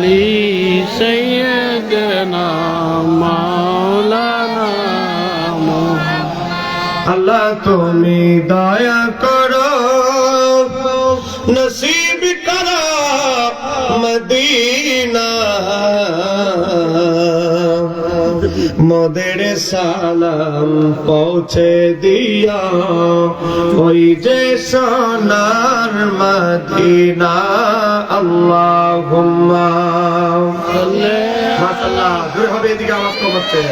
আলি সাইয়্যিদিনা মাওলানা মুহাম্মদ। আল্লাহ তুমি দয়া করো, নসিব করো মদিনা, মোদের সালাম পৌঁছে দিও ওই যে সোনার মদিনা। আল্লাহুম্মা মাশাআল্লাহ, জোরে হবে এদিকে আওয়াজ করতে।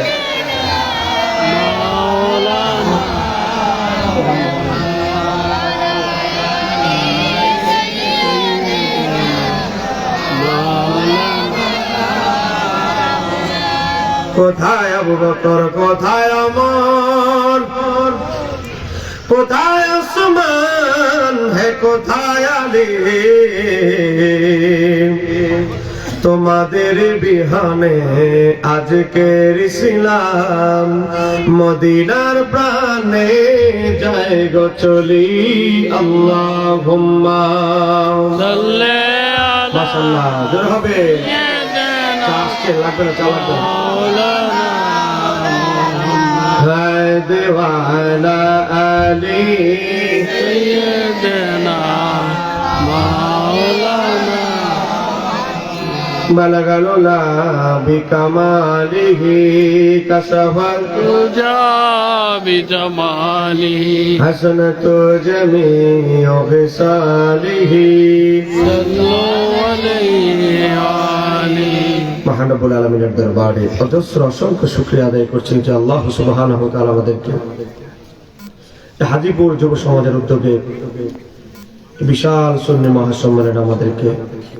কোথায় আবু বকর, কোথায় ওমর, কোথায় উসমান, হে কোথায় আলী, তোমাদের বিহানে আজকের ইসলাম মদিনার প্রাণে যায় গো চলি। আল্লাহুম্মা সাল্লি আলা মাশাআল্লাহ, জোরে হবে, চাষকে লাগবে না, চালাবে হায় দেওয়ানা আলী সাইয়্যিদিনা মাওলানা বলগল লা বিকামালিহি কাশফাল তুজা বিজামালিহি হাসনাতু জামিউ খিসালিহি সাল্লু আলাইহি আলিহি। মহান রব্বুল আলামিনের দরবারে অজস্র অসংখ্য শুকরিয়া আদায় করছি যে আল্লাহ সুবহানাহু ওয়া তাআলা আমাদেরকে হাজীপুর যুব সমাজের উদ্যোগে বিশাল সুন্নি মহাসম্মেলনে আমাদেরকে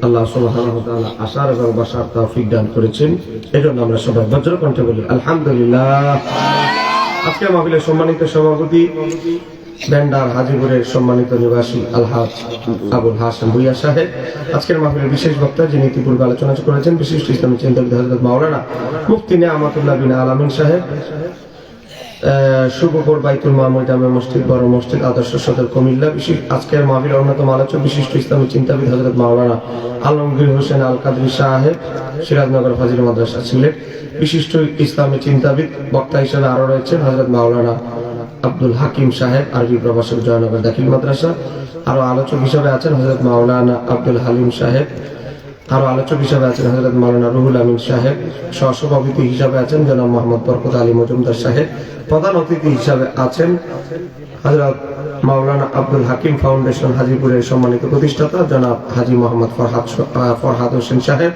আল্লাহ সুবহানাহু ওয়া তাআলা আসার এবং বসার তৌফিক দান করেছেন। এজন্য আমরা সবাই বজ্রকণ্ঠে বলি আলহামদুলিল্লাহ। আজকে মাহফিলের সম্মানিত সভাপতি ব্যান্ডার হাজীপুরের সম্মানিত নিবাসী আলহাজ আবুল হাসান ভুইয়া সাহেব, আজকের মাহফিলের বিশেষ বক্তা যিনি ইতিপূর্বে আলোচনা করেছেন বিশিষ্ট ইসলামী চিন্তক হযরত মাওলানা মুফতি নেয়ামতুল্লাহ বিন আলামিন সাহেব, শুভপুর বাইতুল মামুর জামে মসজিদ, বড় মসজিদ, আদর্শ সদর, কুমিল্লা। আজকের মাহফিলের অন্যতম আলোচক বিশিষ্ট ইসলামী চিন্তাবিদ হযরত মাওলানা আলমগীর হোসেন আল কাদরি সাহেব, সিরাজনগর ফাজিল মাদ্রাসা সিলেট। বিশিষ্ট ইসলামী চিন্তাবিদ বক্তা হিসেবে আরো রয়েছেন হযরত মাওলানা আব্দুল হাকিম সাহেব, আরবি প্রভাষক, জয়নগর দাখিল মাদ্রাসা। আরো আলোচক হিসেবে আছেন হযরত মাওলানা আব্দুল হালিম সাহেব। আরো আলোচক হিসেবে আছেন হযরত মাওলানা রুহুল আমিন সাহেব। সহসভাপতি হিসেবে আছেন জনাব মোহাম্মদ বরকত আলী মজুমদার সাহেব। প্রধান অতিথি হিসেবে আছেন হযরত মাওলানা আব্দুল হাকিম ফাউন্ডেশন হাজীপুরের সম্মানিত প্রতিষ্ঠাতা জনাব হাজী মোহাম্মদ ফরহাদ হোসেন সাহেব।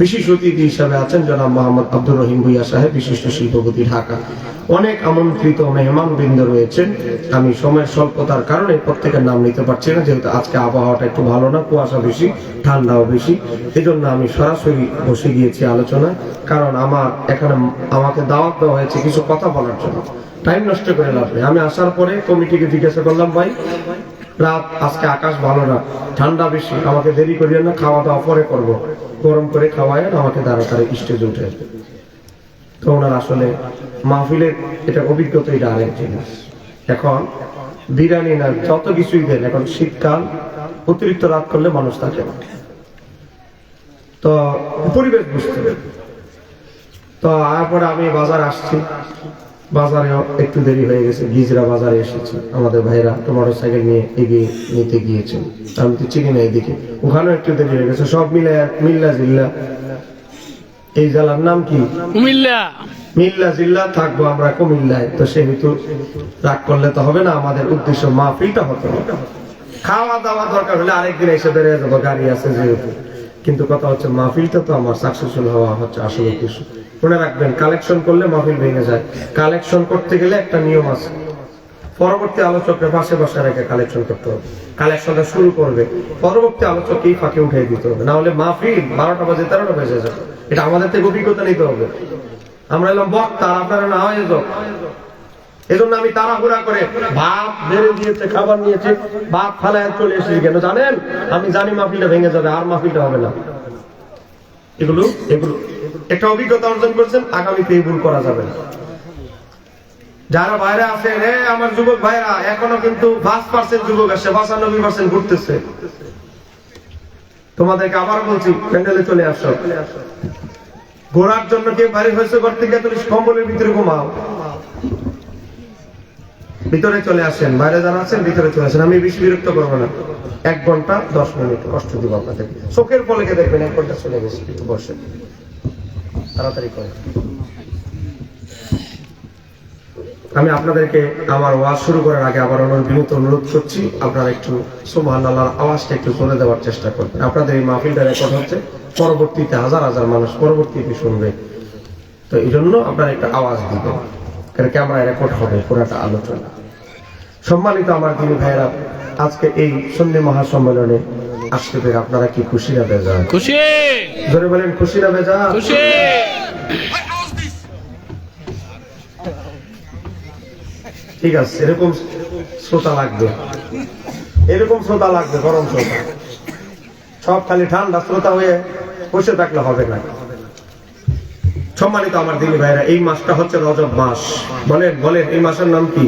বিশেষ অতিথি হিসেবে আছেন জনাব মোহাম্মদ আব্দুর রহিম ভুইয়া সাহেব, বিশিষ্ট শিল্পপতি, ঢাকা। অনেক আমন্ত্রিত মেহমান বৃন্দ রয়েছেন। আমি সময়ের স্বল্পতার কারণে প্রত্যেকের নাম নিতে পারছি না, যেহেতু আজকে আবহাওয়াটা একটু ভালো না, কুয়াশা বেশি, ঠান্ডাও বেশি। এই জন্য আমি সরাসরি বসে গিয়েছি আলোচনায়, কারণ আমাকে দাওয়াত দেওয়া হয়েছে কিছু কথা বলার জন্য। টাইম নষ্ট করে লাভ নেই। আমি আসার পরে কমিটিকে জিজ্ঞাসা করলাম, ভাই রাত আজকে আকাশ ভালো না, ঠান্ডা বেশি, আমাকে দেরি করিয়েন না, খাওয়া দাওয়া পরে করবো, গরম করে খাওয়ায় আমাকে তাড়াতাড়ি স্টেজে উঠে আসবে। তো ওনার আসলে মাহফিলের এটা অভিজ্ঞতা, এটা আরেক জিনিস। এখন বিরিয়ানি না যত কিছুই দেন, এখন শীতকাল, অতিরিক্ত রাত করলে মানুষ থাকে না, তো পরিবেশ বুঝতে হবে। তো তারপরে আমি বাজার আসছি, বাজারে একটু দেরি হয়ে গেছে, গিজরা বাজারে এসেছি। আমাদের ভাইরা তো মোটর সাইকেল নিয়ে এগিয়ে নিতে গিয়েছেন, আমি তো চিনি না এদিকে, ওখানেও একটু দেরি হয়ে গেছে। সব মিলে মিল্লা জিল্লা, এই জেলার নাম কি? কুমিল্লা। মিল্লা জিল্লা থাকবো আমরা কুমিল্লায়, তো সেহেতু রাগ করলে তো হবে না, আমাদের উদ্দেশ্য মাহফিলটা হতে হবে। খাওয়া দাওয়া দরকার হলে আরেকদিন এসে বেরিয়ে যাবো, গাড়ি আছে যেহেতু। কিন্তু কথা হচ্ছে মাহফিলটা তো আমার সাকসেসফুল হওয়া হচ্ছে আসল উদ্দেশ্য। মনে রাখবেন, কালেকশন করলে মাহফিল ভেঙে যায়। কালেকশন করতে গেলে একটা নিয়ম আছে, পরবর্তী আলোচকরা পাশে বসে রেখে কালেকশন করতে হবে। কালেকশনটা শুরু করবে, পরবর্তী আলোচককেই ফাঁকে উঠিয়ে দিতে হবে, না হলে মাহফিল 12টা বাজে 13টা বেজে যাবে। এটা আমাদের থেকে অভিজ্ঞতা নিতে হবে। আমরা এলাম বক্তা, আপনারা না হয়ে যাও। এজন্য আমি তাড়াহুড়া করে ভাত বেড়ে দিয়েছে, খাবার নিয়েছে, ভাত ফালায় চলে এসেছি। কেন জানেন? আমি জানি মাহফিলটা ভেঙে যাবে, আর মাহফিলটা হবে না। এগুলো একটা অভিজ্ঞতা অর্জন করছেন, আগামীতে এই ভুল করা যাবে না। যারা ভাইরা আছেন, আমার যুবক ভাইরা, এখনো কিন্তু 5% যুবক আছে, 95% ঘুরতেছে। তোমাদেরকে আবার বলছি, প্যান্ডেলে চলে আসো। ঘোরার জন্য কেউ বাড়ি হয়েছে ঘর থেকে, তুমি কম্বলের ভিতরে ঘুমাও, ভিতরে চলে আসেন। বাইরে যারা আছেন ভিতরে চলে আসেন। আমি বেশি বিরক্ত করবো না, 1 ঘন্টা 10 মিনিট কষ্ট দিব আপনাদের। চোখের পলকে দেখবেন 1 ঘন্টা চলে গেছে। একটু বসেন, তাড়াতাড়ি করে। আমি আপনাদেরকে আমার ওয়াজ শুরু করার আগে আবার বিনীত অনুরোধ করছি, আপনারা একটু সুবহানাল্লাহর আওয়াজটা একটু জোরে দেওয়ার চেষ্টা করবেন। আপনাদের এই মাহফিলটা রেকর্ড হচ্ছে, পরবর্তীতে হাজার হাজার মানুষ পরবর্তীতে শুনবে, তো এই জন্য আপনারা একটা আওয়াজ দিবেন, ক্যামেরায় রেকর্ড হবে পুরাটা আলোচনা। সম্মানিত আমার দিনী ভাইয়েরা, আজকে এই সুন্নি মহাসম্মেলনে আসতে পেরে আপনারা কি খুশি না বেজার? খুশি। জোরে বলেন, খুশি না বেজার? খুশি। ঠিক আছে, এরকম শ্রোতা লাগবে, এরকম শ্রোতা লাগবে, গরম শ্রোতা। সব খালি ঠান্ডা শ্রোতা হয়ে বসে থাকলে হবে না। সম্মানিত আমার দিনী ভাইরা, এই মাসটা হচ্ছে রজব মাস। বলেন বলেন, এই মাসের নাম কি?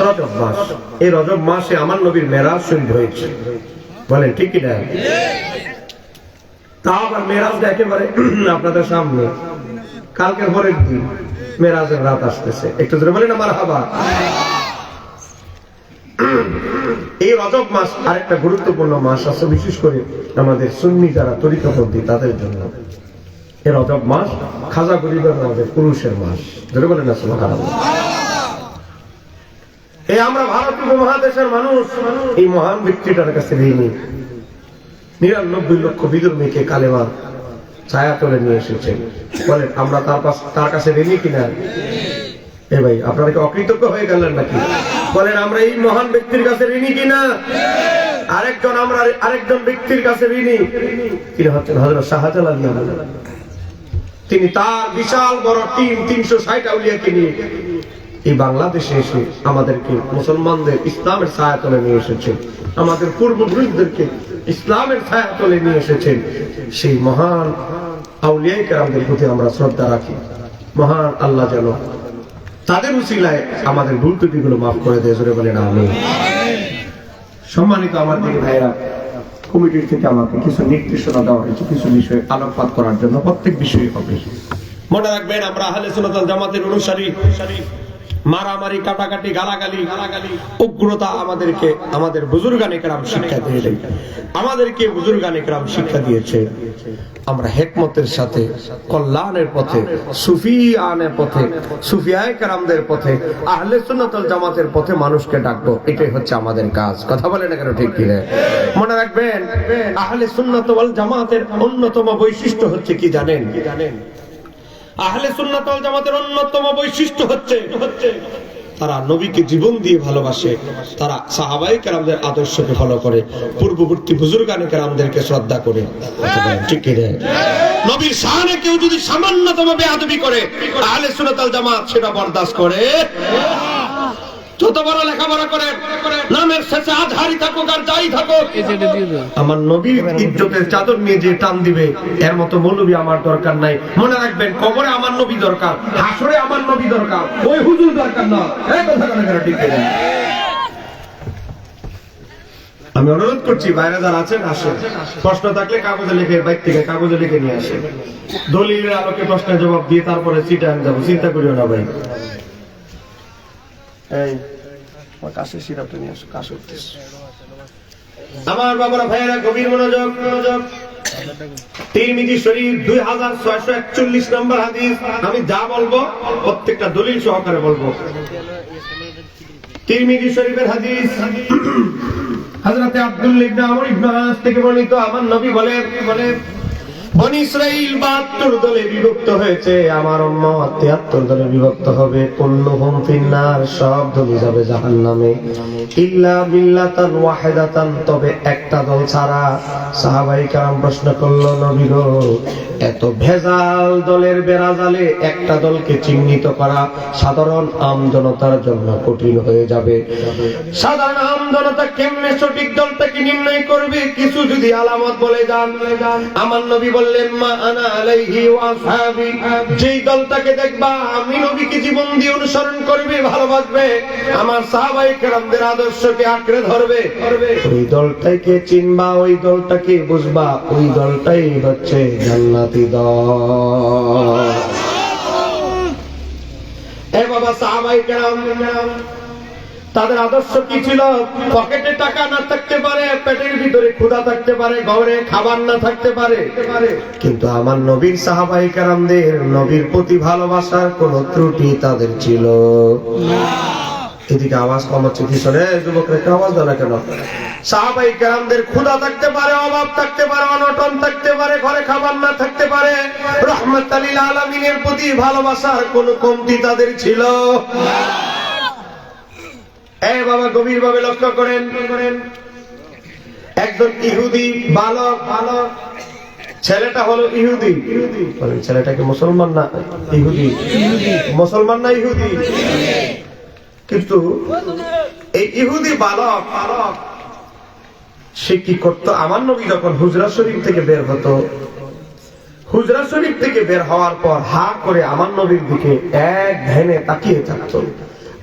রজব মাস। এই রজব মাসে আমার নবীর মেরাজ শরীফ হয়েছে। বলেন ঠিক কি না? তা আবার মেরাজটা একেবারে আপনাদের সামনে, কালকের পরের দিন মেরাজের রাত আসতেছে। একটু ধরে বলেন মারহাবা। এই রজব মাস আরেকটা গুরুত্বপূর্ণ মাস আছে, বিশেষ করে আমাদের সুন্নি যারা তরিকাপন্থী তাদের জন্য। এই রজব মাস খাজা গরিবের আমাদের পুরুষের মাস। ধরে বলেন না সুবহানাল্লাহ। এই আমরা ভারতীয় উপমহাদেশের মানুষ এই মহান ব্যক্তিটার কাছে ঋণী। 99 লক্ষ বিধর্মীকে কালেমার ছায়া তলে নিয়ে এসেছেন। বলেন আমরা তার কাছে ঋণী কিনা? এ ভাই, আপনারা কি অকৃতজ্ঞ হয়ে গেলেন নাকি? বলেন আমরা এই মহান ব্যক্তির কাছে ঋণী কিনা? আরেকজন ব্যক্তির কাছে ঋণী, তিনি হচ্ছেন হযরত শাহজালাল। তিনি তার বিশাল বড় টিম 360 আউলিয়াকে নিয়ে এই বাংলাদেশে এসে আমাদেরকে মুসলমানদের ইসলামের ছায়াতলে নিয়ে এসেছেন, আমাদের পূর্বপুরুষদেরকে ইসলামের ছায়াতলে নিয়ে এসেছেন। সেই মহান আউলিয়ায়ে কেরামদের প্রতি আমরা শ্রদ্ধা রাখি। মহান আল্লাহ যেন তাদের উসিলায় আমাদের ভুল ত্রুটিগুলো মাফ করে দেয়। জোরে বলেন আমিন। সম্মানিত আমার দিনী ভাইরা, কমিটির থেকে আমাকে কিছু নির্দেশনা দেওয়া হয়েছে কিছু বিষয়ে আলোকপাত করার জন্য। প্রত্যেক বিষয় হবে, মনে রাখবেন আমরা আহলে সুন্নাত ওয়াল জামাতের অনুসারী। মারামারি, কাটাকাটি, গালাগালি, উগ্রতা আমাদেরকে আমাদের বুজুর্গানে কেরাম শিক্ষা দিয়েছেন। আমাদেরকে বুজুর্গানে কেরাম শিক্ষা দিয়েছে আমরা হিকমতের সাথে কল্যাণের পথে, সুফিয়ানের পথে, সুফিয়ায়ে কেরামদের পথে, আহলে সুন্নাত ওয়াল জামাতের পথে মানুষকে ডাকবো। এটাই হচ্ছে আমাদের কাজ। কথা বলেন না কেন? ঠিক কি না? মনে রাখবেন আহলে সুন্নাত ওয়াল জামাতের অন্যতম বৈশিষ্ট্য হচ্ছে কি জানেন? আহলে সুন্নাত ওয়াল জামাতের অন্যতম বৈশিষ্ট্য হচ্ছে তারা নবীকে জীবন দিয়ে ভালোবাসে, তারা সাহাবায়ে কেরামদের আদর্শকে ফলো করে, পূর্ববর্তী বুজুর্গানে কেরামদেরকে শ্রদ্ধা করে। ঠিক কি না? নবীর শানে কেউ যদি সামান্যতম বেয়াদবি করে, আহলে সুন্নাত ওয়াল জামাত সেটা বরদাস্ত করে। যত বড় লেখাপড়া করে, নামের শেষে আজহারি থাকুক আর যাই থাকুক, আমার নবীর ইজ্জতের চাদর নিয়ে যে টান দিবে, এর মতো মৌলবী আমার দরকার নাই। মনে রাখবেন, কবরে আমার নবী দরকার, হাসরে আমার নবী দরকার, ওই হুজুর দরকার না। এই কথা কেন? ঠিক আছে। আমি অনুরোধ করছি বাইরে যারা আছেন আসেন, প্রশ্ন থাকলে কাগজে লিখে, বাইক থেকে কাগজে লিখে নিয়ে আসেন। দলিলের আলোকে প্রশ্নের জবাব দিয়ে তারপরে সিটে আন যাবো, চিন্তা করিও না ভাই। আমার বাবারা ভাইয়েরা গভীর মনোযোগ। তিরমিজি শরীফ 2641 নম্বর হাদিস। আমি যা বলবো প্রত্যেকটা দলিল সহকারে বলবো। তিরমিজি শরীফের হাদিস, হযরত আব্দুল্লাহ ইবনে আমর ইবনে আস থেকে বর্ণিত। আমার নবী বলেন, বনি ইসরাইল 72 দলে বিভক্ত হয়েছে, আমার উম্মত 73 দলে বিভক্ত হবে। কুল্লুহুম ফিন্নার, সব দলই যাবে জাহান্নামে, ইল্লা মিল্লাতান ওয়াহিদাতান, তবে একটা দল ছাড়া। সাহাবায়ে কেরাম প্রশ্ন করল, নবী গো, এত ভেজাল দলের বেড়াজালে একটা দলকে চিহ্নিত করা সাধারণ আমজনতার জন্য কঠিন হয়ে যাবে। সাধারণ আমজনতা কেমনে সঠিক দলটাকে নির্ণয় করবে? কিছু যদি আলামত বলে যান। আমার নবী বললেন মা আনা আলাইহি ওয়া আসহাবি, যেই দলটাকে দেখবা আমি নবীকে জীবন দিয়ে অনুসরণ করবে, ভালোবাসবে, আমার সাহাবায়ে কেরামদের আদর্শকে আঁকড়ে ধরবে, ওই দলটাকে চিনবা, ওই দলটাকে বুঝবা, ওই দলটাই হচ্ছে জান্নাতি দল। এ বাবা, সাহাবায়ে কেরাম তাদের আদর্শ কি ছিল? পকেটে টাকা না থাকতে পারে, পেটের ভিতরে ক্ষুধা থাকতে পারে, ঘরে খাবার না থাকতে পারে, কিন্তু আমার নবীর সাহাবায়ে কেরামদের নবীর প্রতি ভালোবাসার কোন ত্রুটি তাদের ছিল। এদিকে আওয়াজ কম হচ্ছে পিছনে, যুবকরা একটু আওয়াজ দাও না কেন? সাহাবায়ে কেরামদের ক্ষুধা থাকতে পারে, অভাব থাকতে পারে, অনটন থাকতে পারে, ঘরে খাবার না থাকতে পারে, রাহমাতাল লিল আলামিনের প্রতি ভালোবাসার কোন কমতি তাদের ছিল। এ বাবা, গভীর ভাবে লক্ষ্য করেন, একজন ইহুদি বালক, ছেলেটা হলো ইহুদি, ছেলেটাকে মুসলমান না ইহুদি, মুসলমান না ইহুদি, কিন্তু এই ইহুদি বালক সে কি করতো? আমার নবী যখন হুজরা শরীফ থেকে বের হতো, হুজরা শরীফ থেকে বের হওয়ার পর হা করে আমার নবীর দিকে এক ধ্যানে তাকিয়ে থাকতো।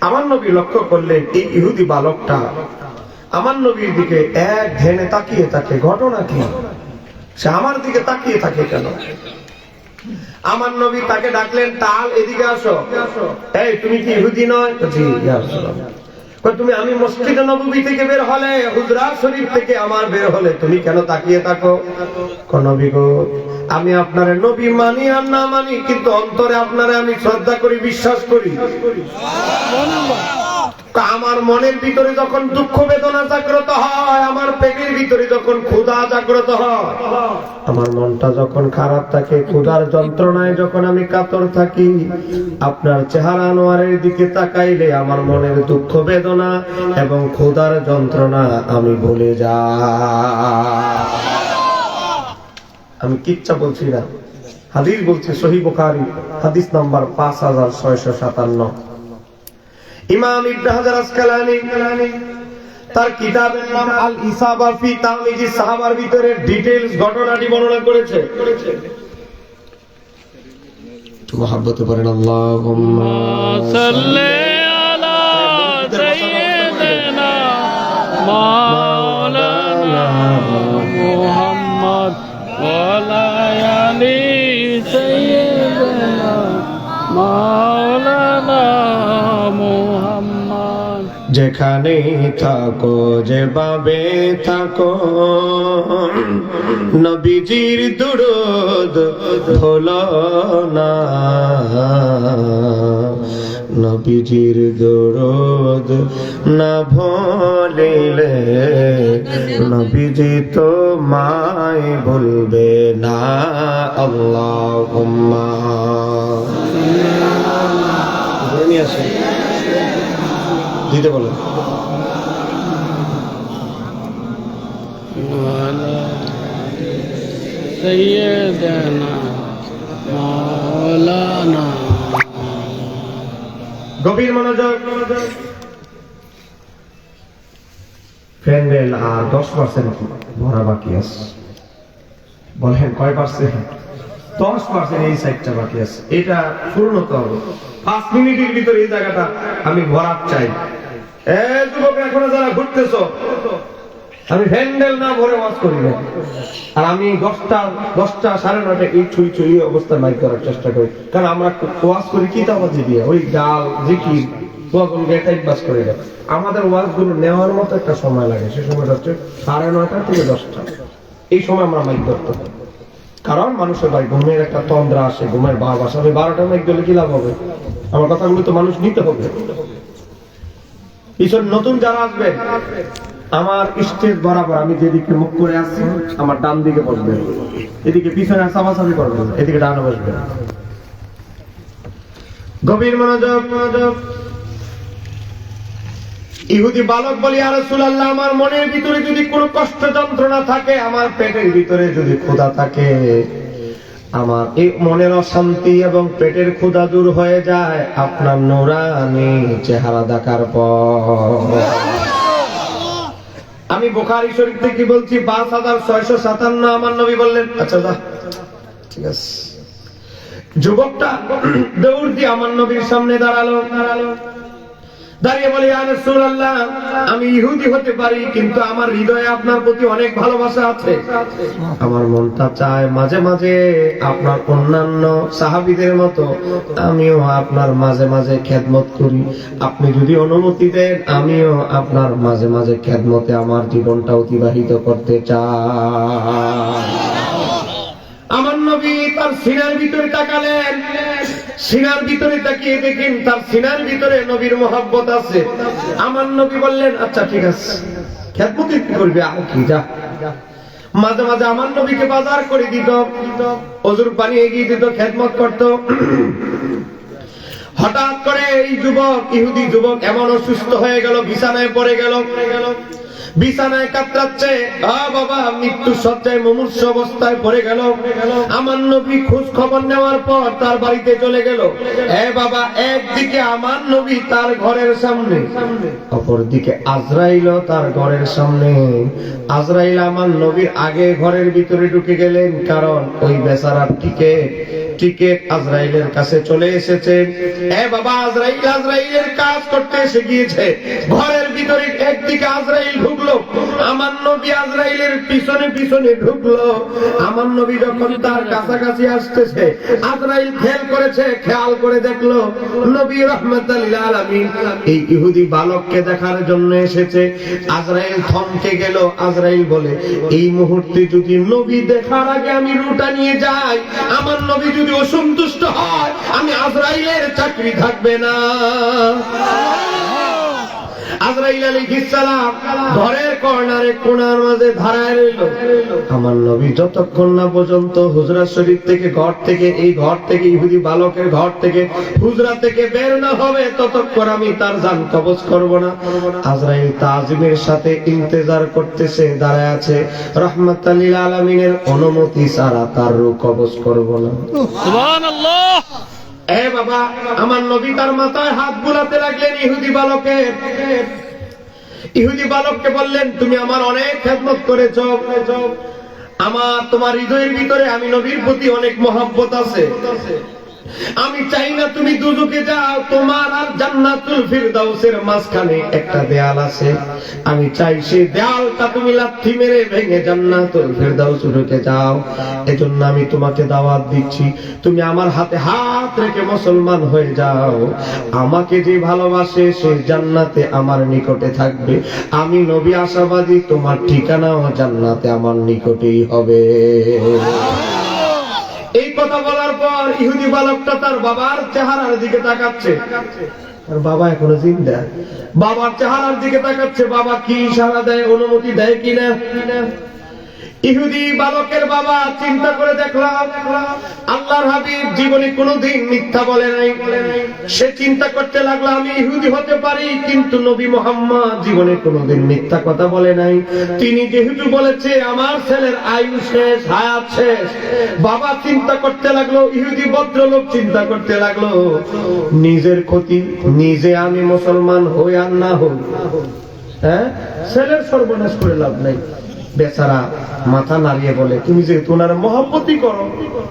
আমার নবী লক্ষ্য করলেন এই ইহুদি বালকটা আমার নবীর দিকে এক ধ্যানে তাকিয়ে থাকে, ঘটনা কি? সে আমার দিকে তাকিয়ে থাকে কেন? আমার নবী তাকে ডাকলেন, তাল এদিকে আসো। এই তুমি কি ইহুদি নয়? জি ইয়া রাসূলুল্লাহ। তুমি আমি মসজিদে নববী থেকে বের হলে, হুজরা শরীফ থেকে আমার বের হলে তুমি কেন তাকিয়ে থাকো? নবী গো, আমি আপনার নবী মানি আর না মানি, কিন্তু অন্তরে আপনারে আমি শ্রদ্ধা করি, বিশ্বাস করি। আমার মনের ভিতরে যখন দুঃখ বেদনা জাগ্রত হয়, আমার পেটের ভিতরে যখন ক্ষুধা জাগ্রত হয়, আমার মনটা যখন খারাপ থাকে, ক্ষুধার যন্ত্রণায় যখন আমি কাতর থাকি, আপনার চেহারা আনোয়ারের দিকে তাকাইলে আমার মনের দুঃখ বেদনা এবং ক্ষুধার যন্ত্রণা আমি ভুলে যাই। আমি কিচ্ছা বলছি না, হাদিস বলছি, সহিহ বুখারী হাদিস নাম্বার 5657। ইমাম ইবনে হাজার আসকালানী তার কিতাবের নাম আল ইসাবা ফি তামিজি সাহাবার ভিতরে ডিটেইলস ঘটনাটি বর্ণনা করেছে। মুহাব্বতে পড়েন আল্লাহুম্মা সাল্লি আলা সাইয়্যিদিনা মাওলানা মুহাম্মদ ওয়া আলা আলি সাইয়্যিদিনা মাওলানা মুহাম্মদ। যেখানে থাকো, যেভাবে থাকো, নবীজির দুরূদ ভুলো না, নবীজির দুরূদ না ভুলিলে নবীজি তোমায় ভুলবে না। আল্লাহুম্মা দিতে বলেন। সাইয়্যিদানা মাওলানা। গভীর মনোযোগ। প্যান্ডেল আর 10% ভরা বাকি আছে। বলেন কয় পার্সেন্ট? 10% এই সাইডটা বাকি আছে। এটা পূর্ণ হতে হবে। 5 মিনিটের ভিতরে এই জায়গাটা আমি ভরাট চাই। যুবক এখনো যারা ঘুরতেছো, আমি হ্যান্ডেল না ভরে ওয়াজ করি না, আর আমি 10টা 9:30 এই ছুঁই ছুঁই অবস্থায় মাইক করার চেষ্টা করি, কারণ আমরা ওয়াজ করি কিতাবাজি দিয়ে, ওই গাল জিকির তখন টাইম পাস করে দেয়। আমাদের ওয়াজ গুলো নেওয়ার মতো একটা সময় লাগে, সে সময়টা হচ্ছে 9:30 থেকে 10টা। এই সময় আমরা মাইক করতে হবে, কারণ মানুষের ভাই ঘুমের একটা তন্দ্রা আসে, ঘুমের ভাব আসে। আমি 12টা মাইক দিলে কি লাভ হবে? আমার কথাগুলো তো মানুষ নিতে হবে। ঈশ্বর নতুন যারা আসবে, আমার স্টেজ বরাবর আমি যেদিকে মুখ করে আসছি, আমার ডান দিকে বসবে, এদিকে পিছনে চাপাচাপি করবেন, এদিকে ডানে বসবে। গভীর মনোযোগ। ইহুদি বালক বলি, ইয়া রাসূলুল্লাহ, আমার মনের ভিতরে যদি কোনো কষ্ট যন্ত্রণা থাকে, আমার পেটের ভিতরে যদি ক্ষুধা থাকে, আমার এই মনের অশান্তি এবং পেটের ক্ষুধা দূর হয়ে যায় আপনার নূরানী চেহারা দেখার পর। আমি বুখারী শরীফ থেকে বলছি 5657 আমার নবী বললেন আচ্ছা যা ঠিক আছে। যুবকটা দৌড় দিয়ে আমার নবীর সামনে দাঁড়ালো, দাঁড়িয়ে বলে ইয়া রাসূলুল্লাহ, আমি ইহুদি হতে পারি কিন্তু আমার হৃদয়ে আপনার প্রতি অনেক ভালোবাসা আছে। আমার মনটা চায় মাঝে মাঝে আপনার অন্যান্য সাহাবীদের মতো আমিও আপনার মাঝে মাঝে খেদমত করি। আপনি যদি অনুমতি দেন আমিও আপনার মাঝে মাঝে খেদমতে আমার জীবনটা অতিবাহিত করতে চাই। আমার নবী তার সিনার ভিতরে তাকালেন, সিনার ভিতরে তাকিয়ে দেখেন তার সিনার ভিতরে নবীর মহব্বত আছে। আমার নবী বললেন আচ্ছা ঠিক আছে, খেদমত কি করবি আর কি যা। মাঝে মাঝে আমার নবীকে বাজার করে দিত, ওযুর পানি এগিয়ে দিত, খেদমত করত। হঠাৎ করে এই যুবক, ইহুদি যুবক এমন অসুস্থ হয়ে গেল, বিছানায় পড়ে গেল, বিছানায় কাতরাচ্ছে, বাবা মৃত্যু শয্যায় মুমূর্ষু অবস্থায় পড়ে গেল। আমার নবী খোঁজ খবর নেওয়ার পর তার বাড়িতে চলে গেল। বাবা একদিকে আমার নবী তার ঘরের সামনে, অপরদিকে আজরাইল তার ঘরের সামনে। আজরাইল আমার নবীর আগে ঘরের ভিতরে ঢুকে গেলেন, কারণ ওই বেচারার টিকেট আজরাইলের কাছে চলে এসেছে। বাবা আজরাইলের কাজ করতে এসে গিয়েছে। ঘরের ভিতরে একদিকে আজরাইল ঢুকলো, আমার নবী আজরাইলের পিছনে পিছনে ঢুকলো। আমার নবী যখন তার কাছাকাছি আসতেছে, আজরাইল খেয়াল করে দেখলো নবী রাহমাতুল লিল আলামিন এই ইহুদি বালককে দেখার জন্য এসেছে। আজরাইল থমকে গেল। আজরাইল বলে এই মুহূর্তে যদি নবী দেখার আগে আমি রুটা নিয়ে যাই, আমার নবী যদি অসন্তুষ্ট হয়, আমি আজরাইলের চাকরি থাকবে না। আজরাইল আলাইহিস সালাম ঘরের কর্নারে কোণার মাঝে দাঁড়ায় রইল। আমার নবী যতক্ষণ না পর্যন্ত হুজরা শরীফ থেকে, এই ঘর থেকে ইহুদি বালকের ঘর থেকে, হুজরা থেকে বের না হবে, ততক্ষণ আমি তার জান কবজ করব না। আজরাইল তাজিমের সাথে ইন্তজার করতেছে, দাঁড়ায় আছে। রাহমাতুল লিল আলামিনের অনুমতি ছাড়া তার রূহ কবজ করব না। সুবহানাল্লাহ। বাবা আমার নবী তার মাথায় হাত বুলাতে লাগলেন ইহুদি বালককে বললেন তুমি আমার অনেক খেদমত করেছো, তোমার হৃদয়ের ভিতরে আমি নবীর প্রতি অনেক মহব্বত আছে। আমি চাই না তুমি দুজকে যাও, তোমার আর জান্নাতুল ফিরদাউসের মাঝখানে একটা দেয়াল আছে, আমি চাই সেই দেয়ালটা তুমি লাথি মেরে ভেঙে জান্নাতুল ফিরদাউস ঢুকে যাও। এজন্য আমি তোমাকে দাওয়াত দিচ্ছি, তুমি আমার হাতে হাত রেখে মুসলমান হয়ে যাও। আমাকে যে ভালোবাসে সে জান্নাতে আমার নিকটে থাকবে। আমি নবী আশাবাদী, তোমার ঠিকানাও জান্নাতে আমার নিকটেই হবে। এই কথা বলার পর ইহুদি বালকটা তার বাবার চেহারার দিকে তাকাচ্ছে। আর বাবা এখনো জিন্দা, বাবার চেহারার দিকে তাকাচ্ছে। বাবা কি ইশারা দেয়, অনুমতি দেয় কিনা। ইহুদি বালকের বাবা চিন্তা করে দেখলাম আল্লাহর হাবিব জীবনে কোনোদিন মিথ্যা বলে নাই। সে চিন্তা করতে লাগলো আমি ইহুদি হতে পারি কিন্তু নবী মুহাম্মদ জীবনে কোনোদিন মিথ্যা কথা বলে নাই। তিনি যেহেতু বলেছে আমার ছেলের আয়ু শেষ, হায়াত শেষ, বাবা চিন্তা করতে লাগলো, ইহুদি ভদ্রলোক চিন্তা করতে লাগলো নিজের ক্ষতি নিজে, আমি মুসলমান হই আর না হই, ছেলের সর্বনাশ করে লাভ নাই। বেচারা মাথা নাড়িয়ে বলে তুমি যেহেতু ওনার মহব্বতই করো,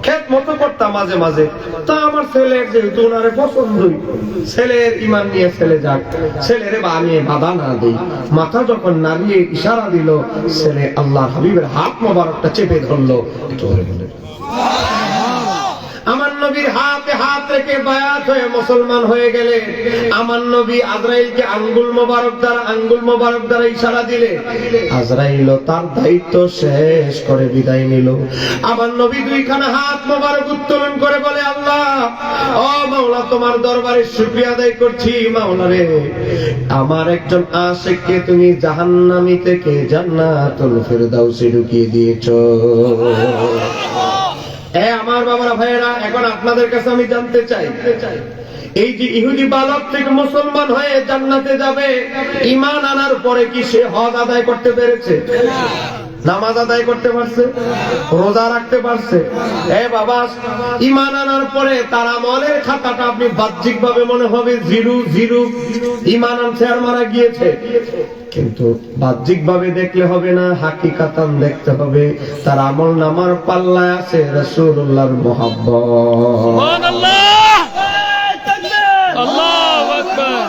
খেদমত করতাম মাঝে মাঝে, তা আমার ছেলের যেহেতু ওনারে পছন্দই, ছেলের ঈমান নিয়ে ছেলে যাক, ছেলের আমি বাধা না দেই। মাথা যখন নাড়িয়ে ইশারা দিল, ছেলে আল্লাহর হাবিবের হাত মোবারকটা চেপে ধরলো। আমার নবীর হাতে হাত রেখে বায়াত হয়ে মুসলমান হয়ে গেলে, আমার নবী আজরাইলকে আঙ্গুল মোবারক দ্বারা ইশারা দিলে, আজরাইল তার দায়িত্ব শেষ করে বিদায় নিল। আমার নবী দুইখানা হাত মোবারক উত্তোলন করে বলে আল্লাহ, ও মাওলা তোমার দরবারে শুকরিয়া আদায় করছি। মাওলা রে, আমার একজন আশিককে তুমি জাহান্নামী থেকে জান্নাতুল ফিরদাউসে ঢুকিয়ে দিয়েছো। আমার বাবারা ভাইয়েরা, এখন আপনাদের কাছে আমি জানতে চাই, এই যে ইহুদি বালক থেকে মুসলমান হয়ে জান্নাতে যাবে, ঈমান আনার পরে কি সে হজ আদায় করতে পেরেছে? নামাজ আদায় করতে পারছে? রোজা রাখতে পারছে? বাবা, ঈমান আনার পরে তার আমলের খাতাটা আপনি বাহ্যিক ভাবে মনে হবে জিরো, ঈমান আনছে আর মারা গিয়েছে। কিন্তু বাহ্যিক ভাবে দেখলে হবে না, হাকিকাতান দেখতে হবে। তার আমল নামার পাল্লায় আছে রাসূলুল্লাহর মুহাব্বত। সুবহানাল্লাহ, আল্লাহু আকবার,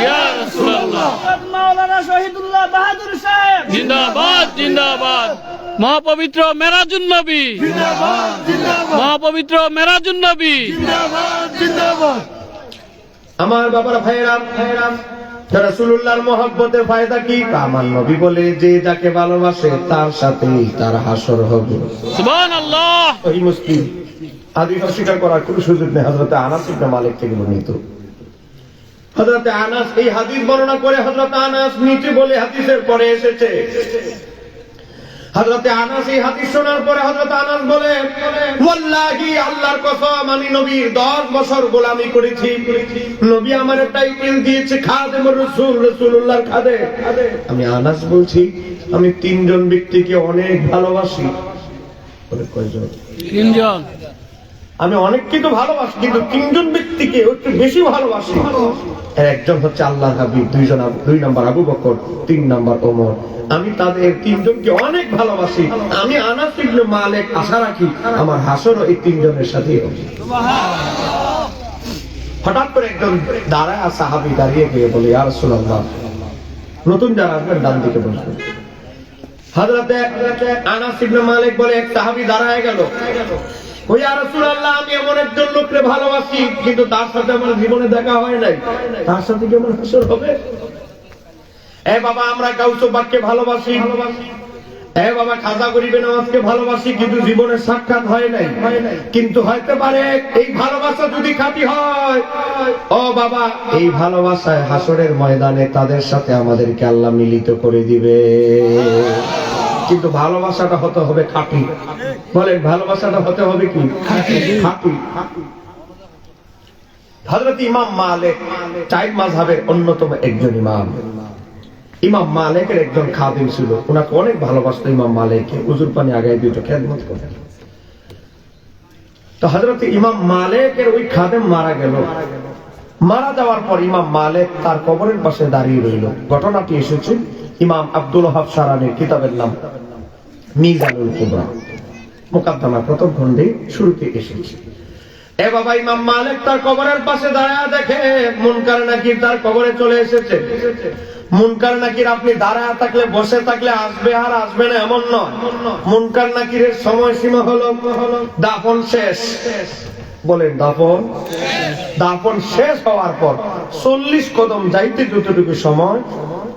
ইয়া রাসূলুল্লাহ। মাওলানা শহীদুল্লাহ বাহাদুর সাহেব জিন্দাবাদ, জিন্দাবাদ। মহাপবিত্র মেরাজুন নবী জিন্দাবাদ, জিন্দাবাদ, মহাপবিত্র মেরাজুন নবী জিন্দাবাদ, জিন্দাবাদ। আমার বাবারা, ভাইয়েরা, রাসূলুল্লাহর মুহাব্বতের ফায়দা কি? আমার নবী বলে যে যাকে ভালোবাসে তার সাথেই তার হাসর হবে। সুবহানাল্লাহ। সহিহ মুসলিম। হাদিস অস্বীকার করার কোনো সুযোগ নেই। হযরত আনাস ইবনে মালিক থেকে বর্ণিত। হযরত আনাস এই হাদিস বর্ণনা করে, হযরত আনাস নিচে বলে হাদিসের পরে এসেছে। হযরত আনাস এই হাদিস শোনার পরে হযরত আনাস বলে, ওয়াল্লাহি, আল্লাহর কসম, আমি নবীর 10 বছর গোলামি করেছি। নবী আমার টাইটেল দিয়েছে খাদেমুর রাসূল, রাসূলুল্লাহর খাদেম। আমি আনাস বলছি, আমি 3 জন ব্যক্তিকে অনেক ভালোবাসি। বলে কয়জন? 3 জন। আমি অনেককে তো ভালোবাসি, কিন্তু 3 জন ব্যক্তিকে একটু বেশি ভালোবাসি। এর একজন হচ্ছে আল্লাহর হাবিব, 2 নম্বর আবু বকর, 3 নম্বর ওমর। আমি তাদের 3 জনকে অনেক ভালোবাসি। আমি আনাস ইবনে মালিক আশা রাখি আমার হাসরও এই 3 জনের সাথেই হবে। হঠাৎ করে একজন দাঁড়ায়, সাহাবী দাঁড়িয়ে গিয়ে বলে, ইয়া রাসূলুল্লাহ, নতুন যারা আসবেন ডান দিকে বসবেন। হযরতে আনাস ইবনে মালিক বলে, এক সাহাবী দাঁড়ায় গেল, ও ইয়া রাসূলুল্লাহ, আমি এমন একজন লোককে ভালোবাসি, কিন্তু তার সাথে আমার জীবনে দেখা হয় নাই, তার সাথে কি আমার হাসর হবে? এ বাবা, আমরা গাউস বাককে ভালোবাসি, এ বাবা খাজা গরিবে নওয়াজকে ভালোবাসি, কিন্তু জীবনের সাক্ষাৎ হয় নাই। কিন্তু হইতে পারে এই ভালোবাসা যদি খাঁটি হয়, ও বাবা, এই ভালোবাসায় হাসরের ময়দানে তাদের সাথে আমাদেরকে আল্লাহ মিলিত করে দিবে। কিন্তু ভালোবাসাটা হতে হবে খাঁটি। বলেন, ভালোবাসাটা হতে হবে কি? খাঁটি। হযরত ইমাম মালিক 4 মাযহাবের অন্যতম একজন ইমাম। ইমাম মালিকের একজন খাদিম ছিল, ওনাকে অনেক ভালোবাসতো ইমাম মালিককে। উজুর পানি আগায় দুটো খেদমত করতেন। তো হযরত ইমাম মালিকের ওই খাদেম মারা গেল। মারা যাওয়ার পর ইমাম মালিক তার কবরের পাশে দাঁড়িয়ে রইল। ঘটনাটি এসেছে ইমাম আব্দুল ওয়াহাব সারানির কিতাবের নাম মিজানুল কুবরা, মুকাদ্দমা প্রথম খণ্ডে শুরুতে এসেছে। এ বাবা, ইমাম মালিক তার কবরের পাশে দাঁড়ায় দেখে মুনকার নাকির তার কবরে চলে এসেছে। মুনকার নাকির আপনি দাঁড়ায় থাকলে, বসে থাকলে আসবে আর আসবে না এমন নয়। মুনকার নাকিরের সময়সীমা হলো দাফন শেষ। বলেন, দাফন শেষ হওয়ার পর 40 কদম যাইতে যতটুকু সময়,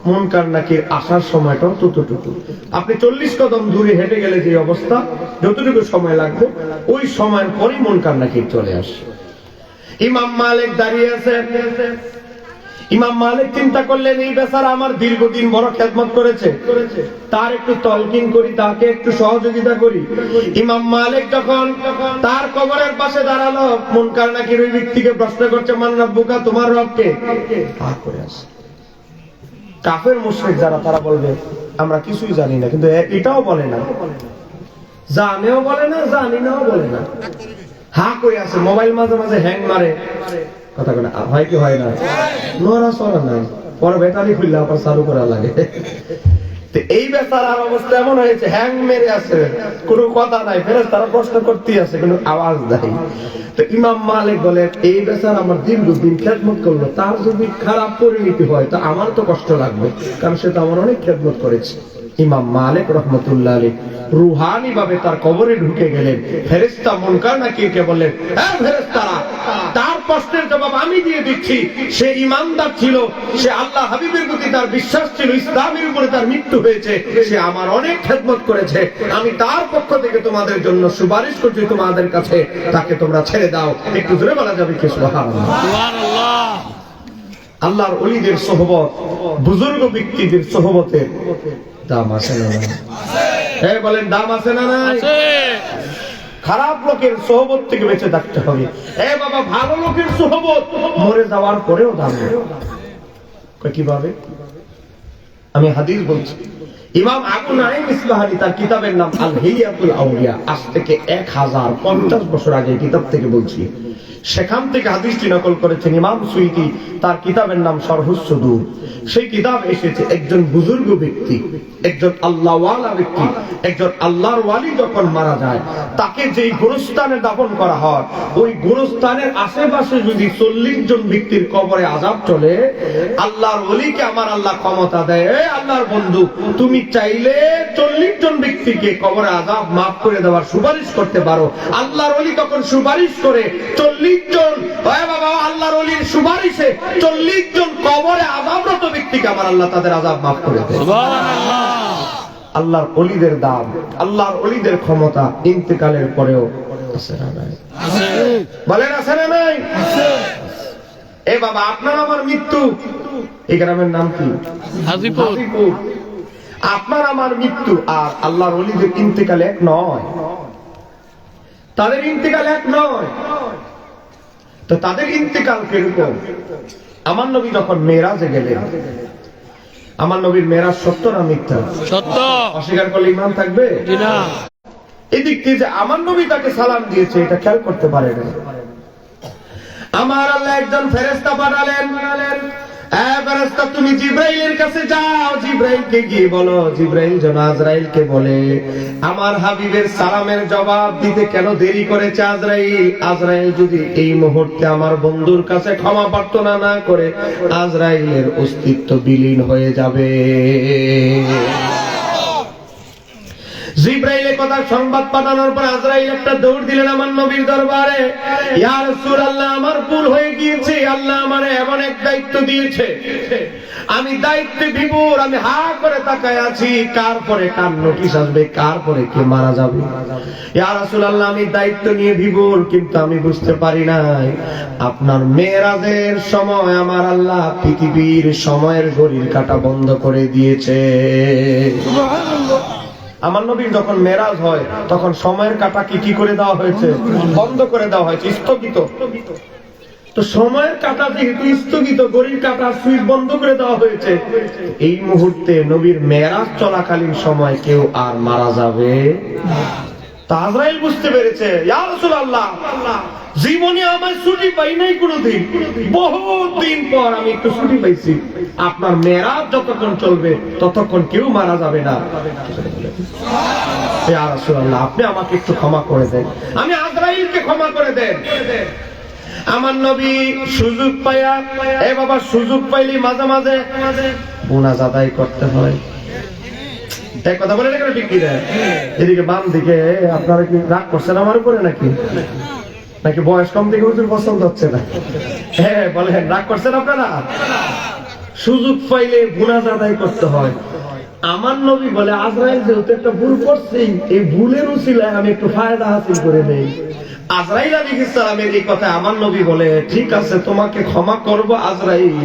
মুনকার নাকির আসার সময়টাও ততটুকু। আপনি 40 কদম দূরে হেঁটে গেলে যে অবস্থা, যতটুকু সময় লাগবে, ওই সময়ের পরই মুনকার নাকির চলে আসে। ইমাম মালিক দাঁড়িয়ে আছে। ইমাম মালিক চিন্তা করলেন, এই বেচারা আমার দীর্ঘদিন বড় খেদমত করেছে, তার একটু তলকিন করি, তাকে একটু সহযোগিতা করি। ইমাম মালিক যখন তার কবরের পাশে দাঁড়ালো, মুনকার নাকির ওই ব্যক্তিকে প্রশ্ন করছে, মান রাব্বুকা, তোমার রব কে? করে আসে। কাফের মুশরিক যারা, তারা বলবে আমরা কিছুই জানি না, কিন্তু এটাও বলে না, জানেও বলে না, জানি নাও বলে না, হা করে আছে। মোবাইল মাঝে মাঝে হ্যাং মারে, কথা বলে হয় কি হয় না, নড়া চড়া নাই, পরে ব্যাটারি খুললে আবার চালু করা লাগে। এই বেচারার অবস্থা এমন হয়েছে, হ্যাং মেরে আছে, কোনো কথা নাই, ফেরেশতারা প্রশ্ন করতেই আছে, কোনো আওয়াজ নাই। তো ইমাম মালিক বলে, এই বেচারা আমার দীর্ঘদিন খেদমত করলো, তার যদি খারাপ পরিণতি হয় তা আমার তো কষ্ট লাগবে, কারণ সে তো আমার অনেক খেদমত করেছে। ইমাম মালিক রাহমাতুল্লাহ আলাইহি রুহানি ভাবে তার কবরে ঢুকে গেলেন। ফেরেশতা মুনকার নাকিরকে বললেন, হ্যাঁ ফেরেশতারা, তার প্রশ্নের জবাব আমি দিয়ে দিচ্ছি। সে ইমানদার ছিল, সে আল্লাহ হাবিবের প্রতি তার বিশ্বাস ছিল, ইসলামের উপরে তার মৃত্যু হয়েছে, সে আমার অনেক খেদমত করেছে। আমি তার পক্ষ থেকে তোমাদের জন্য সুপারিশ করছি, তোমাদের কাছে তাকে তোমরা ছেড়ে দাও। একটু জোরে বলা যাবে কি সুবহানাল্লাহ? সুবহানাল্লাহ। আল্লাহর ওলিদের সোহবত, বুজুর্গ ব্যক্তিদের সোহবতের দাম আছে না নাই? হ্যাঁ বলেন, দাম আছে না নাই? খারাপ লোকের সোহবত থেকে বেঁচে থাকতে হবে। বাবা, ভালো লোকের সোহবত মরে যাওয়ার পরেও দাম নেই। কিভাবে? আমি হাদিস বলছি। ইমাম আবু নাঈম ইসবাহানি তার কিতাবের নাম আল হিলিয়াতুল আউলিয়া, আজ থেকে 1050 বছর আগে কিতাব থেকে বলছি। সেখান থেকে হাদিসটি নকল করেছেন ইমাম সুয়ুতী, তার কিতাবের নাম শরহুস সুদূর। সেই কিতাব এসেছে একজন বুজুর্গ ব্যক্তি, একজন আল্লাহওয়ালা ব্যক্তি, একজন আল্লাহর ওয়ালি যখন মারা যায়, তাকে যেই গোরস্থানে দাফন করা হয়, ওই গোরস্থানের আশেপাশে যদি 40 জন ব্যক্তির কবরে আযাব চলে, আল্লাহর ওলিকে আমার আল্লাহ ক্ষমতা দেয়, এই আল্লাহর বন্ধু, তুমি চাইলে 40 জন ব্যক্তিকে কবরে আযাব মাফ করে দেওয়ার সুপারিশ করতে পারো। আল্লাহর ওলি তখন সুপারিশ করে 40 জন, বাবা আল্লাহর ওলির সুপারিশে 40 জন কবরে আযাবরত ব্যক্তিকে আমার আল্লাহ তাদের আযাব মাফ করে দেয়। সুবহানাল্লাহ। আল্লাহর ওলিদের দাম, আল্লাহর ওলিদের ক্ষমতা ইন্তেকালের পরেও আছে না নাই? বলেন আছে না নাই? এ বাবা, আপনার আমার মৃত্যু, এই গ্রামের নাম কি? হাজিপুর। হাজিপুর। আপনার আমার মৃত্যু আর আল্লাহর ওলিদের ইন্তেকাল এক নয়, তাদের ইন্তেকাল এক নয়। তো তাদের ইন্তেকাল কিরকম? আমার নবী যখন মেরাজে গেলেন, আমার নবীর মেরাজ সত্য না মিথ্যা? সত্য। অস্বীকার করলে ঈমান থাকবে? জি না। এদিক দিয়ে যে আমার নবী তাকে সালাম দিয়েছে, এটা খেয়াল করতে পারে না। আমার আল্লাহ একজন ফেরেশতা পাঠালেন, ফেরেশতা তুমি জিবরাইলের কাছে যাও, জিবরাইলকে গিয়ে বলো, জিবরাইল যেন আজরাইলকে বলে আমার হাবিবের সালামের জবাব দিতে কেন দেরি করেছে আজরাইল। আজরাইল যদি এই মুহূর্তে আমার বন্ধুর কাছে ক্ষমা প্রার্থনা না করে, আজরাইলের অস্তিত্ব বিলীন হয়ে যাবে। জিবরাইলের কথা সংবাদ পাঠানোর পর আজরাইল একটা দৌড় দিলেন আমার নবীর দরবারে। ইয়া রাসূলুল্লাহ, আমার ভুল হয়ে গিয়েছে, আল্লাহ আমারে এমন এক দায়িত্ব দিয়েছে, আমি দায়িত্বে বিভোর, আমি হা করে তাকায় আছি, কার পরে কার নোটিশ আসবে, কার পরে কে মারা যাবে। ইয়া রাসূলুল্লাহ, আমি দায়িত্ব নিয়ে বিভোর, কিন্তু আমি বুঝতে পারি নাই আপনার মেরাজের সময় আমার আল্লাহ পৃথিবীর সময়ের ঘড়ির কাঁটা বন্ধ করে দিয়েছে। আমার নবীর যখন মেরাজ হয় তখন সময়ের কাঁটা কি করে দেওয়া হয়েছে? বন্ধ করে দেওয়া হয়েছে, স্থগিত। তো সময়ের কাঁটা যেহেতু স্থগিত, ঘড়ির কাঁটা সুইচ বন্ধ করে দেওয়া হয়েছে, এই মুহূর্তে নবীর মেরাজ চলাকালীন সময় কেউ আর মারা যাবে তা আজরাইল বুঝতে পেরেছে। ইয়া রাসূলুল্লাহ, জীবনে আমার ছুটি পাই নাই কোনোদিন, বহুত দিন পর আমি একটু ছুটি পাইছি, আপনার মেরাজ যতক্ষণ চলবে ততক্ষণ কেউ মারা যাবে না। ইয়া রাসূলুল্লাহ, আপনি আমাকে একটু ক্ষমা করে দেন, আমি আজরাইলকে ক্ষমা করে দেন। আমার নবী সুযোগ পাইয়া, এ বাবা সুযোগ পাইলি মাঝে মাঝে গুনাহ আদায় করতে হয়। এক কথা বলে না ঠিক কি রে? এদিকে বাম দিকে আপনারা কি রাগ করছেন আমার উপরে নাকি? নাকি বয়স কম থেকে হুজুর পছন্দ হচ্ছে না? হ্যাঁ বলেন, রাগ করছেন আপনারা? সুযোগ পাইলে গুনাহ আদায় করতে হয়। আমার নবী বলে আজরাইল যেহেতু একটা ভুল করছে, এই ভুলের উসিলায় আমি একটু ফায়দা হাসিল করে নেই। আজরাইল আলাইহিস সালামের এই কথা আমার নবী বলে, ঠিক আছে তোমাকে ক্ষমা করব আজরাইল,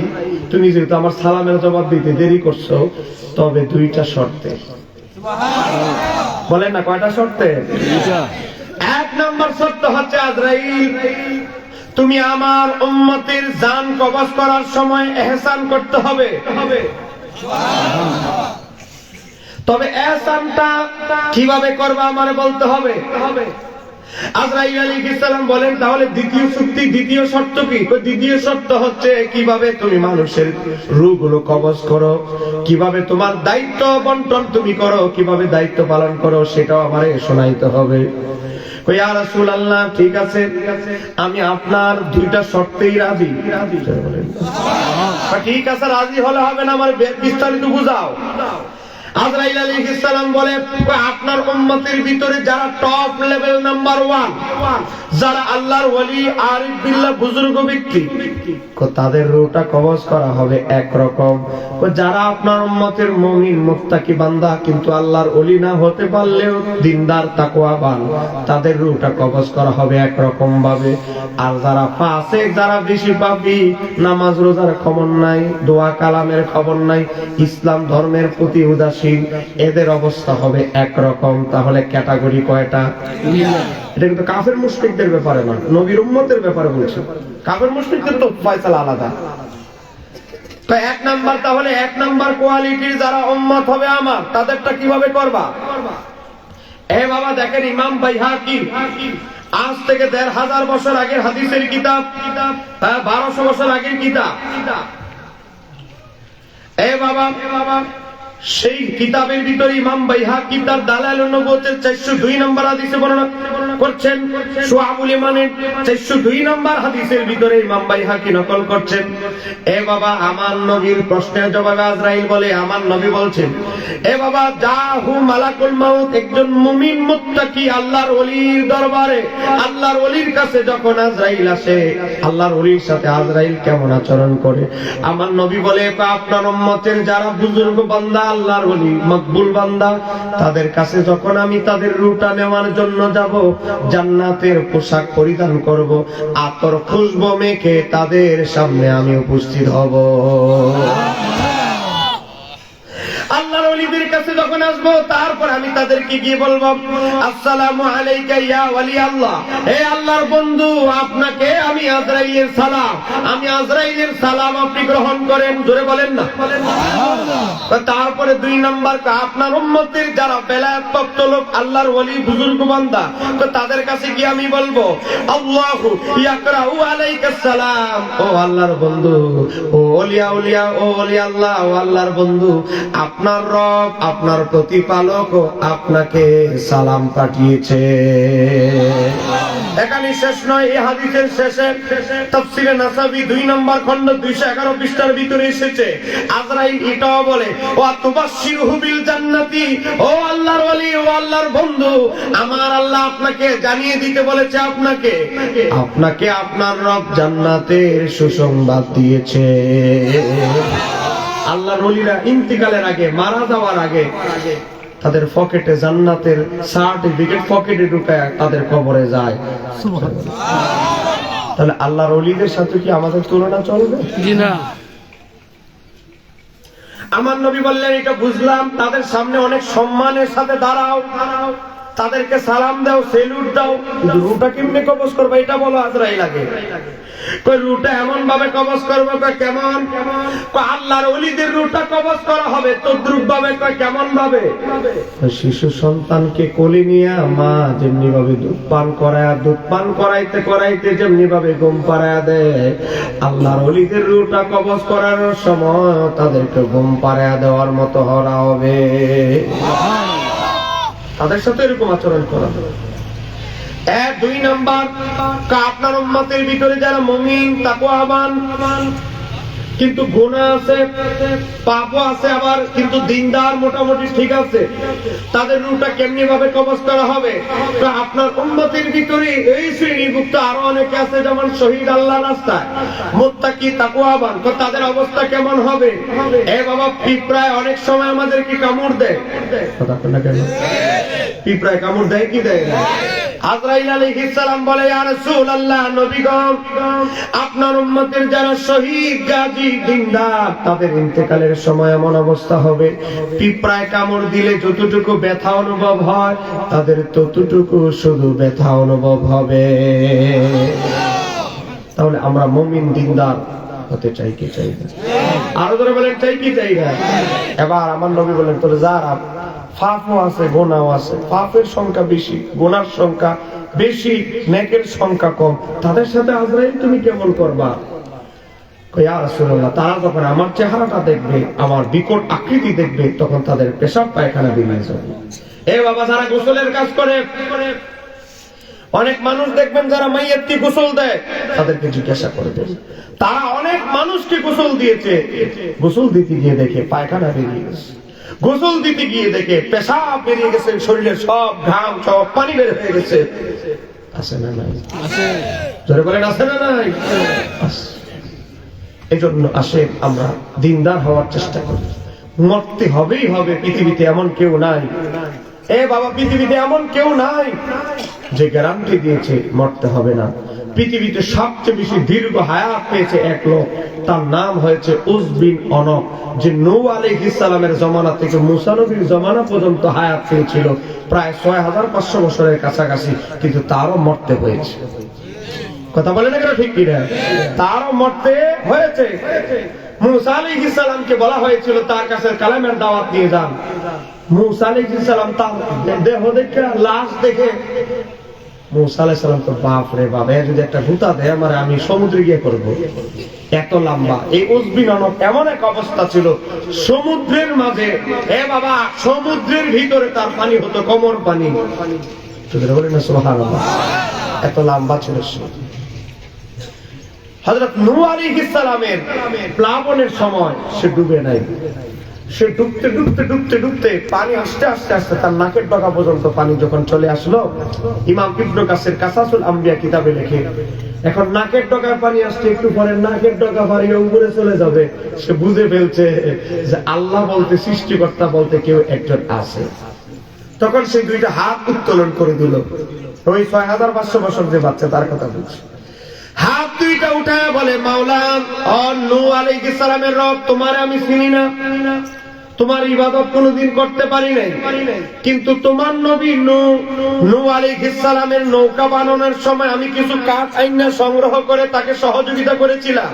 তুমি যেহেতু আমার সালামের জবাব দিতে দেরি করছো, তবে দুইটা শর্তে। বলেন না কয়টা শর্তে? এক নম্বর শর্ত হচ্ছে আজরাইল, তুমি আমার উম্মতের জান কবজ করার সময় ইহসান করতে হবে। তবে ইহসানটা কিভাবে করবা আমারে বলতে হবে। আজরাইল আলাইহিস সালাম বলেন, তাহলে দ্বিতীয় চুক্তি, দ্বিতীয় শর্ত কি? দ্বিতীয় শর্ত হচ্ছে কিভাবে তুমি মানুষের রূহগুলো কবজ করো, কিভাবে তোমার দায়িত্ব বন্টন তুমি করো, কিভাবে দায়িত্ব পালন করো, সেটাও আমারে শোনাইতে হবে। ইয়া রাসূলুল্লাহ, ঠিক আছে, আমি আপনার দুইটা শর্তেই রাজি। ঠিক আছে, রাজি হলে হবে না, আমার বিস্তারিত বুঝাও। আজরাইল আলাইহিস সালাম বলে, আপনার উম্মতের ভিতরে যারা টপ লেভেল নাম্বার 1, যারা আল্লাহর ওলি, আরিফ বিল্লাহ, বুজুর্গ ব্যক্তি, তাদের রূহটা কবজ করা হবে একরকম। যারা আপনার উম্মতের মুমিন মুত্তাকি বান্দা, কিন্তু আল্লাহর ওলি না হতে পারলেও দিনদার তাকওয়াবান, তাদের রূহটা কবজ করা হবে একরকম ভাবে। আর যারা ফাসিক, যারা বেশি পাপী, নামাজ রোজার খবর নাই, দোয়া কালামের খবর নাই, ইসলাম ধর্মের প্রতি উদাসীন, এদের অবস্থা হবে একরকম। তাহলে ক্যাটাগরি কয়টা? এটা কিন্তু কাফের মুশরিকদের ব্যাপারে না, নবীর উম্মতের ব্যাপারে বলছে। কাফের মুশরিকদের তো ফয়সালা আলাদা। তো এক নাম্বার, তাহলে এক নাম্বার কোয়ালিটির যারা উম্মত হবে আমার, তাদেরটা কিভাবে করবা? এ বাবা দেখেন, ইমাম বাইহাকি আজ থেকে ১৫০০ বছর আগের হাদিসের কিতাব, ১২০০ বছর আগের কিতাব। এ বাবা, সেই কিতাবের ভিতরে ইমাম বাইহাকী তার দালাইলুন নবুওয়াতের ৪০২ নম্বর হাদিসে বর্ণনা করছেন। শুআবুল ঈমানের ৪০২ নম্বর হাদিসের ভিতরে ইমাম বাইহাকী নকল করছেন। এ বাবা, আমার নবীর প্রশ্নের জবাবে আজরাইল বলে, আমার নবী বলছেন, এ বাবা, জাহু মালাকুল মাউত, একজন মুমিন মুত্তাকি আল্লাহর ওলির দরবারে, আল্লাহর ওলির কাছে যখন আজরাইল আসে, আল্লাহর ওলির সাথে আজরাইল কেমন আচরণ করে? আমার নবী বলে, আপনার উম্মতের যারা বুজুর্গ বান্দা, আল্লাহর ওলি মকবুল বান্দা, তাদের কাছে যখন আমি তাদের রূহটা নেওয়ার জন্য যাব, জান্নাতের পোশাক পরিধান করব, আতর খুশবু মেখে তাদের সামনে আমি উপস্থিত হব। আল্লাহর ওলিদের কাছে যখন আসবো, তারপর আমি তাদেরকে গিয়ে বলবো, আসসালামু আলাইকা ইয়া ওয়ালি আল্লাহ, হে আল্লাহর বন্ধু, আপনাকে আমি আজরাইলের সালাম, আমি আজরাইলের সালাম আপনি গ্রহণ করেন। জোরে বলেন না। তারপরে ২ নাম্বার, আপনার উম্মতের যারা বেলায়েতপ্রাপ্ত লোক, আল্লাহর ওলি বুজুর্গ বান্দা, তো তাদের কাছে গিয়ে আমি বলবো, আল্লাহু ইয়াকরাউ আলাইকাস সালাম, ও আল্লাহর বন্ধু, ও ওলিয়া উলিয়া, ও ওলি আল্লাহ, ও আল্লাহর বন্ধু, আপনার রব, আপনার প্রতিপালক আপনাকে সালাম পাঠিয়েছে। এখানে শেষ নয়, এই হাদিসের শেষে তাফসীরে নাসাবী ২ নম্বর খণ্ড ২১১ পৃষ্ঠার ভিতরে এসেছে, আজরাইল এটাও বলে, ওয়া তুবাশশিরহু বিল জান্নাতি, ও আল্লাহর ওলি, ও আল্লাহর বন্ধু, আমার আল্লাহ আপনাকে জানিয়ে দিতে বলেছে, আপনাকে আপনার রব জান্নাতের সুসংবাদ দিয়েছে। আল্লাহর ওলিরা ইন্তিকালের আগে, মারা যাওয়ার আগে, তাদের পকেটে জান্নাতের সার্টিফিকেট পকেটে ঢুকায় তাদের কবরে যায়। তাহলে আল্লাহর ওলিদের সাথে কি আমাদের তুলনা চলবে? জি না। আমার নবী বললেন, এটা বুঝলাম, তাদের সামনে অনেক সম্মানের সাথে দাঁড়াও, তাদেরকে সালাম দাও, সেলুট দাও, কিন্তু রূহটা কেমনে কবজ করবে এটা বলো আজরাইল আগে। কই রূহটা এমন ভাবে কবজ করবে, কই কেমন? কই আল্লাহর ওলিদের রূহটা কবজ করা হবে তদ্রূপ ভাবে। কই কেমন ভাবে? শিশু সন্তানকে কোলে নিয়ে মা যেমনি ভাবে দুধ পান করাইতে করাইতে যেমনি ভাবে ঘুম পাড়ায়া দেয়, আল্লাহর ওলিদের রূহটা কবজ করার সময় তাদেরকে ঘুম পাড়ায়া দেওয়ার মতো হওয়া হবে। তাদের সাথে এরকম আচরণ করা। ২ নাম্বার, আপনার উম্মতের ভিতরে যারা মুমিন তাকওয়াবান, কিন্তু গুনাহ আছে, পাপও আছে, আবার কিন্তু দিনদার মোটামুটি ঠিক আছে, তাদের রূহটা কেমনি ভাবে কবজ করা হবে? তো আপনার উম্মতের ভিতরে এই শ্রেণীভুক্ত আরো অনেকে আছে, যেমন শহীদ আল্লাহর রাস্তায়, মুত্তাকি তাকওয়াবান, তো তাদের অবস্থা কেমন হবে? এ বাবা, পিঁপড়ায় অনেক সময় আমাদেরকে কামড় দেয়, কথা না কেন? পিঁপড়ায় কামড় দেয় কি দেয় না? আজরাইল আলাইহিস সালাম বলে, ইয়া রাসূলুল্লাহ, নবীগণ, আপনার উম্মতের যারা শহীদ গাজী দিনদার, তাদের ইন্তেকালের সময় এমন অবস্থা হবে, পিঁপড়ায় কামড় দিলে যতটুকু ব্যথা অনুভব হয়, তাদের ততটুকু শুধু ব্যথা অনুভব হবে। তাহলে আমরা মুমিন দিনদার হতে চাই কি চাই না? আরো ধরে বলেন, চাই কি চাই না? এবার আমার নবী বলেন, তোর যারা পাপও আছে, গুনাহও আছে, পাপের সংখ্যা বেশি, গুনার সংখ্যা বেশি, নেকের সংখ্যা কম, তাদের সাথে আজরাইল তুমি কেমন করবা? ইয়া রাসূলুল্লাহ, তারা যখন আমার চেহারাটা দেখবে, আমার বিকট আকৃতি দেখবে, তখন তাদের পেশাব পায়খানা বেরিয়ে যাবে। এ বাবা, যারা গোসলের কাজ করে, অনেক মানুষ দেখবেন যারা মাইয়াতকে গোসল দেয়, তাদেরকে জিজ্ঞাসা করবেন, তারা অনেক মানুষকে গোসল দিয়েছে, গোসল দিতে গিয়ে দেখে পায়খানা বেরিয়ে গেছে, গোসল দিতে গিয়ে দেখে পেশাব বেরিয়ে গেছে, শরীরের সব ঘাম, সব পানি বের হয়ে গেছে। আছে না নাই? জোরে বলেন, আছে না নাই? এই জন্য আসে আমরা দিনদার হওয়ার চেষ্টা করি। মরতে হবেই হবে, পৃথিবীতে এমন কেউ নাই, এ বাবা, পৃথিবীতে এমন কেউ নাই যে গ্যারান্টি দিয়েছে মরতে হবে না। পৃথিবীতে সবচেয়ে বেশি দীর্ঘ হায়াত পেয়েছে এক লোক, তার নাম হয়েছে উস বিন অনক, যে নূহ আলাইহিস সালামের জমানা থেকে মুসা নবীর জমানা পর্যন্ত হায়াত পেয়েছিল, প্রায় 6500 বছরের কাছাকাছি, কিন্তু তারও মরতে হয়েছে। কথা বলে না কেন? ঠিক কিনা? তারও মরতে হয়েছে। মুসা আলাইহিস সালামকে বলা হয়েছিল তার কাছে কালামের দাওয়াত নিয়ে যান। মুসা আলাইহিস সালাম তার দেহ দেখে, লাশ দেখে মুসা আলাইহিস সালাম তো বাপ রে বাপ, যদি একটা গুতা দেয় আমার, আমি সমুদ্রে গিয়ে করব। এত লম্বা এই উজবি নামক এমন এক অবস্থা ছিল সমুদ্রের মাঝে, বাবা সমুদ্রের ভিতরে তার পানি হতো কোমর পানি। বলেন না সুবহানাল্লাহ, এত লম্বা ছিল সে। হযরত নূহ আলাইহিস সালামের প্লাবনের সময় সে ডুবে নাই, সে ডুবতে ডুবতে ডুবতে ডুবতে পানি আস্তে আস্তে আস্তে তার নাকের ডগা পর্যন্ত পানি যখন চলে আসলো, ইমাম ইবনে কাসির কাসাসুল আম্বিয়া কিতাবে লেখে, এখন নাকের ডগায় পানি আসছে, একটু পরে নাকের ডগা পানি উপরে চলে যাবে। সে বুঝে ফেলছে যে আল্লাহ বলতে, সৃষ্টিকর্তা বলতে কেউ একজন আছে। তখন সে দুইটা হাত উত্তোলন করে দিল, ওই 6500 বছর যে বাচ্চা তার কথা বলছে। হাত দুইটা উঠায় বলে, মাওলা ও নূহ আলাইহিস সালামের রব, তোমারে আমি চিনি না, তোমার ইবাদত কোনদিন করতে পারি নাই, কিন্তু তোমার নবী নূহ আলাইহিস সালামের নৌকা বানানোর সময় আমি কিছু কাঠ আইনা সংগ্রহ করে তাকে সহযোগিতা করেছিলাম।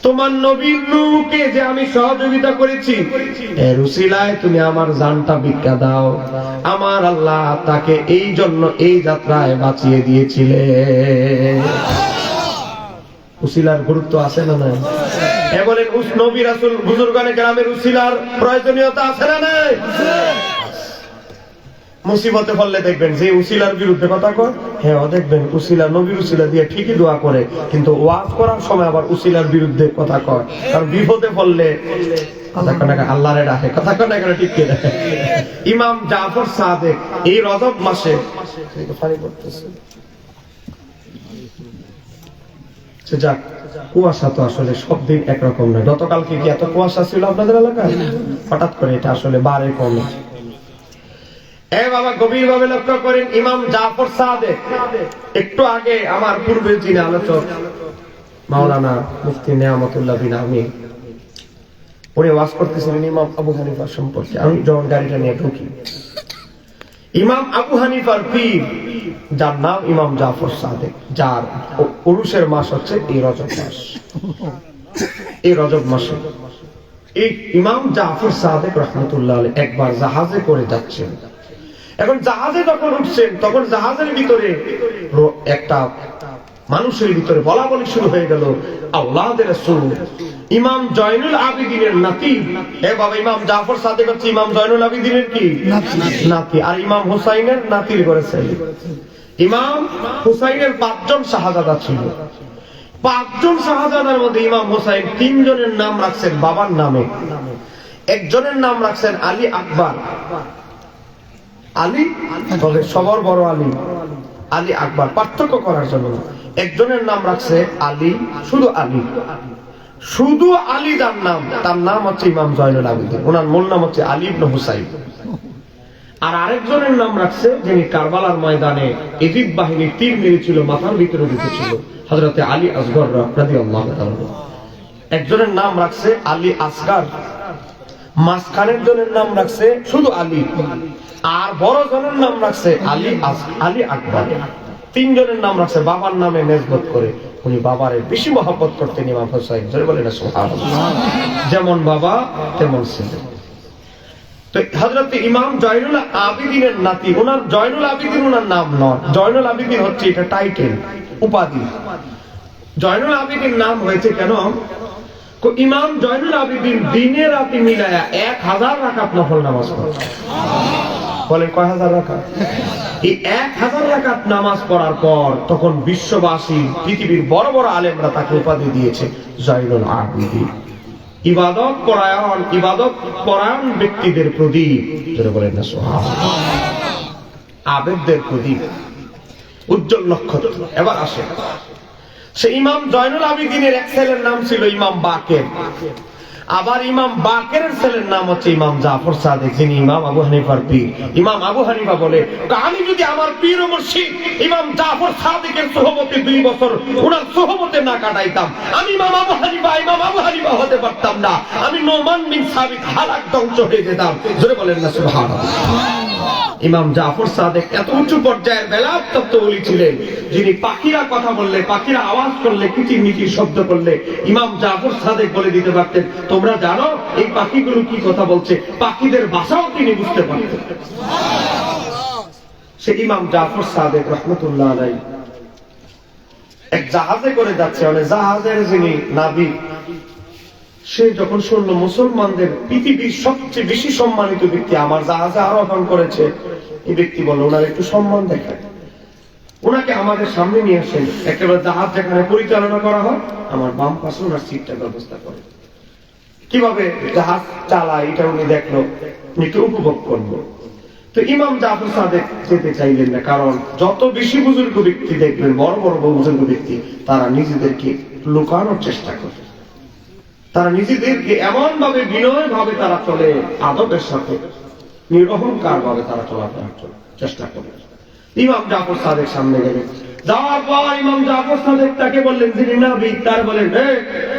তোমার নবী নূহকে যে আমি সহযোগিতা করেছি, এর উসিলায় তুমি আমার জানটা ভিক্ষা দাও। আমার আল্লাহ তাকে এই জন্য এই যাত্রায় বাঁচিয়ে দিয়েছিলে। উসিলার গুরুত্ব আছে না নাই? বলেন নবী রাসূল বুজুর্গানে গ্রামের উসিলার প্রয়োজনীয়তা আছে না নাই? মুসিবতে পড়লে দেখবেন যে উসিলার বিরুদ্ধে কথা কয়, হ্যাঁ দেখবেন উসিলা নবীর উসিলা দিয়ে ঠিকই দোয়া করে, কিন্তু ওয়াজ করার সময় আবার উসিলার বিরুদ্ধে কথা কয়। কারণ বিপদে পড়লে কথা কয় না, আল্লাহরে ডাকে, কথা কয় না, কেন ঠিক কিনা? ইমাম জাফর সাদেক এই রজব মাসে পানি পড়তেছে, যাক কুয়াশা তো আসলে সব দিন একরকম নয়। গতকালকে কি এত কুয়াশা ছিল আপনাদের এলাকায়? হঠাৎ করে এটা আসলে বারে কমে। বাবা গভীর ভাবে লক্ষ্য করেন, ইমাম জাফর সাদেক একটু আগে আমার পূর্বে যিনি আলোচক মাওলানা মুফতি নেয়ামতুল্লাহ বিন আমিন, উনি ওয়াজ করতেছিলেন ইমাম আবু হানিফা সম্পর্কে। আমি যখন গাড়িটা নিয়ে ঢুকি, ইমাম আবু হানিফার পীর যার নাম ইমাম জাফর সাদেক, যার উরুসের মাস হচ্ছে এই রজব মাস। এই রজব মাসে এই ইমাম জাফর সাদেক রাহমাতুল্লাহ আলাইহি একবার জাহাজে করে যাচ্ছেন। এখন জাহাজে যখন উঠছেন, তখন জাহাজের ভিতরে একটা মানুষের ভিতরে বলা বলি শুরু হয়ে গেল, আওলাদে রাসূল ইমাম জয়নুল আবিদিনের নাতি। বাবা ইমাম জাফর সাদেক হচ্ছে ইমাম জয়নুল আবিদিনের কি নাতি, আর ইমাম হুসাইনের নাতির ঘরে ছেলে। ইমাম হুসাইনের 5 জন শাহজাদা ছিল। 5 জন শাহজাদার মধ্যে ইমাম হুসাইন 3 জনের নাম রাখছেন বাবার নামে। একজনের নাম রাখছেন আলী আকবর, আলী তবে সবার বড় আলী, আলী আকবর পার্থক্য করার জন্য। একজনের নাম রাখছে আলী, শুধু আলী, শুধু আলী যার নাম, তার নাম হচ্ছে ইমাম জয়নুল আবিদিন, ওনার মূল নাম হচ্ছে আলী ইবনে হুসাইন। আর আরেকজনের নাম রাখছে যিনি কারবালার ময়দানে ইজিদ বাহিনী তীর মেরেছিল, মাথার ভিতরে ঢুকেছিল, হযরতে আলী আসগর রাদিয়াল্লাহু তাআলা। একজনের নাম রাখছে আলী আসগর, মাঝখানের জনের নাম রাখছে শুধু আলী, আর বড় জনের নাম রাখছে আলী আকবর। 3 জনের নাম রাখছে বাবার নামে নেসবত করে। উনি বাবারে বেশি মহব্বত করতেন ইমাম হুসাইন, জোরে বলেন না সুবহানাল্লাহ। যেমন বাবা তেমন ছেলে। তো হযরত ইমাম জয়নুল আবিদিনের নাতি, ওনার জয়নুল আবিদিন ওনার নাম নয়, জয়নুল আবিদিন হচ্ছে এটা টাইটেল, উপাধি। জয়নুল আবিদিন নাম হয়েছে কেন? ইমাম জয়নুল আবিদিন দিনে রাতে মিলায়া 1000 রাকাত নফল নামাজ পড়েন। বলেন কয় হাজার রাকাত? এই 1000 রাকাত নামাজ পড়ার পর তখন বিশ্ববাসী, পৃথিবীর বড় বড় আলেমরা তাকে উপাধি দিয়েছে জয়নুল আবিদিন। ইবাদত পরায়ণ ব্যক্তিদের প্রদীপ, যেটা বলেন না সুবহানাল্লাহ, আবেদদের প্রদীপ, উজ্জ্বল নক্ষত্র। এবার আসে সে ইমাম জয়নুল আবিদিনের এক ছেলের নাম ছিল ইমাম বাকের, আবার ইমাম বাকেরের ছেলের নাম হচ্ছে ইমাম জাফর সাদেক, যিনি ইমাম আবু হানিফার পীর। ইমাম আবু হানিফা বলে, আমি যদি আমার পীর ও মুর্শিদ ইমাম জাফর সাদেকের সোহবতে 2 বছর ওনার সোহবতে না কাটাইতাম, আমি ইমাম আবু হানিফা হতে পারতাম না, আমি নোমান বিন সাবিত হালাক ধ্বংস হয়ে যেতাম। জোরে বলেন না সুবহানাল্লাহ। ইমাম জাফর সাদেক এত উঁচু পর্যায়ের বেলায়েত তত্ত্ব ওলি ছিলেন, যিনি পাখিরা কথা বললে, পাখিরা আওয়াজ করলে, কিচিরমিচির শব্দ করলে ইমাম জাফর সাদেক বলে দিতে পারতেন, তোমরা জানো এই পাখিগুলো কি কথা বলছে? পাখিদের ভাষাও তিনি বুঝতে পারতেন। সে ইমাম জাফর সাদেক রহমতুল্লাহ আলাইহি এক জাহাজে করে যাচ্ছে, মানে জাহাজের যিনি নাবিক, সে যখন শুনলো মুসলমানদের পৃথিবীর সবচেয়ে বেশি সম্মানিত ব্যক্তি আমার জাহাজে আরোহণ করেছে, এই ব্যক্তি বলল ওনার একটু সম্মান দেখায়, ওনাকে আমাদের সামনে নিয়ে আসেন, একেবারে জাহাজ যেখানে পরিচালনা করা হয় আমার বাম পাশে ওনার সিটটা ব্যবস্থা করে। কিভাবে জাহাজ চালায় এটা উনি দেখলো, উনি একটু উপভোগ করলো। তো ইমাম জাফর সাদেক যেতে চাইলেন না, কারণ যত বেশি বুজুর্গ ব্যক্তি দেখবেন, বড় বড় বুজুর্গ ব্যক্তি, তারা নিজেদেরকে লুকানোর চেষ্টা করে, তারা নিজেদেরকে এমন ভাবে বিনয় ভাবে তারা চলে, আদবের সাথে নিরহংকার ভাবে তারা চলাফেরার চেষ্টা করে। ইমাম জাফর সাদেক সামনে গেলেন, যাওয়ার পর ইমাম জাফর সাদেক তাকে বললেন, যিনি নাবিক, তার বলেন,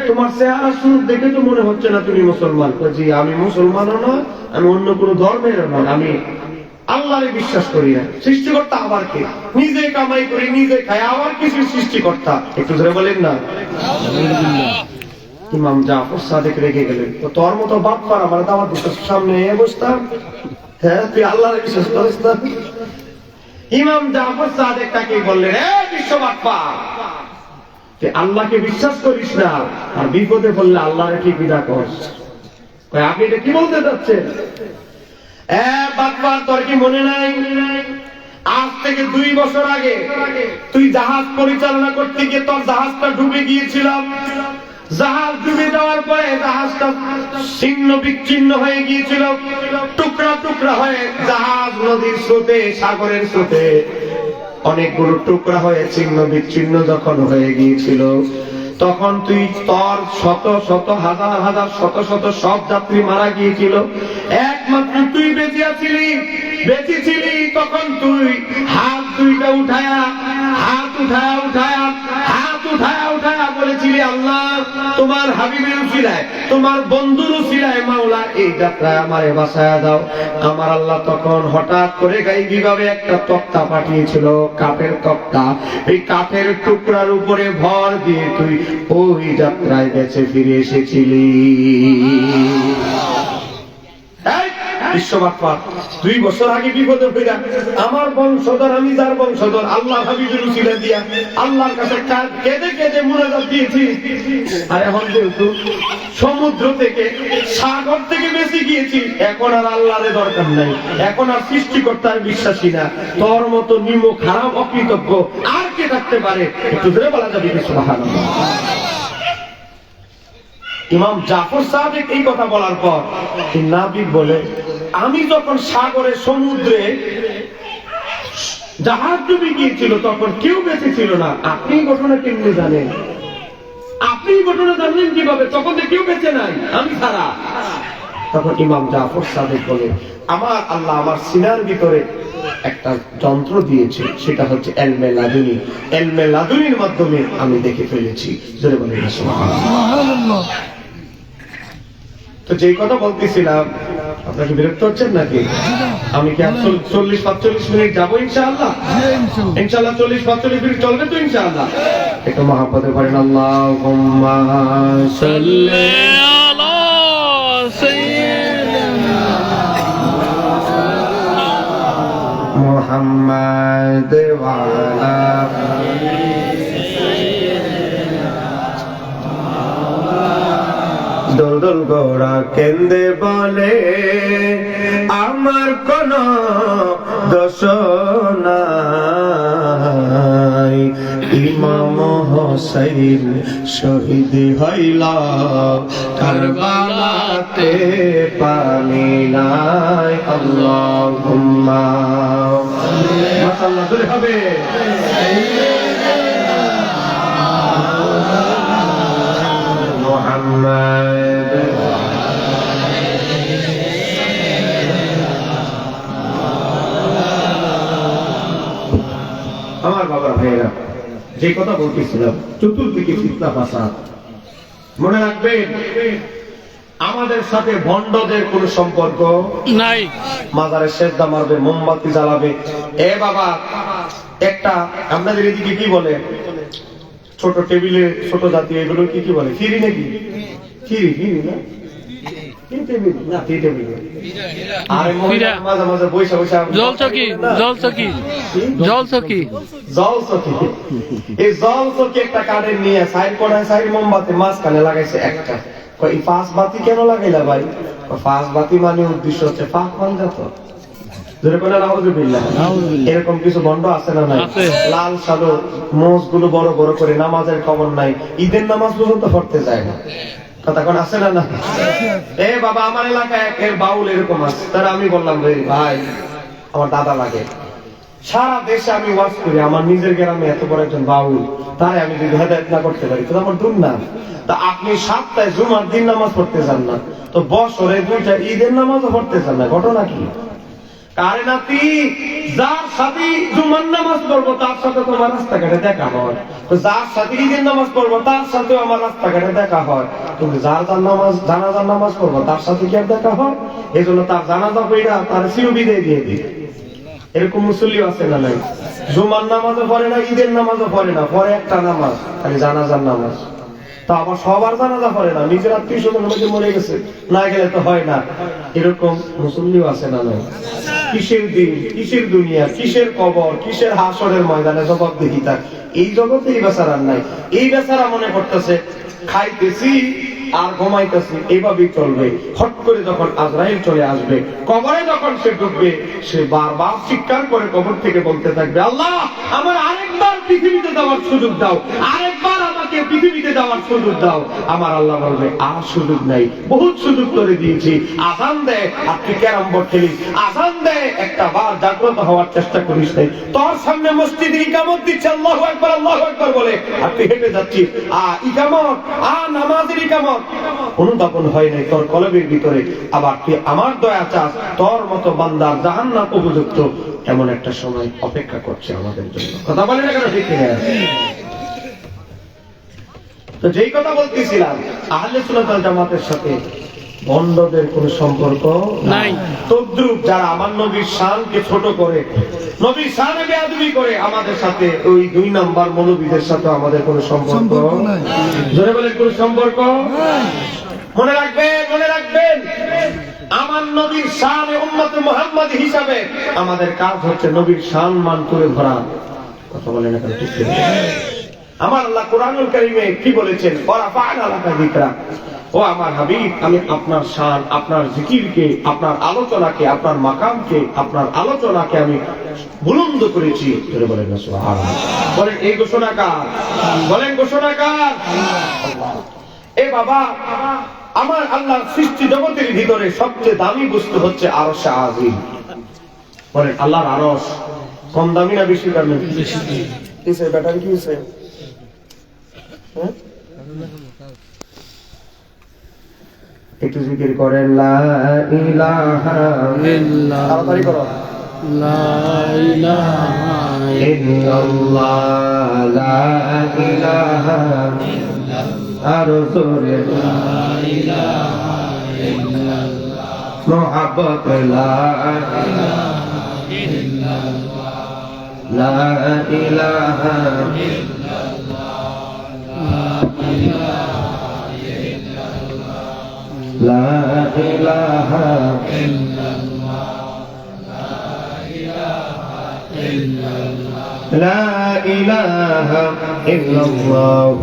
তোমার চেহারা সুর দেখে তো মনে হচ্ছে না তুমি মুসলমান। জি, আমি মুসলমানও নয়, আমি অন্য কোন ধর্মের নয়, আমি আল্লাহরে বিশ্বাস করি না। সৃষ্টিকর্তা আবার কে? নিজে কামাই করি, নিজে খাই, আবার কিছু সৃষ্টিকর্তা? একটু ধরে বলেন না। ইমাম জাফর সাদেক রেগে গেলেন, তো তোর মতো বাপ পার আমার দাওয়াত দিতে সামনে বসতাম, হ্যাঁ তুই আল্লাহরে বিশ্বাস করিস না? ইমাম জাফর সাদেক তাকে বললেন, বিশ্ব বাপ্পা, তুই আল্লাহকে বিশ্বাস করিস না, আর বিপদে পড়লে আল্লাহরে কি বিদা কর? আপনি এটা কি বলতে চাচ্ছেন? বাপ্পা, তোর কি মনে নাই আজ থেকে 2 বছর আগে তুই জাহাজ পরিচালনা করতে গিয়ে তোর জাহাজটা ডুবে গিয়েছিল। জাহাজ ডুবে যাওয়ার পরে জাহাজটা ছিন্ন বিচ্ছিন্ন হয়ে গিয়েছিল, টুকরা টুকরা হয়ে জাহাজ নদীর স্রোতে, সাগরের স্রোতে অনেকগুলো টুকরা হয়ে ছিন্ন বিচ্ছিন্ন যখন হয়ে গিয়েছিল, তখন তুই তোর শত শত হাজার হাজার শত শত সব যাত্রী মারা গিয়েছিল, একমাত্র তুই বেঁচেছিলি। তখন তুই হাত দুইটা উঠায়া বলেছিলি, আল্লাহ তোমার হাবিবের উসিলায়, তোমার বন্ধুর উসিলায় মাওলা এই যাত্রায় আমারে বাঁচায়া দাও। আমার আল্লাহ তখন হঠাৎ করে গাইবি ভাবে একটা তক্তা পাঠিয়েছিল, কাঠের তক্তা। এই কাঠের টুকরার উপরে ভর দিয়ে তুই ওই যাত্রায় বেঁচে ফিরে এসেছিলি। বিশ্ববাপ্পা 2 বছর আগে বিপদে ফিরা আমার বংশধর, আমি যার বংশধর, আল্লাহ হাবিবের উসিলা দিয়া আল্লাহর কাছে কেঁদে কেঁদে মুনাজাত দিয়েছি। আর এখন যেহেতু সমুদ্র থেকে, সাগর থেকে বেঁচে গিয়েছি, এখন আর আল্লাহরে দরকার নাই, এখন আর সৃষ্টিকর্তার বিশ্বাসী না। তোর মতো নিম্ন খারাপ অকৃতজ্ঞ আর কে থাকতে পারে? একটু ধরে বলা যাবে সুবহানাল্লাহ। ইমাম জাফর সাদেক এই কথা বলার পর নাবিক বলে, আমি যখন সাগরে সমুদ্রে জাহাজ ডুবে গিয়েছিল তখন কেউ বেঁচে ছিল না, আপনি ঘটনা কেমনি জানেন? আপনি ঘটনা জানলেন কিভাবে? তখন তো কেউ বেঁচে নাই, আমি ছাড়া। তখন ইমাম জাফর সাদেক বলে, আমার আল্লাহ আমার সিনার ভিতরে একটা যন্ত্র দিয়েছে, সেটা হচ্ছে এলমে লাদুনী। এলমে লাদুনীর মাধ্যমে আমি দেখে ফেলেছি। জোরে বলেন সুবহানাল্লাহ। তো যেই কথা বলতেছিলাম, আপনারা কি বিরক্ত হচ্ছেন নাকি? আমি কি 40-45 মিনিট যাবো ইনশাআল্লাহ? ইনশাআল্লাহ 40-45 মিনিট চলবে তো ইনশাআল্লাহ। একটু মহাব্বতে পড়েন, আল্লাহুম্মা সাল্লি আলা সাইয়্যিদিনা মুহাম্মাদ ওয়া আলা দোল গোড়া কেন্দে বলে আমার কোন দোষ নাই, ইমাম হোসেন শহীদ হইল কারবালাতে পানি নাই। আল্লাহুম্মা মাশাআল্লাহ জোরে হবে। আমার বাবার ভাইয়েরা, যে কথা বলতেছিলাম, চতুর্দিকে ফিতনা ফাসাদ। মনে রাখবেন, আমাদের সাথে ভণ্ডদের কোন সম্পর্ক নাই। মাজারে সেজদা মারবে, মোমবাতি জ্বালাবে। এ বাবা, একটা আপনাদের এদিকে কি বলে, ছোট টেবিলে ছোট জাতীয় এগুলো কি বলে, খিরি নাকি? খিরি না, আরে মহিলা মাঝে মাঝে বৈশা বৈশা জলচকি জলচকি জলচকি জলচকি এই জলচকি একটা কাঠের নিয়ে সাইড কোণায় সাইড মোমবাতি মাঝখানে লাগাইছে একটা। এই পাঁচ বাতি কেন লাগাইলা ভাই? পাঁচ বাতি মানে উদ্দেশ্য হচ্ছে পাক পাঞ্জাত। এরকম কিছু বন্ধ আছে না নাই? লাল সাদু মোজ গুলো বড় বড় করে, নামাজের খবর নাই, ঈদের নামাজ পর্যন্ত পড়তে যায় না। কথা কোন আছে না? না এ বাবা, আমার এলাকায় এর বাউল এরকম আছে। তারা আমি বললাম ভাই আমার দাদা লাগে, সারা দেশে আমি ওয়াজ করি, আমার নিজের গ্রামে এত বড় একজন বাউল, তারে আমি যদি হেদায়েত না করতে পারি তো আমার দুন না। তা আপনি সপ্তাহে জুমার দিন নামাজ পড়তে যান না, তো বছরে দুইটা ঈদের নামাজও পড়তে যান না, ঘটনা কি? কারে নাতি, যার সাথে জুমার নামাজ পড়বো তার সাথে তোমার রাস্তাঘাটে দেখা হয়, তো যার সাথে ঈদের নামাজ পড়বো তার সাথে আমার রাস্তাঘাটে দেখা হয়, কিন্তু যার জানাজার নামাজ পড়বো তার সাথে কি আর দেখা হয়? এই জন্য তার জানাজা পড়া তার সিও বিদায় দিয়ে দিই। এরকম মুসল্লি আছে না নাই? জুমার নামাজও পড়ে না, ঈদের নামাজও পড়ে না, পরে একটা নামাজ খালি জানাজার নামাজ। তা আবার সবার জানাজা পড়ে না, নিজের আত্মীয় স্বজন মধ্যে মরে গেছে, না গেলে তো হয় না। এরকম মুসল্লিও আছে না নাই? কিসের দিন, কিসের দুনিয়া, কিসের কবর, কিসের হাসরের ময়দানে জবাবদিহিতা, এই জগতে এই বেচারার নাই। এই বেচারা মনে করতেছে খাইতেছি আর ঘুমাইতেছি, এইভাবেই চলবে। হট করে যখন আজরাইল চলে আসবে, কবরে যখন সে ঢুকবে, সে বারবার চিৎকার করে কবর থেকে বলতে থাকবে, আল্লাহ আমার আরেকবার পৃথিবীতে যাওয়ার সুযোগ দাও, আরেকবার আমাকে পৃথিবীতে যাওয়ার সুযোগ দাও। আমার আল্লাহ বলবে আর সুযোগ নাই, বহুত সুযোগ করে দিয়েছি। আজান দেয় আর তুই ক্যারাম বোর্ড খেলিস, আজান দেয় একটা বার জাগ্রত হওয়ার চেষ্টা করিস নাই। তোর সামনে মসজিদে ইকামত দিচ্ছে আল্লাহু আকবার বলে, আর তুই হেঁটে যাচ্ছিস, ইকামত নামাজের ইকামত অনুধাবন হয় নাই তোর কলবের ভিতরে। আবার তুই আমার দয়া চাস, তোর মতো বান্দার জাহান্নাম উপযুক্ত এমন একটা সময় অপেক্ষা করছে আমাদের জন্য। কথা বলে না কেন? ঠিক না? তো যেই কথা বলতেছিলাম, আহলে সুন্নাত ওয়াল জামাতের সাথে বন্ধদের কোন সম্পর্ক নাই। তদ্রুপ যারা আমার নবীর শানকে ছোট করে, নবীর শানে বেয়াদবি করে, আমাদের সাথে ওই 2 নাম্বার মৌলবীদের সাথে আমাদের কোন সম্পর্ক নাই। জোরে বলেন, কোন সম্পর্ক নাই। মনে রাখবেন, মনে রাখবেন, আমার নবীর শানে উম্মতে মুহাম্মদ হিসাবে আমাদের কাজ হচ্ছে নবীর সম্মান করে ধরা। কথা বলেন না কেন? ঠিক আছে? আমার আল্লাহ কোরআনুল কারীমে কি বলেছেন? ওয়ারাফা'না লাকা যিকরা, ও আমার হাবিব, আমি আপনার শান, আপনার জিকিরকে, আপনার আলোচনাকে, আপনার মাকামকে, আপনার আলোচনাকে আমি বুলন্দ করেছি। বলেন না সুবহানাল্লাহ। বলেন এই ঘোষণাকার, বলেন ঘোষণাকার আল্লাহ। এ বাবা, আমার আল্লাহর সৃষ্টি জগতের ভিতরে সবচেয়ে দামি বস্তু হচ্ছে আরশ আজিম। বলেন আল্লাহর আরশ কম দামি না বেশি দামি? বেশি। কিসের ব্যাটারি কি হইছে? একটু জিকির করেন, লা ইলাহা ইল্লাল্লাহ, তাড়াতাড়ি করো, লা ইলাহা ইল্লাল্লাহ, লা ইলাহা ইল্লাল্লাহ, আর জোরে লা ইলাহা ইল্লাল্লাহ, মুহাব্বত লা ইলাহা ইল্লাল্লাহ, লা ইলাহা ইল্লাল্লাহ, লা ইলাহা ইল্লাল্লাহ, লা ইলাহা ইল্লাল্লাহ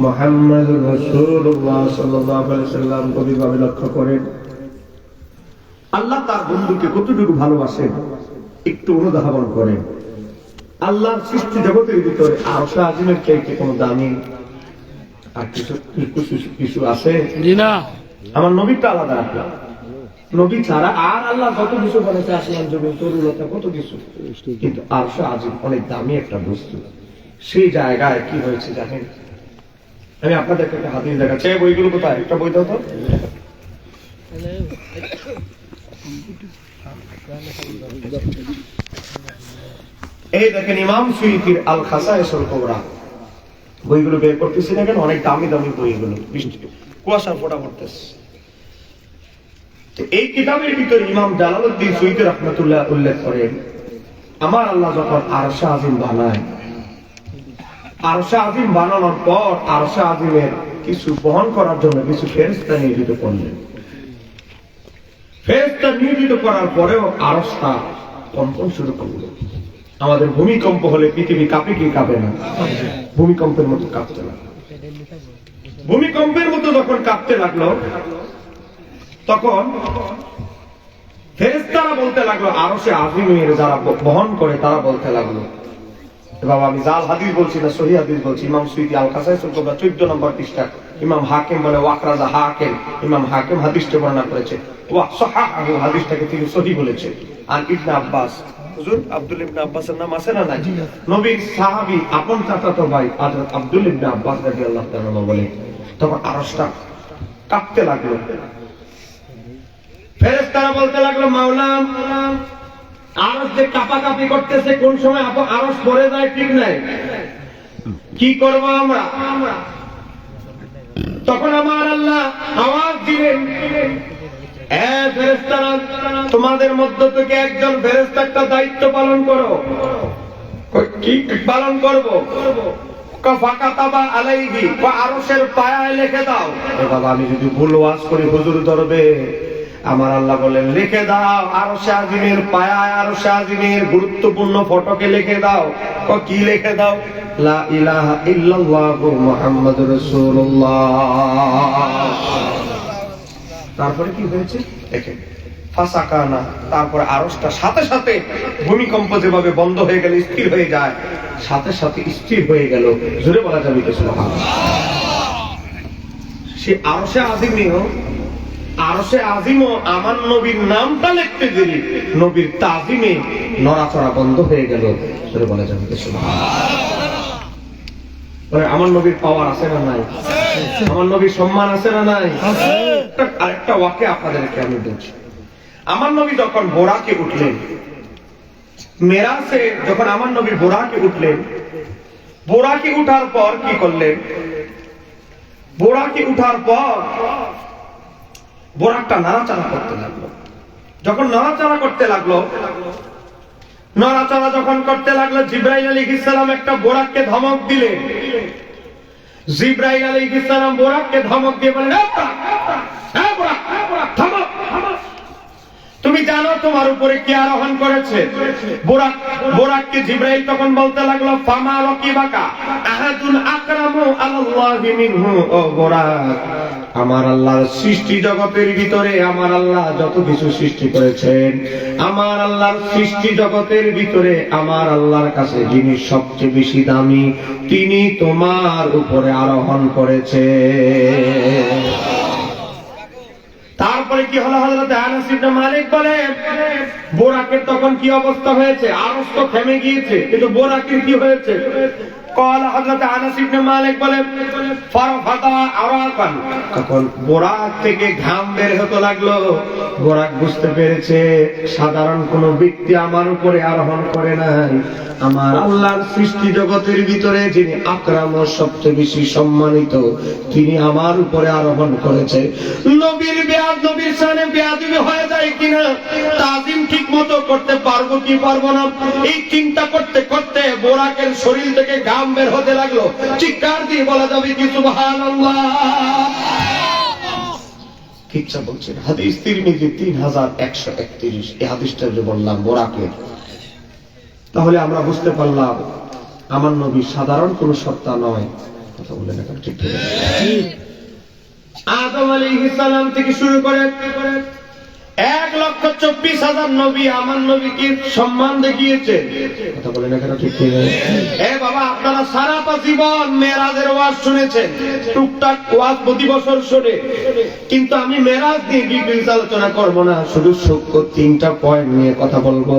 মুহাম্মাদুর রাসূলুল্লাহ সাল্লাল্লাহু আলাইহি ওয়াসাল্লাম কবিভাবে লক্ষ্য করেন আল্লাহ তার বন্ধুকে কতটুকু ভালোবাসেন একটু অনুধাবন করেন। আল্লাহর সৃষ্টি জগতের ভিতরে আরশ আজিমের চাইতে কোনো দামি আর কিছু আছে? জি না। আমার নবীটা আলাদা রাখলাম, নবী ছাড়া আর আল্লাহ যত কিছু বলেছে, আসমান জমিন তরুলতা কত কিছু, কিন্তু আরশ আজিম অনেক দামি একটা বস্তু। সেই জায়গায় কি হয়েছে জানেন? আমি আপনাদেরকে একটা হাদিস দেখাচ্ছি। বইগুলো কোথায়? একটা বই দাও তো। এই দেখেন, ইমাম সুয়ুতির আল খাসায়েসুল কুবরা। বইগুলো বের করতেছি না কেন? অনেক দামি দামি বইগুলো, কুয়াশা ফোটা পড়তেছে। এই কিতাবের ভিতরে ইমাম জালালউদ্দিন সুয়ুতি রাহমাতুল্লাহ উল্লেখ করেন, আমার আল্লাহ যখন আরশ আজিম বানায়, আরশ আজিম বানানোর পর আরশ আজিমের কিছু বহন করার জন্য কিছু ফেরেশতা নিয়োজিত করলেন। ফেরেশতা নিয়োজিত করার পরেও আরশটা কম্পন শুরু করলো। আমাদের ভূমিকম্প হলে পৃথিবী কাঁপে কি কাঁপে না? ভূমিকম্পের মতো কাঁপতে লাগলো। ভূমিকম্পের মতো যখন কাঁপতে লাগলো, তখন ফেরেশতারা বলতে লাগলো, আরশে আজিমের যারা বহন করে তারা বলতে লাগলো, বাবা আমি জাল হাদিস বলছি না, সহিহ হাদিস বলছি। ইমাম সুয়ুতী আল কাসাইসুল কুবরা 14 নম্বর পৃষ্ঠা ইমাম হাকিম বলে ওয়াকরাজা হাকিম, ইমাম হাকিম হাদিসটা বর্ণনা করেছে, ওয়া সাহাহু, হাদিসটাকে তিনি সহিহ বলেছেন। আর ইবনে আব্বাস, হুজুর আব্দুল ইবনে আব্বাসের নাম আছে না নাই? নবীর সাহাবী আপন চাচাতো ভাই হযরত আব্দুল ইবনে আব্বাস রাদিয়াল্লাহু তাআলা বলে, তখন আরশটা কাঁপতে লাগলো। ফেরেশতারা বলতে লাগলো, মাওলা আরশ যে কাঁপাকাঁপি করতেছে, কোন সময় আরশ পড়ে যায় ঠিক নাই, কি করব আমরা? তখন আমার আল্লাহ আওয়াজ দিলেন, এ ফেরেশতারা, তোমাদের মধ্য থেকে একজন ফেরেশতা একটা দায়িত্ব পালন করো। কি পালন করব? ফাকাতাবা আলাইহি, আরশের পায়ায় লিখে দাও। এ বাবা আমি যদি ভুল ওয়াজ করি হুজুর ধরবে। আমার আল্লাহ বলেন লিখে দাও, আরশে আজিমের পায়ায়, আরশে আজিমের গুরুত্বপূর্ণ ফটকে লিখে দাও। কি লিখে দাও? লা ইলাহা ইল্লাল্লাহু মুহাম্মাদুর রাসূলুল্লাহ। তারপরে কি হয়েছে দেখেন, ফাসাকানা, তারপরে আরশটা সাথে সাথে ভূমিকম্প যেভাবে বন্ধ হয়ে গেল, স্থির হয়ে যায়, সাথে সাথে স্থির হয়ে গেল। জোরে বলা যাবে কি সুবহানাল্লাহ? সে আরশে আজিমেও, আরশে আজিমও আমার নবীর নামটা লিখতে দেরি, নবীর তাজিমে নড়াচড়া বন্ধ হয়ে গেল। জোরে বলা যাবে কি সুবহানাল্লাহ? আমার নবীর পাওয়ার আছে না নাই? আমার নবীর সম্মান আছে না নাই? আরেকটা ওয়াকে আপনাদেরকে আমি বলছি। আমার নবী যখন বোরাকে উঠলেন, মেরাজে যখন আমার নবী বোরাকে উঠলেন, বোরাকে উঠার পর কি করলেন? বোরাকে উঠার পর বোরাকটা নাড়াচাড়া করতে লাগলো। যখন নাড়াচাড়া করতে লাগলো, নড়াচড়া যখন করতে লাগলো, জিবরাইল আলাইহিস সালাম একটা বোরাককে ধমক দিলেন। জিবরাইল আলাইহিস সালাম বোরাককে ধমক দিয়ে বললেন, থামো, তুমি জানো তোমার উপরে কি আরোহণ করেছে? বোরাককে জিবরাইল তখন বলতে লাগলো, ফামা রাকিবাকা আহাদুন আকরামু আলাল্লাহি মিনহু। ও বোরাক, আমার আল্লাহর সৃষ্টি জগতের ভিতরে আমার আল্লাহ যত কিছু সৃষ্টি করেছেন, আমার আল্লাহর সৃষ্টি জগতের ভিতরে আমার আল্লাহর কাছে যিনি সবচেয়ে বেশি দামি, তিনি তোমার উপরে আরোহণ করেছে। তারপরে কি হলো? হযরত আনাস ইবনে মালিক বলে, বোরাকের তখন কি অবস্থা হয়েছে? আরশ তো থেমে গিয়েছে, কিন্তু বোরাকের কি হয়েছে? قال হযরত আনাস ইবনে মালিক বলে, ফারফাদা আরাকান, তখন বোরাক থেকে ঘাম বের হতে লাগলো। বোরাক বুঝতে পেরেছে সাধারণ কোন ব্যক্তি আমার উপরে আরোহণ করে নাই, আমার আল্লাহর সৃষ্টি জগতের ভিতরে যিনি আকরাম, সবচেয়ে বেশি সম্মানিত, তিনি আমার উপরে আরোহণ করেছে। নবীর বেয়াদ, নবীর শানে বেয়াদবি হয়ে যায় কিনা, তাজিম ঠিক মতো করতে পারবো কি পারবো না, এই চিন্তা করতে করতে বোরাকের শরীর থেকে ঘাম বের হতে লাগলো। চিৎকার দিয়ে বলা যাবে কি সুবহানাল্লাহ? কিচ্ছা বলছেন হাদিস তিরমিজি 3131, এই হাদিসটা যে বললাম বোরাকের, তাহলে আমরা বুঝতে পারলাম আমার নবী সাধারণ কোন সত্তা নয়। কথা বলেন এখন ঠিক ঠিক? আদম আলাইহিস সালাম থেকে শুরু করে 1,24,000 নবী আমার নবীকে সম্মান দেখিয়েছে। কথা বলেন এখন ঠিক ঠিক? এ বাবা, আপনারা সারাটা জীবন মেরাজের ওয়াজ শুনেছেন, টুকটাক ওয়াজ প্রতি বছর শুনে, কিন্তু আমি মেরাজ নিয়ে ডিটেইলস আলোচনা করব না, শুধু সূক্ষ্ম 3টা পয়েন্ট নিয়ে কথা বলবো।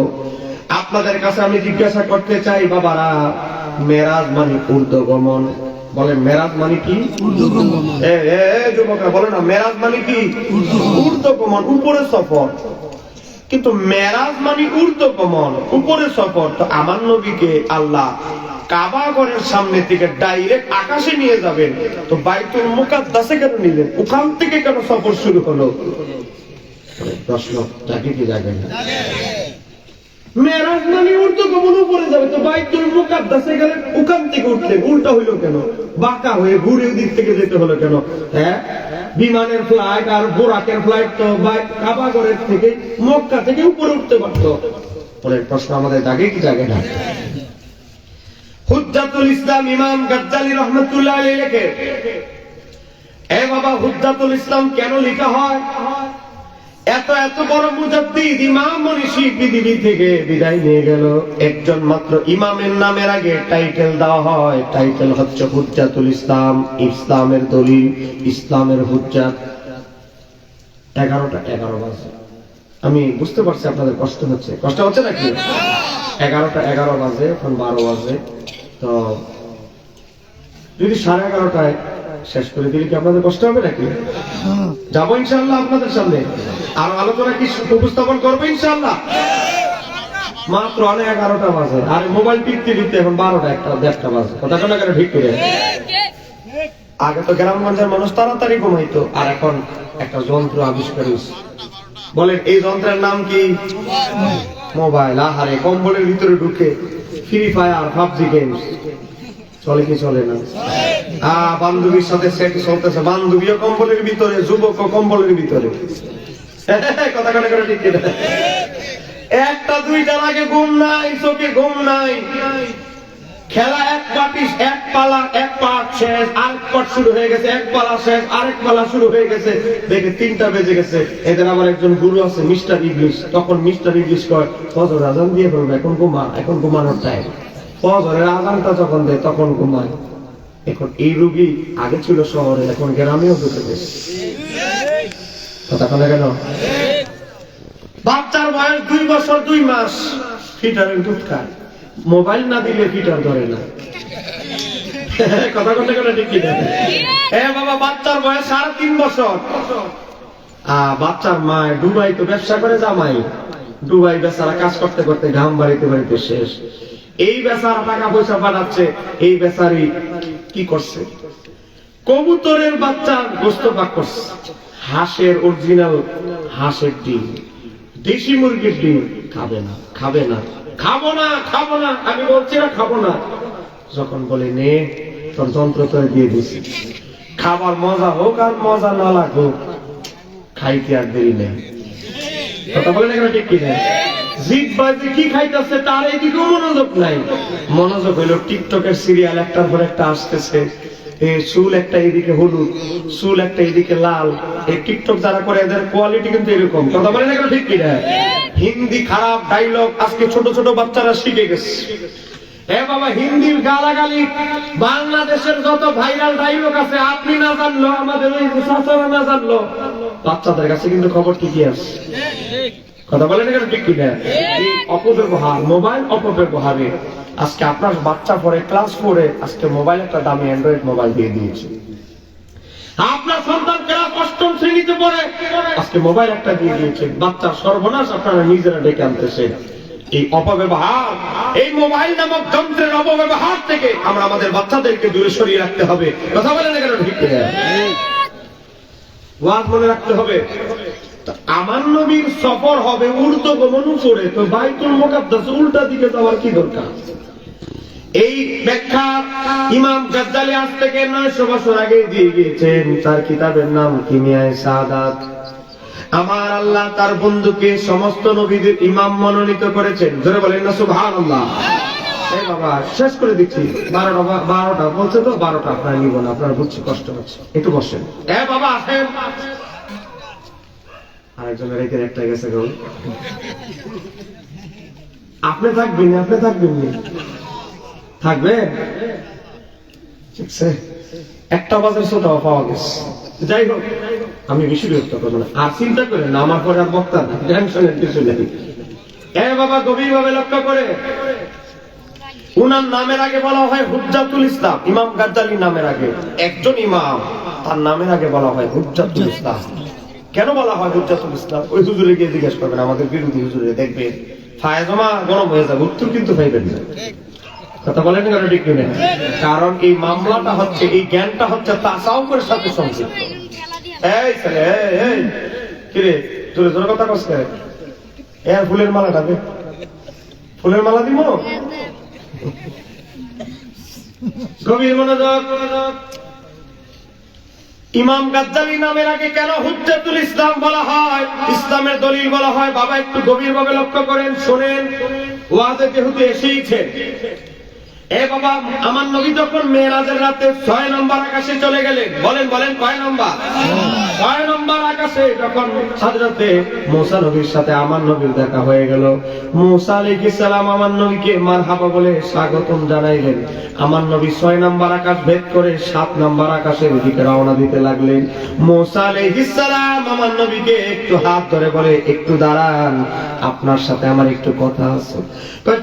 আপনাদের কাছে আমি জিজ্ঞাসা করতে চাই, বাবারা, মেরাজ মানে ঊর্ধ্বগমন। বলেন মেরাজ মানে কি? ঊর্ধ্বগমন। যুবকরা বলে না, মেরাজ মানে কি? ঊর্ধ্বগমন, উপরে সফর। কিন্তু মেরাজ মানে ঊর্ধ্বগমন, উপরে সফর। তো আমার নবীকে আল্লাহ কাবা ঘরের সামনে থেকে ডাইরেক্ট আকাশে নিয়ে যাবেন, তো বাইতুল মুকাদ্দাসে কেন নিলেন? ওখান থেকে কেন সফর শুরু হলো? প্রশ্ন জাগে কি জাগে না? মেরাজ মানে ঊর্ধ্বগমন, উপরে যাবে, তো বাইতুল মুকাদ্দাসে গেলে ওখান থেকে উঠলেন, উল্টা হইলো কেন? বাঁকা হয়ে ঘুরে ওই দিক থেকে যেতে হলো কেন? হ্যাঁ, বিমানের ফ্লাইট আর বোরাকের ফ্লাইট তো কাবাগরের থেকে মক্কা থেকে উপরে উঠতে পারতো। বলে প্রশ্ন আমাদের জাগে কি জাগে না? হুজ্জাতুল ইসলাম ইমাম গাজ্জালি রহমাতুল্লাহ আলাইহি লেখে, এ বাবা হুজ্জাতুল ইসলাম কেন লেখা হয়? এত এত বড় মুজাদ্দিদ ইমাম মনীষী পৃথিবী থেকে বিদায় নিয়ে গেল, একজন মাত্র ইমামের নামের আগে টাইটেল দেওয়া হয়। টাইটেল হচ্ছে হুজ্জাতুল ইসলাম, ইসলামের দলিল, ইসলামের হুজ্জাত। 11টা 11 বাজে। আমি বুঝতে পারছি আপনাদের কষ্ট হচ্ছে, কষ্ট হচ্ছে নাকি? 11টা 11 বাজে, এখন 12 বাজে। তো যদি 11:30টায় শেষ করে দিলে কি আপনাদের কষ্ট হবে নাকি? যাবো ইনশাআল্লাহ আপনাদের সামনে আর আলোচনা কি উপস্থাপন করবো ইনশাআল্লাহ। মাত্র 11টা বাজে আর মোবাইল টিপতে টিপতে এখন 12টা 1টা বাজে। কথা কেন কেন ঠিক করে? আগে তো গ্রামগঞ্জের মানুষ তাড়াতাড়ি ঘুমাইতো, আর এখন একটা যন্ত্র আবিষ্কার হয়েছে। বলেন এই যন্ত্রের নাম কি? মোবাইল। আহারে, কম্বলের ভিতরে ঢুকে ফ্রি ফায়ার, পাবজি গেমস চলে কি চলে না? বান্ধবীর সাথে সেট চলতেছে, বান্ধবীও কম্বলের ভিতরে, যুবক কম্বলের ভিতরে। কথা কানে করে ঠিক কিনা? একটা দুইটার আগে ঘুম নাই, চোখে ঘুম নাই। খেলা এক পাটি, এক পালা, এক পাট শেষ, আরেক পাট শুরু হয়ে গেছে, এক পালা শেষ, আরেক পালা শুরু হয়ে গেছে। দেখে 3টা বেজে গেছে। এদের আবার একজন গুরু আছে মিস্টার ইংলিশ। তখন মিস্টার ইংলিশ কয়, ফজর আজান দিয়ে ফেলবে, এখন ঘুমা, এখন ঘুমানোর টাইম। ফজরের আজানটা যখন দেয় তখন ঘুমায়। এখন এই রোগী আগে ছিল শহরে, এখন গ্রামেও ঢুকে গেছে। কথা বলে কেন? বাচ্চার বয়স 2 বছর 2 মাস, ফিটারের দুধ খায়। মোবাইল না দিলে ফিটার ধরে না। কথা বলতে গেলে ঠিক কিনা? বাবা, বাচ্চার বয়স 3.5 বছর। বাচ্চার মা দুবাই তো ব্যবসা করে, জামাই দুবাই বেচারা কাজ করতে করতে ঘাম বাড়িতে বাড়িতে শেষ। এই বেচারা টাকা পয়সা পাঠাচ্ছে, এই বেচারি কি করছে? কবুতরের বাচ্চার গোশত পাক করছে, হাঁসের অরিজিনাল হাঁসের ডিম, দেশি মুরগির ডিম। খাবে না, খাবে না, খাবো না, খাবো না, আমি বলছি না খাবো না। যখন বলে নে তোর যন্ত্র তোর দিয়ে দিছি, খাবার মজা হোক আর মজা না লাগুক, খাইতে আর দেরি নেই। কথা বলে না ঠিক কিনা? জিদ বাজে কি খাইতেছে তার এইদিকেও মনোযোগ নাই। মনোযোগ হইলো টিকটকের সিরিয়াল একটার পর একটা আসতেছে। চুল একটা এদিকে হলুদ, চুল একটা এদিকে লাল। এই টিকটক যারা করে এদের কোয়ালিটি কিন্তু এরকম। কথা বলে না ঠিক কিনা? হিন্দি খারাপ ডায়লগ আজকে ছোট ছোট বাচ্চারা শিখে গেছে। বাবা, হিন্দির গালাগালি বাংলাদেশের যত ভাইরাল ডায়লগ আছে, আপনি না জানলো, আমাদের ওই চাচারা না জানলো, বাচ্চাদের কাছে কিন্তু খবর ঠিকই আছে। কথা বলেন কেন ঠিক কিনা? এই অপব্যবহার, মোবাইল অপব্যবহারে আজকে আপনার বাচ্চা পড়ে ক্লাস 4-এ, আজকে মোবাইল একটা দামি অ্যান্ড্রয়েড মোবাইল দিয়ে দিয়েছে। আপনার সন্তান ক্লাস 8ম শ্রেণীতে পড়ে, আজকে মোবাইল একটা দিয়ে দিয়েছে। বাচ্চার সর্বনাশ আপনারা নিজেরা ডেকে আনতেছেন। এই অপব্যবহার, এই মোবাইল নামক যন্ত্রের অপব্যবহার থেকে আমরা আমাদের বাচ্চাদেরকে দূরে সরিয়ে রাখতে হবে। কথা বলেন কেন ঠিক কিনা? ওয়াজ মনে রাখতে হবে। আমার নবীর সফর হবে উর্দু গমন করে, তো বাইতুল মুকাদ্দাস উল্টা দিকে যাওয়ার কি দরকার? এই ব্যাখ্যা ইমাম গাজ্জালি আজ থেকে 900 বছর আগে দিয়ে গিয়েছেন। তার কিতাবের নাম কিমিয়ায়ে সাআদাত। আমার আল্লাহ তার বন্ধুকে সমস্ত নবীদের ইমাম মনোনীত করেছেন। জোরে বলেন না সুবহানাল্লাহ। এই বাবা, শেষ করে দিচ্ছি। 12টা বলছে তো, 12টা আপনারা নিব না, আপনারা বুঝছি কষ্ট হচ্ছে, একটু বসেন। বাবা আসেন। আরেকজনের এখানে একটা গেছে গো। আপনি থাকবেন, আপনি থাকবেন, থাকবেন। ঠিক আছে, 1টা বাজার ছোটাও পাওয়া গেছে। যাই হোক, আমি বেশি বিরক্ত করবো না। আর চিন্তা করেন না, আমার পরে আর বক্তা না, টেনশনের কিছু নেই। বাবা, গভীর ভাবে লক্ষ্য করে, উনার নামের আগে বলা হয় হুজ্জাতুল ইসলাম। ইমাম গাজ্জালি নামের আগে একজন ইমাম, তার নামের আগে বলা হয় হুজ্জাতুল ইসলাম। কেন বলা হয় হুজ্জাতুল ইসলাম? ওই হুজুরে গিয়ে জিজ্ঞেস করবেন, আমাদের বিরোধী হুজুরে, দেখবেন ফায়জমা গরম হয়ে যাবে, উত্তর কিন্তু পাইবেন না। কথা বলেন কেন ঠিক কিনা? কারণ এই মামলাটা হচ্ছে, এই জ্ঞানটা হচ্ছে তাসাউফের সাথে সংযুক্ত। এই ছেলে, এই কিরে, তোর জোরে কথা কস কে? ফুলের মালাটা দে, ফুলের মালা দিব। গভীর মনোযোগ। ইমাম গাজ্জালী নামের আগে কেন হুজ্জাতুল ইসলাম বলা হয়, ইসলামের দলিল বলা হয়? বাবা একটু গভীরভাবে লক্ষ্য করেন, শোনেন। ওয়াজে যেহেতু এসেইছে, এ বাবা, আমার নবী যখন মেরাজের রাতে 6 নম্বর আকাশে চলে গেলেন, বলেন বলেন কয় নম্বর? 6 নম্বর আকাশে যখন হযরতে মুসা নবীর সাথে আমার নবীর দেখা হয়ে গেল, মুসা আলাইহিস সালাম আমার নবীকে মারহাবা বলে স্বাগতম জানাইলেন। আমার নবী 6 নম্বর আকাশ ভেদ করে 7 নম্বর আকাশের দিকে রওনা দিতে লাগলেন। মুসা আলাইহিস সালাম আমার নবীকে একটু হাত ধরে বলে, একটু দাঁড়ান, আপনার সাথে আমার একটু কথা আছে।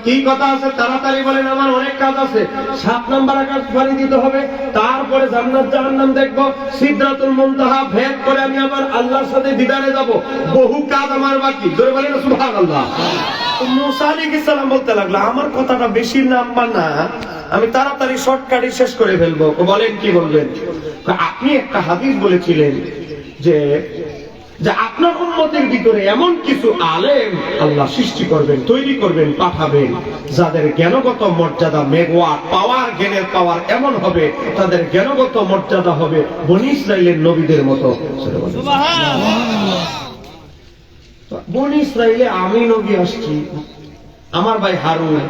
কি কথা আছে? তাড়াতাড়ি বলেন, আমার অনেক কাজ আছে। 7 নম্বর আকাশ পাড়ি দিতে হবে, তারপরে জান্নাত জাহান্নাম দেখবো, সিদরাতুল মুনতাহা ভেদ করে আমি আবার আল্লাহর সাথে দিদারে যাব, বহু কাজ আমার বাকি। জোরে বলেন সুবহানাল্লাহ। মুসা আলাইহিস সালাম বলতে লাগলো, আমার কথাটা বেশি লম্বা না, আমি তাড়াতাড়ি শর্টকাটে শেষ করে ফেলবো। বলেন কি বলবেন? আপনি একটা হাদিস বলেছিলেন যে আপনার উম্মতের ভিতরে এমন কিছু আলেম আল্লাহ সৃষ্টি করবেন, তৈরি করবেন, পাঠাবেন, যাদের জ্ঞানগত মর্যাদা, মেঘওয়াট পাওয়ার, জ্ঞানের পাওয়ার এমন হবে, তাদের জ্ঞানগত মর্যাদা হবে বনী ইসরাইলের নবীদের মতো। বনী ইসরাইলে আমি নবী আসছি, আমার ভাই হারুন,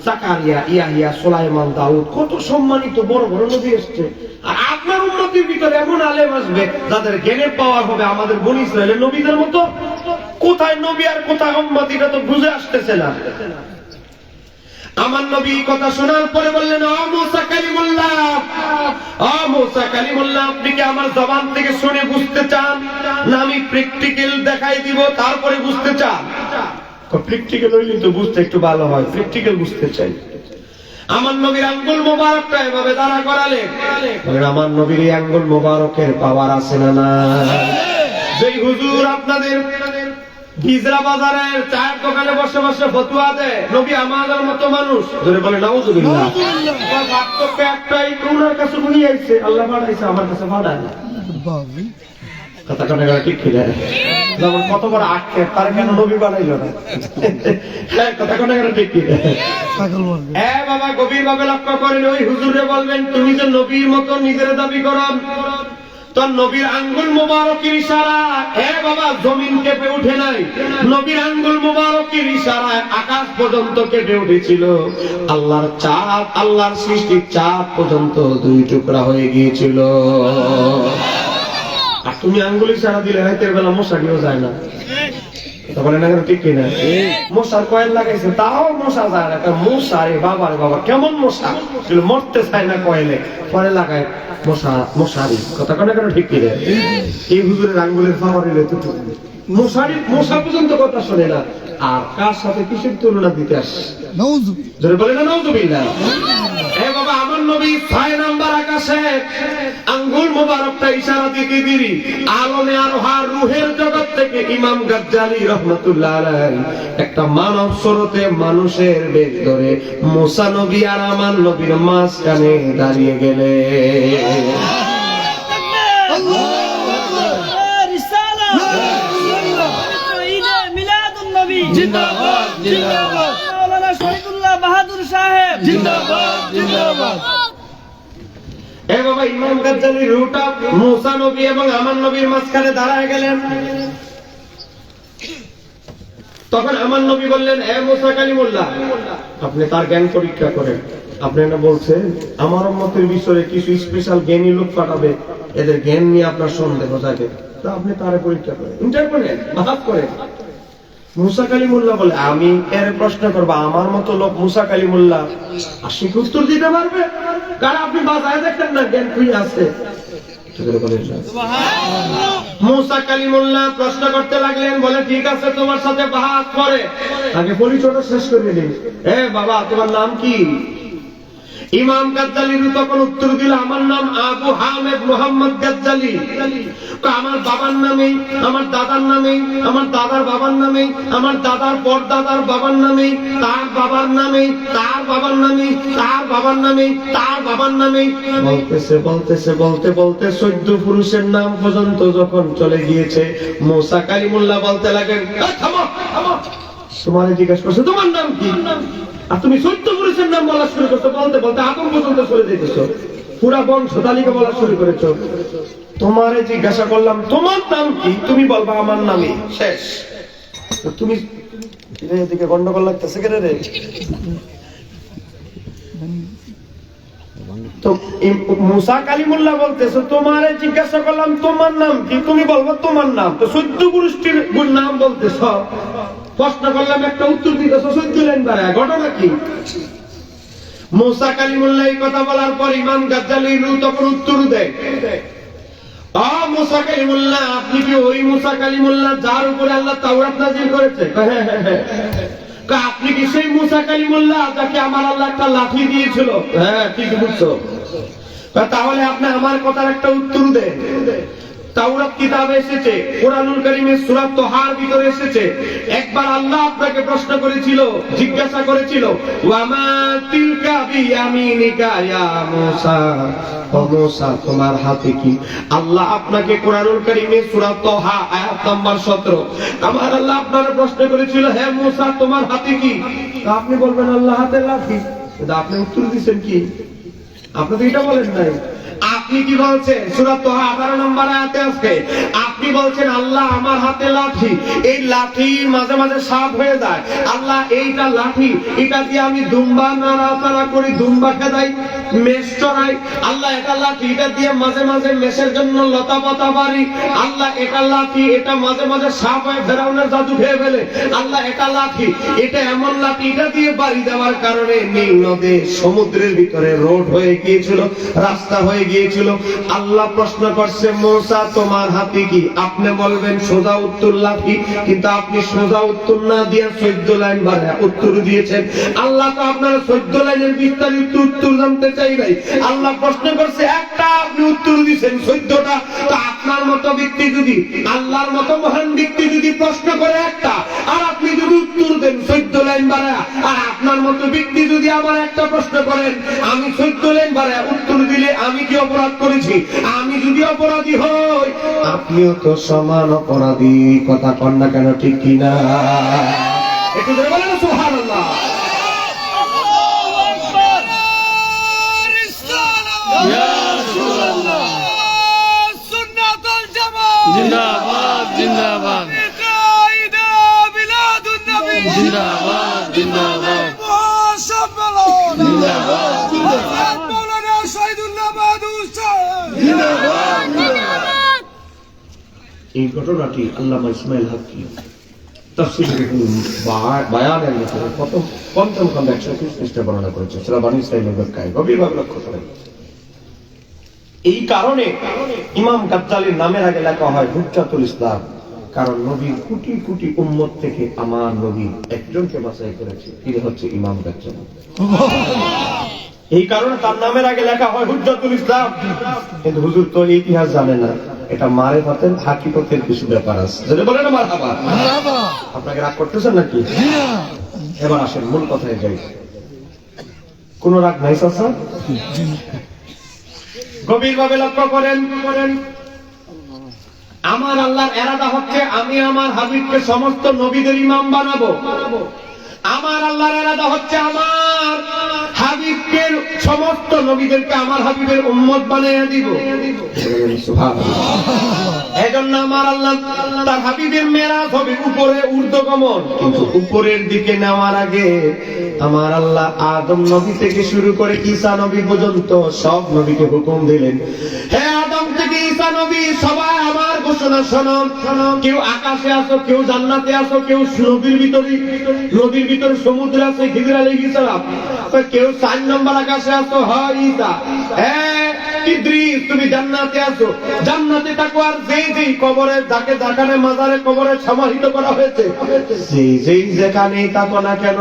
জাকারিয়া, ইয়াহিয়া, সুলাইমান, দাউদ, কত সম্মানিত বড় বড় নবী আসছে। আর আপনার উম্মতের ভিতরে এমন আলেম আসবে যাদের জ্ঞানের পাওয়ার হবে আমাদের বনী ইসরাইলের নবীদের মতো। কোথায় নবী আর কোথায় উম্মত, এটা তো বুঝে আসতেছে না। আমার নবী কথা শোনার পরে বললেন, ও মুসা কালিমুল্লাহ, ও মুসা কালিমুল্লাহ, আপনি কি আমার জবান থেকে শুনে বুঝতে চান, না আমি প্র্যাকটিক্যাল দেখাই দিব তারপরে বুঝতে চান? প্র্যাকটিক্যাল হইলে তো বুঝতে একটু ভালো হয়, প্র্যাকটিক্যাল বুঝতে চাই। আমার নবীর আঙ্গুল মোবারকটা এভাবে দাঁড়া করালেন। আমার নবীর এই আঙ্গুল মোবারকের পাওয়ার আছে না না? যেই হুজুর আপনাদের গিজরা বাজারের চায়ের দোকানে বসে বসে ফতুয়া দেয়, নবী আমাদের মতো মানুষ, ধরে বলে নাউজুবিল্লাহ। পার্থক্য একটাই, ওনার কাছে উনি আইছে, আল্লাহ পাঠাইছে, আমার কাছে পাঠায় না। কথা কানে ঠিক কি দেয়, যেমন কত বড় আটকে তার কেন নবী বানাইল না? কথা কানে ঠিক কি দেয়। বাবা গভীর ভাবে লক্ষ্য করেন, ওই হুজুরে বলবেন, তুমি যে নবীর মতো নিজের দাবি করো, তোর নবীর আঙ্গুল মুবারকের ইশারা, বাবা জমিন কেঁপে উঠে নাই, নবীর আঙ্গুল মুবারকের ইশারায় আকাশ পর্যন্ত কেঁপে উঠেছিল। আল্লাহর চাঁদ, আল্লাহর সৃষ্টির চাঁদ পর্যন্ত 2 টুকরা হয়ে গিয়েছিল। আর তুমি আঙ্গুল ইশারা দিলে রাতের বেলা মশারিও যায় না। বলে না ঠিক কিনা? মশার কয়েল লাগাইছে, তাও মশা যায় না। মশা রে বাবা রে বাবা, কেমন মশা, মরতে চায় না কয়েলে, পরে লাগায় মশা, মশারি। কথা কেন কেন ঠিক কিনা? এই হুজুরের আঙ্গুলের পাওয়ার এলে তো মশারি, মশা পর্যন্ত কথা শোনে না। আর কার সাথে কিসের তুলনা দিতে আসে? জোরে বলে না নাউযুবিল্লাহ। বাবা আমার নবী 6 নম্বর আকাশে আঙ্গুল মোবারকটা ইশারা দিতে দিরি, আলমে আরোহা রূহের জগৎ থেকে ইমাম গাজ্জালী রাহমাতুল্লাহ আলাইহি একটা মানব স্রোতে মানুষের বেগ ধরে মুসা নবী আর আমার নবীর মাঝখানে দাঁড়িয়ে গেলে। জিন্দাবাদ জিন্দাবাদ, মাওলানা শহীদুল্লাহ বাহাদুর সাহেব জিন্দাবাদ জিন্দাবাদ। বাবা ইমাম গাজ্জালী রূহটা মুসা নবী এবং আমার নবীর মাঝখানে দাঁড়ায় গেলেন। তখন আমার নবী বললেন, এ মুসা কালিমুল্লাহ, আপনি তার জ্ঞান পরীক্ষা করেন। আপনি না বলছেন আমার উম্মতের বিষয়ে কিছু স্পেশাল জ্ঞানী লোক পাঠাবে, এদের জ্ঞান নিয়ে আপনার সন্দেহ থাকে, তা আপনি তারে পরীক্ষা করেন, ইন্টার করেন, বাহাত করেন। মুসা কালিমুল্লাহ বলে, আমি এর প্রশ্ন করবো, আমার মতো লোক মুসা কালিমুল্লাহ 80 উত্তর দিতে পারবে? কারণ আপনি বাজায় দেখেন না জ্ঞান খুঁজে আছে। মুসা কালিমুল্লাহ প্রশ্ন করতে লাগলেন, বলে ঠিক আছে তোমার সাথে বাহাত করে, আগে পরিচয়টা শেষ করে দিন। বাবা তোমার নাম কি? ইমাম গাজ্জালী তখন উত্তর দিল, আমার নাম আবু হামেদ মোহাম্মদ গাজ্জালী। আমার বাবার নামে, আমার দাদার নামে, আমার দাদার বাবার নামে, আমার দাদার পরদাদার বাবার নামে, তার বাবার নামে, তার বাবার নামে, তার বাবার নামে, তার বাবার নামে, বলতেছে বলতেছে বলতে বলতে 14 পুরুষের নাম পর্যন্ত যখন চলে গিয়েছে, মুসা কালিমুল্লাহ বলতে লাগেন, থামো থামো, তোমার জিজ্ঞাসা করছে তোমার নাম কি? আর তুমি 14 পুরুষের নাম বলা শুরু করছো, বলতে বলতে আদম পর্যন্ত চলে যেতেছো। পুরা বংশ তালিকা বলা শুরু করেছো। তোমারে জিজ্ঞাসা করলাম তোমার নাম কি, তুমি বলবা আমার নামই, শেষ। তো তুমি এদিকে গন্ডগোল লাগতেছে কেন রে? তো মুসা কালিমুল্লাহ বলতেছো তোমারে জিজ্ঞাসা করলাম তোমার নাম কি, তুমি বলবো তোমার নাম। তো 14 পুরুষটির নাম বলতেছ, প্রশ্ন করলাম একটা উত্তর দিতেছ 14 লাইন বাড়ায়, ঘটনা কি? মুসা কালিমুল্লাহ এই কথা বলার পর ইমাম গাজ্জালী তখন উত্তর দেয়, মুসা কালিমুল্লাহ আপনি কি ওই মুসা কালিমুল্লাহ যার উপরে আল্লাহ তাওরাত নাযিল করেছে? আপনি কি সেই মুসা কালিমুল্লাহ যাকে আমার আল্লাহ একটা লাঠি দিয়েছিল? হ্যাঁ ঠিক বুঝছো। তাহলে আপনি আমার কথার একটা উত্তর দেন। তাওরাত কিতাবে এসেছে, কোরআনুল কারীমের সূরা তাহার ভিতরে এসেছে, একবার আল্লাহ আপনাকে প্রশ্ন করেছিল, জিজ্ঞাসা করেছিল, ওয়ামা তিলকা বিয়ামিনিকা ইয়া মুসা, ও মুসা তোমার হাতে কি? আল্লাহ আপনাকে কোরআনুল কারীমের সূরা তাহা আয়াত নাম্বার 17 আমার আল্লাহ আপনার প্রশ্ন করেছিল, হে মুসা তোমার হাতে কি? আপনি বলবেন আল্লাহ হাতে লাঠি। আপনি উত্তর দিবেন কি? আপনি তো এটা বলেন নাই। আপনি কি বলছেন? সূরা তাহা 18 নম্বর আয়াতে আছে, আপনি বলছেন আল্লাহ আমার হাতে লাঠি, এই লাঠি মাঝে মাঝে সাপ হয়ে যায়, আল্লাহ এইটা লাঠি, এটা দিয়ে আমি দুম্বা নাড়াচাড়া করি, দুম্বা খেদাই, মেষ চড়াই, আল্লাহ এটা লাঠি, এটা দিয়ে মাঝে মাঝে মেষের জন্য লতা পাতা বাড়ি, আল্লাহ এটা লাঠি, এটা মাঝে মাঝে সাপ হয়ে ফেরাউনের জাদু খেয়ে ফেলে, আল্লাহ এটা লাঠি, এটা এমন লাঠি, এটা দিয়ে বাড়ি দেওয়ার কারণে নীল নদে সমুদ্রের ভিতরে রোড হয়ে গিয়েছিল, রাস্তা হয়ে গিয়েছিল। আল্লাহ প্রশ্ন করছে, মুসা তোমার হাতে কি? আপনি বলবেন সোজা উত্তর লাঠি, কিন্তু আপনি সোজা উত্তর না দিয়ে 14 লাইন বাড়ায় উত্তর দিয়েছেন। আল্লাহ তো আপনার 14 লাইনের বিস্তারিত উত্তর জানতে চাই নাই। আল্লাহ প্রশ্ন করছে একটা, আপনি উত্তর দিয়েছেন 14টা। তো আপনার মতো ব্যক্তি যদি, আল্লাহর মতো মহান ব্যক্তি যদি প্রশ্ন করে একটা, আর আপনি যদি উত্তর দেন 14 লাইন বাড়ায়, আর আপনার মতো ব্যক্তি যদি আমার একটা প্রশ্ন করেন, আমি 14 লাইন বাড়ায় উত্তর দিলে আমি কি অপরাধ করেছি? আমি যদি অপরাধী হই, আপনিও তো সমান অপরাধী। কথা কন না কেন, ঠিক কিনা? একটু ধরে বলেন সুবহানাল্লাহ। জিন্দাবাদ জিন্দাবাদ জিন্দাবাদ জিন্দাবাদ এই ঘটনাটি আল্লামা ইসমাইল হকী তাফসীরে বায়ানের ভিতরে প্রথম পঞ্চম খণ্ড 130 পৃষ্ঠা বর্ণনা করেছে। সূরা বনী ইসরাঈলের ব্যাখ্যায় গভীরভাবে লক্ষ্য করেন। এই কারণে ইমাম গাজ্জালীর নামের আগে লেখা হয় হুজ্জাতুল ইসলাম, কারণ নবীর কোটি কোটি উম্মত থেকে আমার নবী একজনকে বাছাই করেছে, তিনি হচ্ছে ইমাম গাজ্জালী। এই কারণে তার নামের আগে লেখা হয় হুজ্জাতুল ইসলাম। কিন্তু হুজুর তো ইতিহাস জানে না, এটা মারেফাতের হাকিকতের কিছু ব্যাপার আছে, যদি বলেন না মারহাবা। আপনাকে রাগ করতেছেন নাকি? এবার আসেন মূল কথায় যাই। কোন রাগ নাই চাচা? গভীরভাবে লক্ষ্য করেন। আমার আল্লাহর ইরাদা হচ্ছে আমি আমার হাবিবকে সমস্ত নবীদের ইমাম বানাবো। আমার আল্লাহর ইরাদা হচ্ছে আমার হাবিবকে সমস্ত নবীদেরকে আমার হাবিবের উম্মত বানিয়ে দিব। সুবহানাল্লাহ। এজন্য আমার আল্লাহ তার হাবিবের মেরাজ হবে উপরে ঊর্ধ্বগমন, কিন্তু উপরের দিকে নেওয়ার আগে আমার আল্লাহ আদম নবী থেকে শুরু করে ঈসা নবী পর্যন্ত সব নবীকে হুকুম দিলেন, হে আদম থেকে ঈসা নবী সবাই আমার ঘোষণা শোনো। কেউ আকাশে আসো, কেউ জান্নাতে আসো, কেউ নদীর ভিতরে সমুদ্র আছে, খিদির আলাইহিস সালাম, কেউ 4 নম্বর আকাশে আসো, হয় ঈসা, হ্যাঁ ইদ্রিস তুমি জান্নাতে আসো, জান্নাতে থাকো। আর যেই কবরে যাকে যেখানে মাজারে কবরে সমাহিত করা হয়েছে, যেই যেখানেই থাকো না কেন,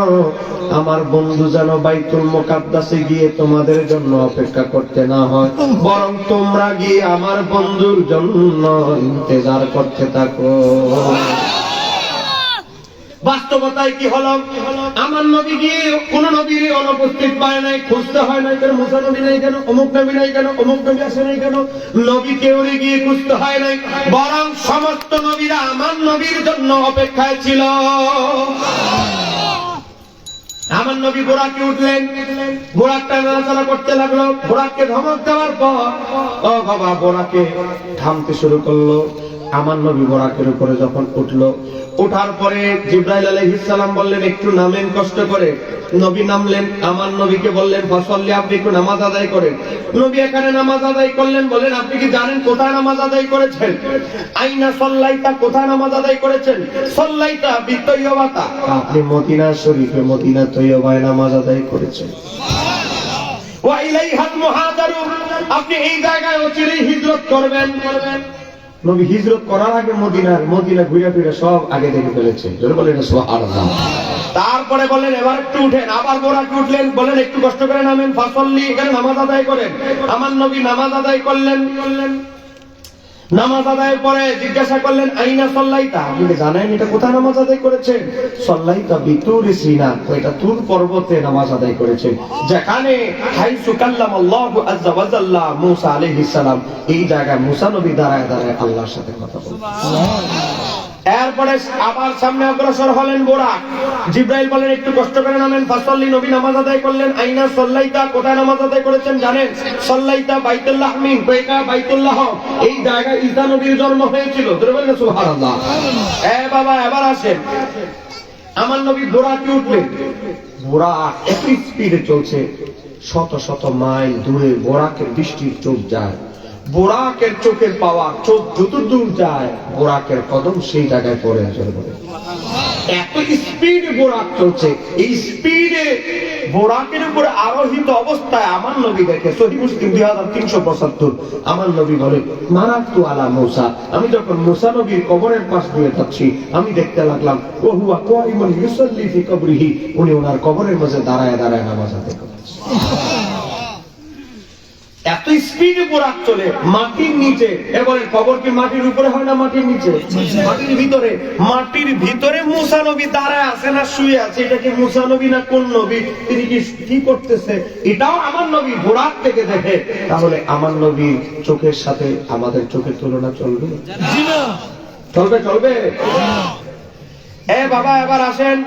আমার বন্ধু যেন বাইতুল মুকাদ্দাসে গিয়ে তোমাদের জন্য অপেক্ষা করতে না হয়, বরং তোমরা গিয়ে আমার বন্ধুর জন্য ইন্তজার করতে থাকো। বাস্তবতায় কি হলো? আমার নবী গিয়ে কোন নবীর অনুপস্থিত পায় নাই, খুঁজতে হয় নাই কেন, মুসা নবী নাই কেন, অমুক নবী নাই কেন, অমুক নবী আসে নাই কেন, নবী কেউ গিয়ে খুঁজতে হয় নাই, বরং সমস্ত নবীরা আমার নবীর জন্য অপেক্ষায় ছিল। আমার নবী বোরাকে উঠলেন, বোরাকটা নাড়াচাড়া করতে লাগলো। বোরাককে ধমক দেওয়ার পর ও বাবা বোরাকে থামতে শুরু করলো। আমার নবী বোরাকের উপরে যখন উঠলো, ওঠার পরে জিবরাইল আলাইহিস সালাম বললেন একটু নামেন কষ্ট করে। নবী নামলেন, আমার নবীকে বললেন ফাসাল্লি, আপনি একটু নামাজ আদায় করেন। নবী এখানে নামাজ আদায় করলেন, বলেন আপনি কি জানেন কোথায় নামাজ আদায় করেছেন? আইনা সাল্লাইতা, কোথায় নামাজ আদায় করেছেন? সাল্লাইতা বিতয়্যবাতা, আপনি মদিনা শরীফে মদিনা তৈয়বায় নামাজ আদায় করেছেন। ওয়া ইলাইহাল মুহাজারু, আপনি এই জায়গায় অচিরেই হিজরত করবেন। নবী হিজরত করার আগে মদিনা ঘুরে ফিরে সব আগে দেখে ফেলেছে। জোরে বলেন সুবহানাল্লাহ। তারপরে বললেন এবার একটু উঠেন, আবার বোরাকে উঠলেন, বললেন একটু কষ্ট করে নামেন, ফাসাল্লি, এখানে নামাজ আদায় করেন। আমার নবী নামাজ আদায় করলেন। নামাজ আদায়ের পরে জিজ্ঞাসা করলেন আইনা সাল্লাইতা, আপনি জানেন এটা কোথায় নামাজ আদায় করেছেন? সাল্লাইতা বিতুর সিনা, এটা তুর পর্বতে নামাজ আদায় করেছেন, যেখানে হাইসু কাল্লামাল্লাহু আযজা ওয়া জাল্লা মুসা আলাইহিস সালাম, এই জায়গায় মুসা নবী দাঁড়ায় দাঁড়ায় আল্লাহর সাথে কথা বলেন। এরপরে আবার সামনে অগ্রসর হলেন বোরাক। জিবরাইল বলেন একটু কষ্ট করে নামেন, ফাসাল্লি, নবী নামাজ আদায় করলেন। আইনা সাল্লাইতা, কোথায় নামাজ আদায় করেছেন জানেন? সাল্লাইতা বাইতুল্লাহ মিন, কয়টা বাইতুল্লাহ, এই জায়গায় ঈসা নবীর জন্ম হয়েছিল। তোরা বলেন সুবহানাল্লাহ। বাবা এবার আসেন, আমার নবী বোরাকে উঠলেন। বোরাক এত স্পিডে চলছে, শত শত মাইল দূরে বোরাকের দৃষ্টির চোখ যায়। বোরাকের চোখের পাওয়া চোখ যত দূর যায়, বোরাকের কদম সেই জায়গায় পড়ে আসে। এত স্পিডে বোরাক চলছে, এই স্পিডে বোরাকের উপরে আরোহিত অবস্থায় আমার নবী দেখে, সহিহ মুসলিম 2375, আমার নবী বলে মারাতু আলা মুসা, আমি যখন মুসা নবীর কবরের পাশ দিয়ে যাচ্ছি, আমি দেখতে লাগলাম ওয়া হুয়া কাইমুন ইউসাল্লি ফি কবরিহি, উনি ওনার কবরের মাঝে দাঁড়ায় দাঁড়ায় নামাজ আদায় করছেন। এত স্পিডে বোরাক চলে মাটির নিচে। এবারে কবর কি মাটির উপরে হয় না মাটির নিচে? মাটির ভিতরে। মাটির ভিতরে মুসা নবী দাঁড়ায় আছে না শুয়ে আছে? এটা কি মুসা নবী না কোন নবী? তিনি কি করতেছে এটাও আমার নবী বোরাক থেকে দেখে। তাহলে আমার নবীর চোখের সাথে আমাদের চোখের তুলনা চলবে? চলবে চলবে। বাবা এবার আসেন,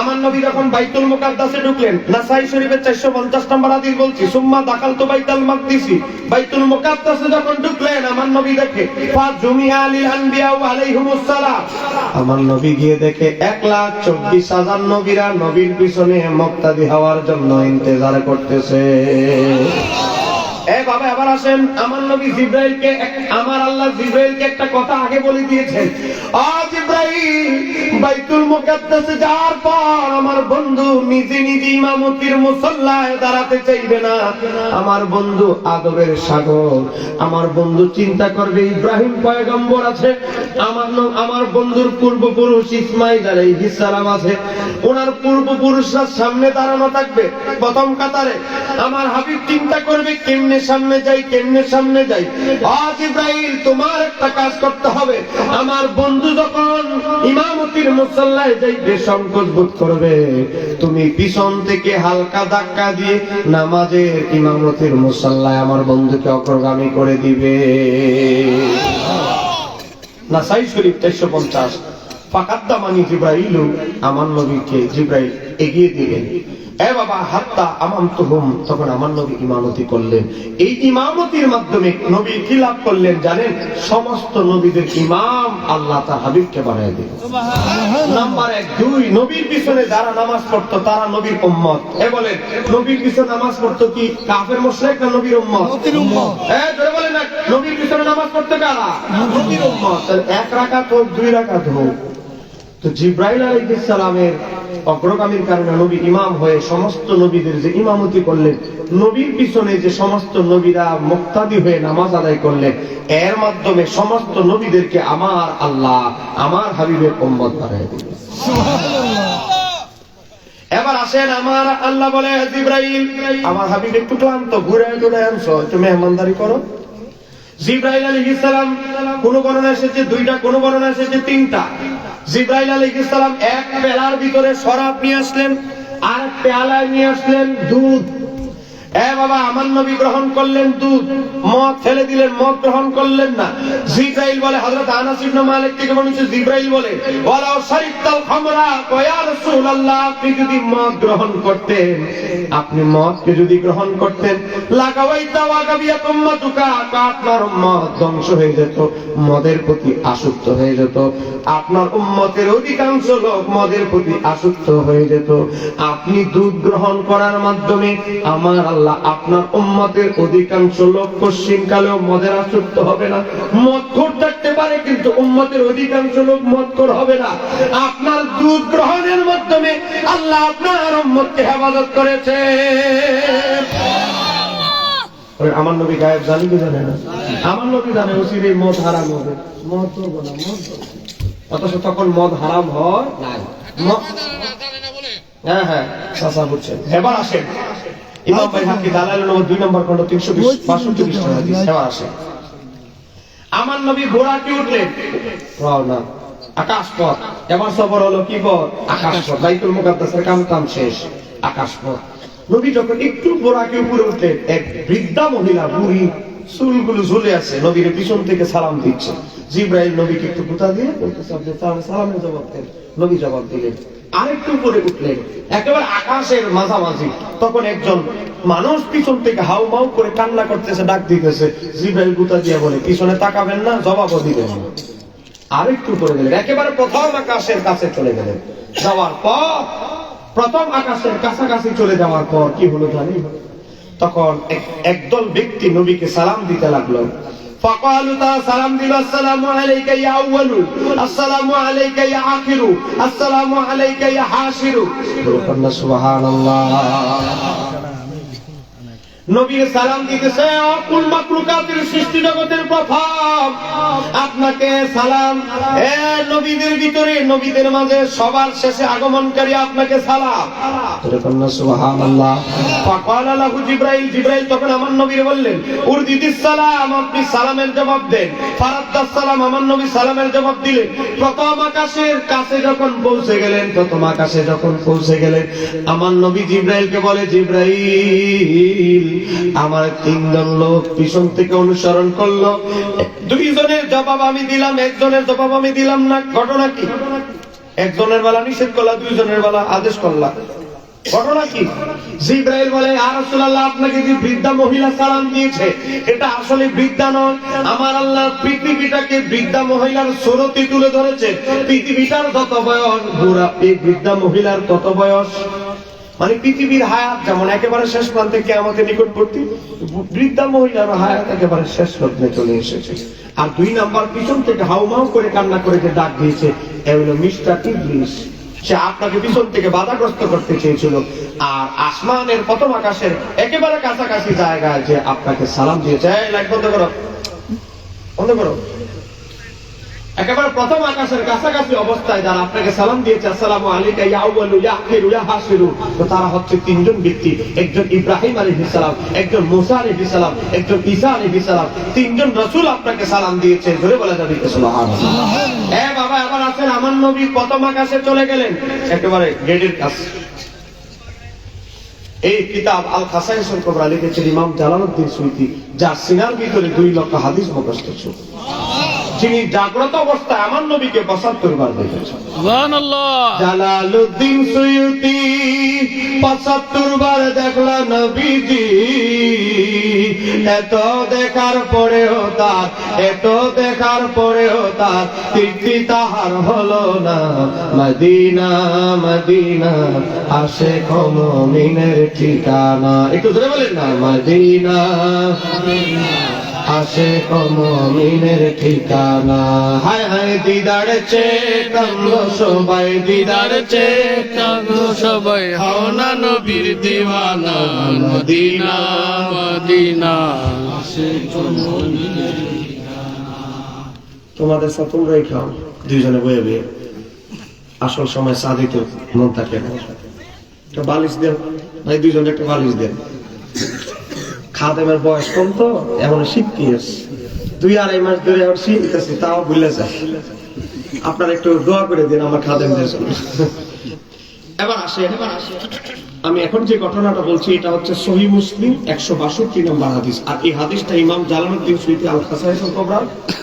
আমার নবী যখন বাইতুল মুকাদ্দাসে ঢুকলেন, নাসাই শরীফের 450 নম্বর হাদিস বলছি, সুম্মা দাখালতু বাইতুল মাকদিসি, বাইতুল মুকাদ্দাসে যখন ঢুকলেন আমার নবী দেখে ফাজুমিয়া লিল আনবিয়া ওয়া আলাইহিমুস সালাম, আমার নবী গিয়ে দেখে 1,24,000 নবীরা নবীর পিছনে মুক্তাদি হওয়ার জন্য ইন্তজার করতেছে। বাবা আবার আসেন, আমার নবী জিবরাইলকে, আমার আল্লাহ জিবরাইলকে একটা কথা আগে বলে দিয়েছেন, জিবরাইল বাইতুল মুকাদ্দাসে যাওয়ার পর আমার বন্ধু নিজে নিজে ইমামতির মুসল্লায় দাঁড়াতে চাইবে না। আমার বন্ধু আদবের সাগর, আমার বন্ধু চিন্তা করবে ইব্রাহিম পয়গম্বর আছে, আমার বন্ধুর পূর্বপুরুষ ইসমাঈল আলাইহিস সালাম আছে, ওনার পূর্বপুরুষরা সামনে দাঁড়ানো থাকবে প্রথম কাতারে। আমার হাবিব চিন্তা করবে কেমনে সামনে যাই, কেমনে সামনে যাই। জিবরাইল তোমার একটা কাজ করতে হবে, আমার বন্ধু যখন ইমামতির মুসল্লায় যাইবে সংকোচ বোধ করবে, তুমি পিছন থেকে হালকা ধাক্কা দিয়ে নামাজের ইমামতির মুসল্লায় আমার বন্ধুকে অগ্রগামী করে দিবে। নাসাই শরীফ 450। ফাকাদ্দামানি জিবরাইলু, আমার নবীকে জিবরাইল এগিয়ে দিলেন। বাবা হাত্তা আমামতুহুম, তখন আমার নবী ইমামতি করলেন। এই ইমামতির মাধ্যমে নবী কি লাভ করলেন জানেন? সমস্ত নবীদের ইমাম আল্লাহ তার হাবিবকে বানিয়ে দিলেন। নাম্বার 1, 2, নবীর পিছনে যারা নামাজ পড়তো তারা নবীর উম্মত। বলেন নবীর পিছনে নামাজ পড়তো কি কাফের মুশরিক না নবীর উম্মত? নবীর উম্মত। জোরে বলেন না, নবীর পিছনে নামাজ পড়তো কারা? নবীর উম্মত। 1 রাকাত হোক 2 রাকাত হোক, তো জিবরাইল আলাইহিস সালামের অগ্রগামীর কারণে নবী ইমাম হয়ে সমস্ত নবীদের যে ইমামতি করলেন, নবীর পিছনে যে সমস্ত নবীরা মুক্তাদি হয়ে নামাজ আদায় করলেন, এর মাধ্যমে সমস্ত নবীদেরকে আমার আল্লাহ আমার হাবিবের উম্মত বানিয়ে দিলেন। এবার আসেন, আমার আল্লাহ বলে জিবরাইল, আমার হাবিব একটু ক্লান্ত, ঘুরে ঘুরে আনছো, একটু মেহমানদারি করো। জিবরাইল আলাইহিস সালাম কোন বর্ণনা এসেছে 2টা, কোন বর্ণনা এসেছে 3টা। জিবরাইল আলাইহিস সালাম এক পেয়ালার ভিতরে শরাব নিয়ে আসলেন, আর পেয়ালায় নিয়ে আসলেন দুধ। বাবা, আমার নবী গ্রহণ করলেন দুধ, মদ ফেলে দিলেন, মদ গ্রহণ করলেন না। জিব্রাইল বলে, হযরত আনাস ইবনে মালিক থেকে বর্ণিত, জিব্রাইল বলে, ওয়ালাউ শারিবতাল খামরা, ইয়া রাসূলুল্লাহ, আপনি যদি মদ গ্রহণ করতেন, আপনি মদকে যদি গ্রহণ করতেন, লাগাওয়াইতা ওয়াগাবিয়াত উম্মাতুকা, আপনার উম্মত ধ্বংস হয়ে যেত, মদের প্রতি আসক্ত হয়ে যেত, আপনার উম্মতের অধিকাংশ লোক মদের প্রতি আসক্ত হয়ে যেত। আপনি দুধ গ্রহণ করার মাধ্যমে আমার আল্লাহ আপনার উম্মতের অধিকাংশ লোক পশ্চিমকালেও মদের আসক্ত হবে না। মদখোর থাকতে পারে কিন্তু উম্মতের অধিকাংশ লোক মদখোর হবে না। আপনার দুধ গ্রহণের মাধ্যমে আল্লাহ আপনার উম্মতকে হেফাজত করেছে। আমার নবী গায়েব জানি কি জানে না? আমার নবী জানে ওসিরে মদ হারাম হবে, মদ করবো না, মদ করবো। অথচ তখন মদ হারাম হয় নাই। হ্যাঁ হ্যাঁ, চাচা বুঝছেন। এবার আসেন ইমাম বাইহাকী দালাইল নবর 2 নম্বর খণ্ড 362 হাদিস। এবার আসেন, আমার নবী ঘোড়াকে উঠলেন, রওনা আকাশ পথ। এবার সফর হলো কি পথ? আকাশ পথ। বাইতুল মুকাদ্দাসের কাম শেষ, আকাশ পথ। নবী যখন একটু ঘোড়াকে উপরে উঠলেন, এক বৃদ্ধা মহিলা, বুড়ি, চুলগুলো ঝুলে আছে, নবীর পিছন থেকে সালাম দিচ্ছে। জিব্রাইল নবীকে একটু গুতা দিয়ে সালামের জবাব দেন, নবী জবাব দিলেন। আরেকটু উপরে উঠলেন, একেবারে আকাশের মাঝামাঝি, তখন একজন মানুষ পিছন থেকে হাউ মাউ করে কান্না করতেছে, ডাক দিতেছে। জিব্রাইল গুতা দিয়ে বলে, পিছনে তাকাবেন না, জবাবও দিবেন না। আরেকটু উপরে গেলেন, একেবারে প্রথম আকাশের কাছে চলে গেলেন। যাওয়ার পর, প্রথম আকাশের কাছাকাছি চলে যাওয়ার পর কি হলো জানি? তখন একদল ব্যক্তি নবীকে সালাম দিতে লাগলো। فقالوا تا سلام দিল, আসসালামু আলাইকা ইয়া আউয়ালু, আসসালামু আলাইকা ইয়া আখিরু, আসসালামু আলাইকা ইয়া হাশিরু। সুবহানাল্লাহ। নবীর সালাম দিতেছে, অকুল মাকলুকাতের সৃষ্টি জগতের প্রথম আপনাকে সালাম। নবীদের ভিতরে, নবীদের মাঝে সবার শেষে আগমনকারী আপনাকে সালাম। সুবহানাল্লাহ। ফাকালা লাহু জিবরাইল, জিবরাইল তখন আমার নবীর বললেন, উরদিদিস সালাম, আপনি সালামের জবাব দেন। ফারাদ্দাস সালাম, আমার নবী সালামের জবাব দিলেন। প্রথম আকাশের কাছে যখন পৌঁছে গেলেন, প্রথম আকাশে যখন পৌঁছে গেলেন, আমার নবী জিবরাইলকে বলে, জিবরাইল, আমার 3 জন লোক পিছন থেকে অনুসরণ করলো, 2 জনের জবাব আমি দিলাম, 1 জনের জবাব আমি দিলাম না। ঘটনা কি? 1 জনের বেলা নিষেধ করলা, 2 জনের বেলা আদেশ করলা, ঘটনা কি? জিবরাইল বলে, ইয়া রাসূলুল্লাহ, আপনাকে যে বৃদ্ধা মহিলা সালাম দিয়েছে, এটা আসলে বৃদ্ধা নয়। আমার আল্লাহ পৃথিবীটাকে বৃদ্ধা মহিলার সুরতে তুলে ধরেছে। পৃথিবীটার যত বয়স, বুড়া এই বৃদ্ধা মহিলার তত বয়স। মানে পৃথিবীর হায়াত যেমন একেবারে শেষ প্রান্তে, কিয়ামতের নিকটবর্তী, বৃদ্ধা মহিলার হায়াত একেবারে শেষ লগ্নে চলে এসেছে। আর 2 নাম্বার, পিছন থেকে হাউমাউ করে কান্না করে যে ডাক দিয়েছে, এ হলো মিস্টার ইবলিস। সে আপনাকে পিছন থেকে বাধাগ্রস্ত করতে চেয়েছিল। আর আসমানের প্রথম আকাশের একেবারে কাছাকাছি জায়গায় যে আপনাকে সালাম দিয়েছে, লাইট বন্ধ করো, বন্ধ করো। একেবারে প্রথম আকাশের কাছাকাছি অবস্থায় যারা আপনাকে সালাম দিয়েছে, আসসালামু আলাইকা ইয়া আউয়ালু ইয়া আখিরু ইয়া হাশিরু, তো তারা হচ্ছে 3 জন ব্যক্তি। একজন ইব্রাহিম আলাইহিস সালাম, একজন মুসা আলাইহিস সালাম, একজন ঈসা আলাইহিস সালাম। 3 জন রাসূল আপনাকে সালাম দিয়েছে। ধরে বলা যাবে সুবহানাল্লাহ। বাবা, আবার আছেন, আমার নবী প্রথম আকাশে চলে গেলেন, একেবারে গেটের কাছে। এই কিতাব আল খাসাইসুল কুবরা লিখেছেন ইমাম জালালউদ্দিন সুয়ুতী, যার সিনার ভিতরে 2 লক্ষ হাদিস মুখস্থ ছিল। যিনি জাগ্রত অবস্থায় আমার নবীকে 75 বার দেখেছেন। সুবহানাল্লাহ। জালালউদ্দিন সুয়ুতী 75 বার দেখলা নবীজি। এত দেখার পরেও তার, এত দেখার পরেও তার তৃপ্তি তাহার হলো না। মদিনা মদিনা আশিক মুমিনের ঠিকানা। একটু জোরে বলেন না, মদিনা আশিক মুমিনের ঠিকানা। হায় হায় দিদার চেয়ে কান্দো সবাই, দিদার চেয়ে কান্দো সবাই, হও না নবীর দিওয়ানা। মদিনা মদিনা আশিক মুমিনের ঠিকানা। তোমাদের সাথে তোমরাই খাও, 2 জনে বয়ে বয়ে। আসল সময় চা দিতে মন থাকে না। একটা বালিশ দেন ভাই, 2 জনে একটা বালিশ দেন। খাদেমের বয়স কম তো, এখন শিখতে এসে 2-2.5 মাস ধরে এখন শিখতেছি, তাও ভুলে যায়। আপনারা একটু দোয়া করে দিন আমার খাদেমদের জন্য। এবার আসে আমি এখন যে ঘটনাটা বলছি এটা হচ্ছে সহিহ মুসলিম 162 নম্বর হাদিস, আর এই হাদিসটা ইমাম জালালউদ্দিন সুয়ুতী আল খাসাইসুল কুবরা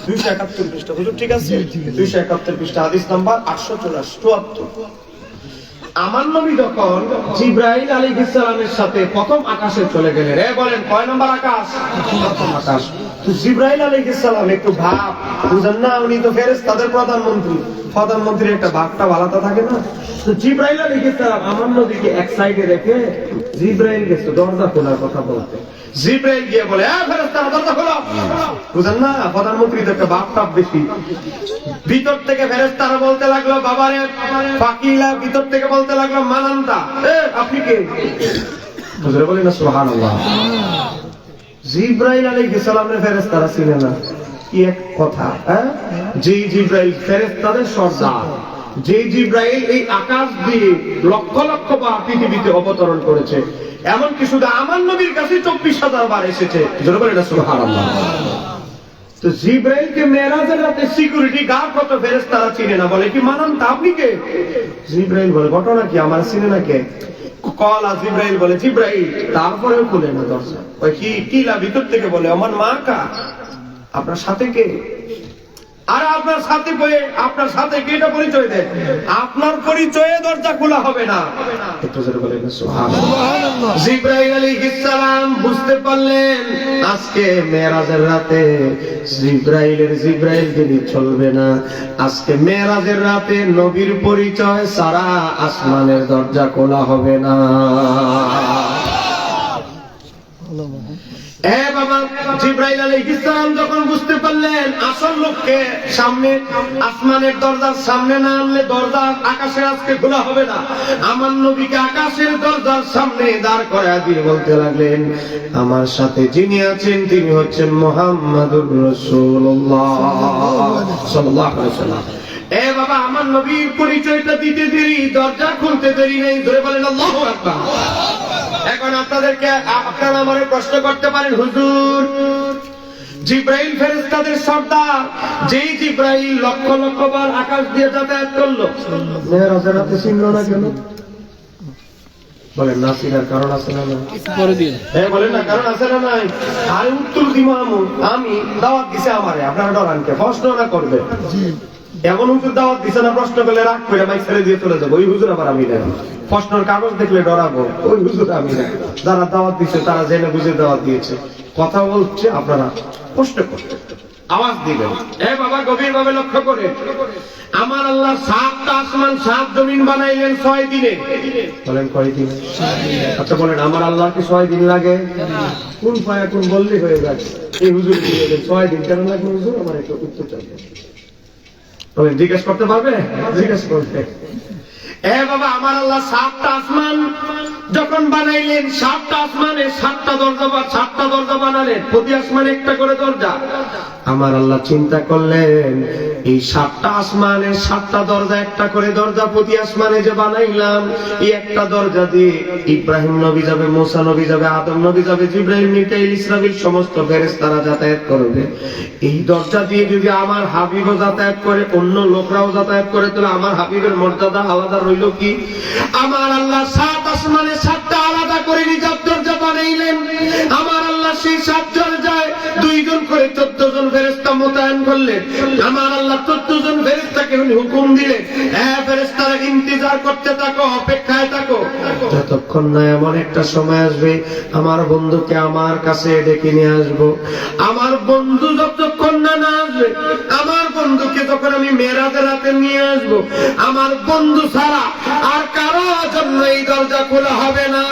271 পৃষ্ঠা। হুজুর ঠিক আছে? 271 পৃষ্ঠা, হাদিস নাম্বার 874। আমার নবী যখন জিবরাইল আলাইহিস সালামের সাথে প্রথম আকাশে চলে গেলেন, বলেন কয় নম্বর আকাশ? প্রথম আকাশ। তো জিবরাইল আলাইহিস সালাম একটু ভাব বুঝেন না, উনি তো ফেরেশতাদের প্রধানমন্ত্রী, প্রধানমন্ত্রীর একটা ভাবটা আলাদা থাকে না। তো জিবরাইল আলাইহিস সালাম আমার নবীকে এক সাইডে রেখে জিবরাইল গেছে দরজা খোলার কথা বলতে। জিবরাইল গিয়ে বলে, ফেরেশতারা দরজা খোলো। বুঝেন না, প্রধানমন্ত্রীর একটা ভাবটা বেশি। ভিতর থেকে ফেরেশতারা বলতে লাগলো, বাবারে ফাকিলা, ভিতর থেকে বলতে লাগলো, মানান্তা, আপনি কে? হুজুরে বলেন না সুবহানাল্লাহ। জিবরাইল আলাইহিস সালামের ফেরেশতারা চিনে না, কি এক কথা। যে জিবরাইল ফেরেশতাদের সর্দার, যে জিবরাইল এই আকাশ দিয়ে লক্ষ লক্ষ বার পৃথিবীতে অবতরণ করেছে, এমনকি শুধু আমার নবীর কাছে 24,000 বার এসেছে। জোরে বলেন না সুবহানাল্লাহ। তো জিবরাইলকে মেরাজের রাতে সিকিউরিটি গার্ড কত ফেরেশতারা চিনে না, বলে কি মানান্তা, আপনি কে? জিবরাইল বলে, ঘটনা কি, আমার চিনে না কে? কলা জিবরাইল বলে, জিবরাইল, তারপরেও খুলে না দরজা। ওই কি কিলা ভিতর থেকে বলে, আমার মা কা, আপনার সাথে কে? আর আপনার সাথে বলে, আপনার সাথে কে, এটা পরিচয় দেন, আপনার পরিচয়ে দরজা খোলা হবে না। একটু জোরে বলেন সুবহানাল্লাহ। জিবরাইল আলাইহিস সালাম বুঝতে পারলেন আজকে মেরাজের রাতে জিবরাইল দিন চলবে না। আজকে মেরাজের রাতে নবীর পরিচয় সারা আসমানের দরজা খোলা হবে না। বাবা, জিবরাইল আলাইহিস সালাম যখন বুঝতে পারলেন আসল লোককে সামনে, আসমানের দরজার সামনে না আনলে দরজা আকাশের আজকে খোলা হবে না, আমার নবীকে আকাশের দরজার সামনে দাঁড় করায় দিয়ে বলতে লাগলেন, আমার সাথে যিনি আছেন তিনি হচ্ছেন মুহাম্মাদুর রাসূলুল্লাহ সাল্লাল্লাহু আলাইহি ওয়াসাল্লাম। বাবা, আমার নবীর পরিচয়টা দিতে দেরি, দরজা খুলতে দেরি নেই। ধরে বলেন আল্লাহু আকবার। এখন আপনারা আমারে প্রশ্ন করতে পারেন, হুজুর জিবরাইল ফেরেশতাদের সর্দার, যেই জিবরাইল লক্ষ লক্ষ বার আকাশ দিয়ে যাতায়াত করলো, মেরাজের রাতে চিনল না কেন? বলেন না, চিনার কারণ আছে না? বলেন না, কারণ আছে না নাই? আর উত্তর দিব আমি, দাওয়াত দিছে আমারে, আপনারা ডরানকে প্রশ্ন না করবে। এমন হুজুর দাওয়াত দিছে না, প্রশ্ন করলে রাগ করে মাইক ছেড়ে দিয়ে চলে যাবো, ওই হুজুর আবার আমি না। প্রশ্নের কাগজ দেখলে ডরাবো, ওই হুজুর আমি না। যারা দাওয়াত দিচ্ছে তারা জেনে বুঝে দাওয়াত দিয়েছে, কথা বলছে, আপনারা প্রশ্ন করতে আওয়াজ দিবেন। বাবা, গভীর ভাবে লক্ষ্য করে, আমার আল্লাহ 7টা আসমান 7 জমিন বানাইলেন 6 দিনে। বলেন কয় দিন? আচ্ছা বলেন, আমার আল্লাহ কি 6 দিন লাগে? কোন পায়া কোন বললে হয়ে যাচ্ছে। এই হুজুর 6 দিন কেন লাগবে হুজুর? আমার একটা উত্তর চাই। জিজ্ঞেস করতে পারবে? জিজ্ঞেস করবে। বাবা, আমার আল্লাহ 7টা আসমান যখন বানাইলেন, 7টা আসমানে 7টা দরজা বানালেন, প্রতি আসমানে একটা করে দরজা। আমার আল্লাহ চিন্তা করলেন, এই 7টা আসমানের 7টা দরজা, একটা করে দরজা প্রতি আসমানে যে বানাইলাম, এই একটা দরজা দিয়ে ইব্রাহিম নবী যাবে, মুসা নবী যাবে, আদম নবী যাবে, জিবরাইল, মিকাইল, ইসরাফিল সমস্ত ফেরেশতারা যাতায়াত করবে। এই দরজা দিয়ে যদি আমার হাবিবও যাতায়াত করে, অন্য লোকরাও যাতায়াত করে, তাহলে আমার হাবিবের মর্যাদা আলাদা রইল কি? আমার আল্লাহ 7 আসমানে 7টা আলাদা করে রিজার্ভ দরজা বানাইলেন। আমার আল্লাহ সেই 7 দরজায় 2 জন করে 14 জন ফেরেশতা মোতায়েন করলেন। আমার আল্লাহ 14 জন ফেরেশতাকে হুকুম দিলেন, ফেরেশতারা ইন্তজার করতে থাকো, অপেক্ষায় থাকো, যতক্ষণ না এমন একটা সময় আসবে আমার বন্ধুকে আমার কাছে ডেকে নিয়ে আসবো। আমার বন্ধু যতক্ষণ না আসবে, আমার বন্ধুকে যখন আমি মেরাজের রাতে নিয়ে আসবো, আমার বন্ধু ছাড়া আর কারো জন্য এই দরজা খোলা হবে না।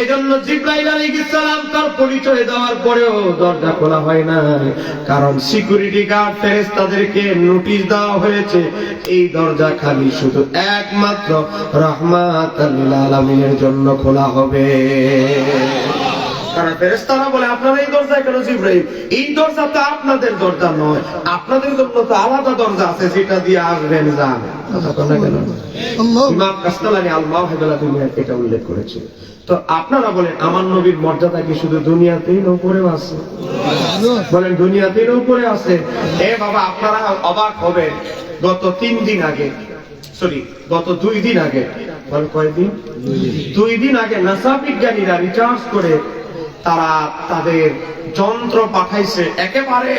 এজন্য জিবরাইল আলাইহিস সালাম তার পরিচয় দেওয়ার পরেও দরজা খোলা হয় না, কারণ সিকিউরিটি গার্ড ফেরেশতাদেরকে নোটিশ দেওয়া হয়েছে, এই দরজা খালি শুধু একমাত্র রাহমাতাল লিল আলামিনের জন্য খোলা হবে। কারণ ফেরেশতারা বলে, আপনারা এই দরজায় কেন জিবরাইল? এই দরজা তো আপনাদের দরজা নয়, আপনাদের জন্য তো আলাদা দরজা আছে, যেটা দিয়ে আসবেন যান। ইমাম কাসতালানী আল মাওহিবাতুল দুনিয়া এটা উল্লেখ করেছে। তো আপনারা বলেন, আমার নবীর মর্যাদা কি শুধু দুনিয়াতেই না উপরেও আছে? বলেন, দুনিয়াতেই না উপরে আছে? বাবা, আপনারা অবাক হবেন, গত 3 দিন আগে সরি গত 2 দিন আগে, বল কয়দিন, 2 দিন আগে নাসা বিজ্ঞানীরা রিসার্চ করে তারা তাদের যন্ত্র পাঠাইছে একেবারে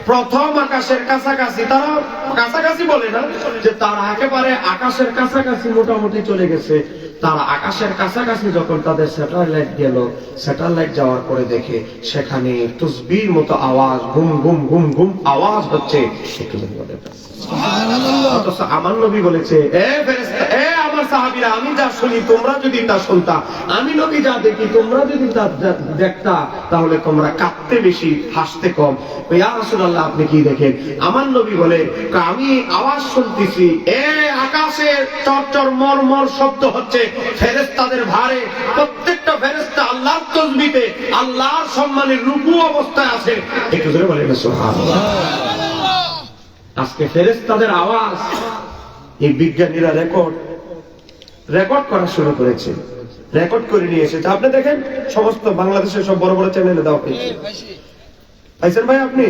প্রথম আকাশের কাছাকাছি। তারা কাছাকাছি বলে না, যে তারা একেবারে আকাশের কাছাকাছি মোটামুটি চলে গেছে। তারা আকাশের কাছাকাছি যখন তাদের স্যাটেলাইট গেল, স্যাটেলাইট যাওয়ার পরে দেখে সেখানে তসবির মতো আওয়াজ, ঘুম ঘুম ঘুম ঘুম আওয়াজ হচ্ছে। একটু বলে অথচ আমার নবী বলেছে, এ ফেরেশতা, এ আমার সাহাবীরা, আমি যা শুনি তোমরা যদি তা শুনতা, আমি নবী যা দেখি তোমরা যদি তা দেখতা, তাহলে তোমরা কাঁদতে বেশি, হাসতে কম। ইয়া রাসূলুল্লাহ, আপনি কি দেখেন? আমার নবী বলে, আমি আওয়াজ শুনতেছি, এ আকাশে চরচর মরমর শব্দ হচ্ছে, ফেরেশতাদের ভারে, প্রত্যেকটা ফেরেশতা আল্লাহর তাসবিহে, আল্লাহর সম্মানের রুকু অবস্থায় আছে। একটু জোরে বলেন সুবহানাল্লাহ। আজকে ফেরেশতাদের আওয়াজ এই বিজ্ঞানীরা রেকর্ড করা শুরু করেছে, রেকর্ড করে নিয়ে এসেছে। আপনি দেখেন সমস্ত বাংলাদেশের সব বড় বড় চ্যানেলে দেওয়া হয়েছে। পাইছেন ভাই আপনি?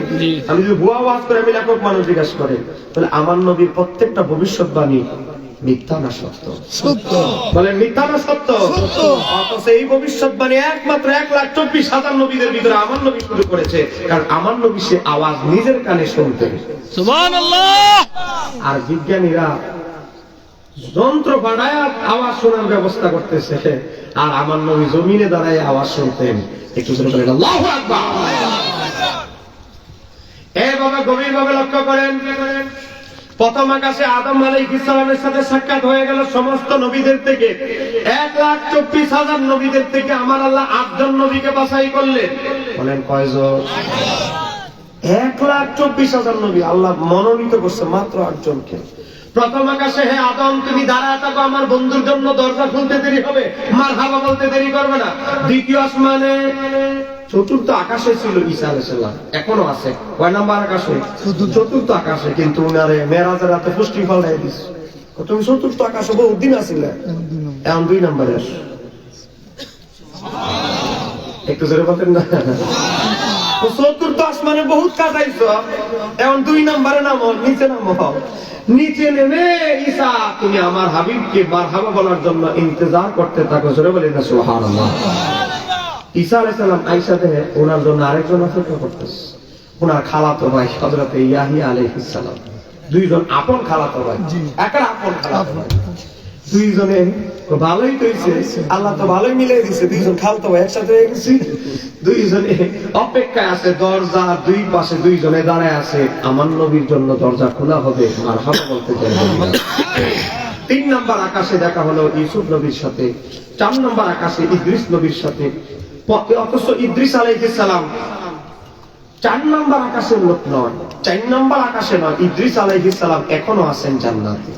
আমি যদি ভুয়া আওয়াজ করে আমি লেখক মানুষ জিজ্ঞাসা করে, তাহলে আমার নবীর প্রত্যেকটা ভবিষ্যৎবাণী মিথ্যা না সত্য? সত্য। বলেন মিথ্যা না সত্য? সত্য। অথচ এই ভবিষ্যৎবাণী একমাত্র 1,24,000 নবীদের ভিতরে আমার নবী শুরু করেছে, কারণ আমার নবী সে আওয়াজ নিজের কানে শুনতেন। সুবহানাল্লাহ। আর বিজ্ঞানীরা যন্ত্র বানায় আওয়াজ শোনার ব্যবস্থা করতেছে, আর আমার নবী জমিনে দাঁড়ায় আওয়াজ শুনতেন। একটু জোরে বলেন আল্লাহু আকবার। এভাবে গভীরভাবে লক্ষ্য করেন, প্রথম আকাশে আদম আলাইহিস সালামের সাথে সাক্ষাৎ হয়ে গেল সমস্ত নবীদের থেকে। 1,24,000 নবীদের থেকে আমার আল্লাহ 8 জন নবীকে বাছাই করলেন। বলেন কয়জন? 1,24,000 নবী আল্লাহ মনোনীত করছে মাত্র 8 জনকে। প্রথম আকাশে, হে আদম তুমি দাঁড়ায় থাকো, আমার বন্ধুর জন্য দরজা খুলতে দেরি হবে, মারহাবা বলতে দেরি করবে না। দ্বিতীয় আসমানে, চতুর্থ আকাশে ছিল ঈসা আলাইহিস সালাম, এখনো আছে। কয় নাম্বার আকাশে? চতুর্থ আকাশে। কিন্তু উনারে মেরাজের রাতে পুষ্টি ফলাই দিস, তুমি চতুর্থ আকাশে বহুত দিন আছিলে, এখন 2 নম্বরে আস। একটু জোরে বলতেন না? চতুর্থ আসমানে বহুত কাটাইছো, এখন 2 নম্বরে নামো, নিচে নামো। নিচে নেমে ঈসা তুমি আমার হাবিবকে মারহাবা বলার জন্য ইন্তজার করতে থাকো। জোরে বলেন না সুবহানাল্লাহ। ঈসা আলাইহিস সালাম আয়েশা দেহে ওনার জন্য আরেকজন অপেক্ষা করতেছে, ওনার খালাতো ভাই হযরত ইয়াহিয়া আলাইহিস সালাম। 2 জন আপন খালাতো ভাই, একটা আপন খালাতো ভাই। 2 জনে ভালোই কইছে, আল্লাহ তো ভালোই মিলাই দিয়েছে, 2 জন খালাতো ভাই একসাথে হয়ে গেছে। 2 জনে অপেক্ষায় আছে, দরজা 2 পাশে 2 জনে দাঁড়ায় আছে, আমার নবীর জন্য দরজা খোলা হবে, মারহাবা বলতে চাইবে। 3 নম্বর আকাশে দেখা হলো ইউসুফ নবীর সাথে, 4 নম্বর আকাশে ইদ্রিস নবীর সাথে। অথচ ইদ্রিস আলাইহিস সালাম 4 নম্বর আকাশের লোক নয়, 4 নম্বর আকাশে নয়, ইদ্রিস আলাইহিস সালাম এখনো আছেন জান্নাতে।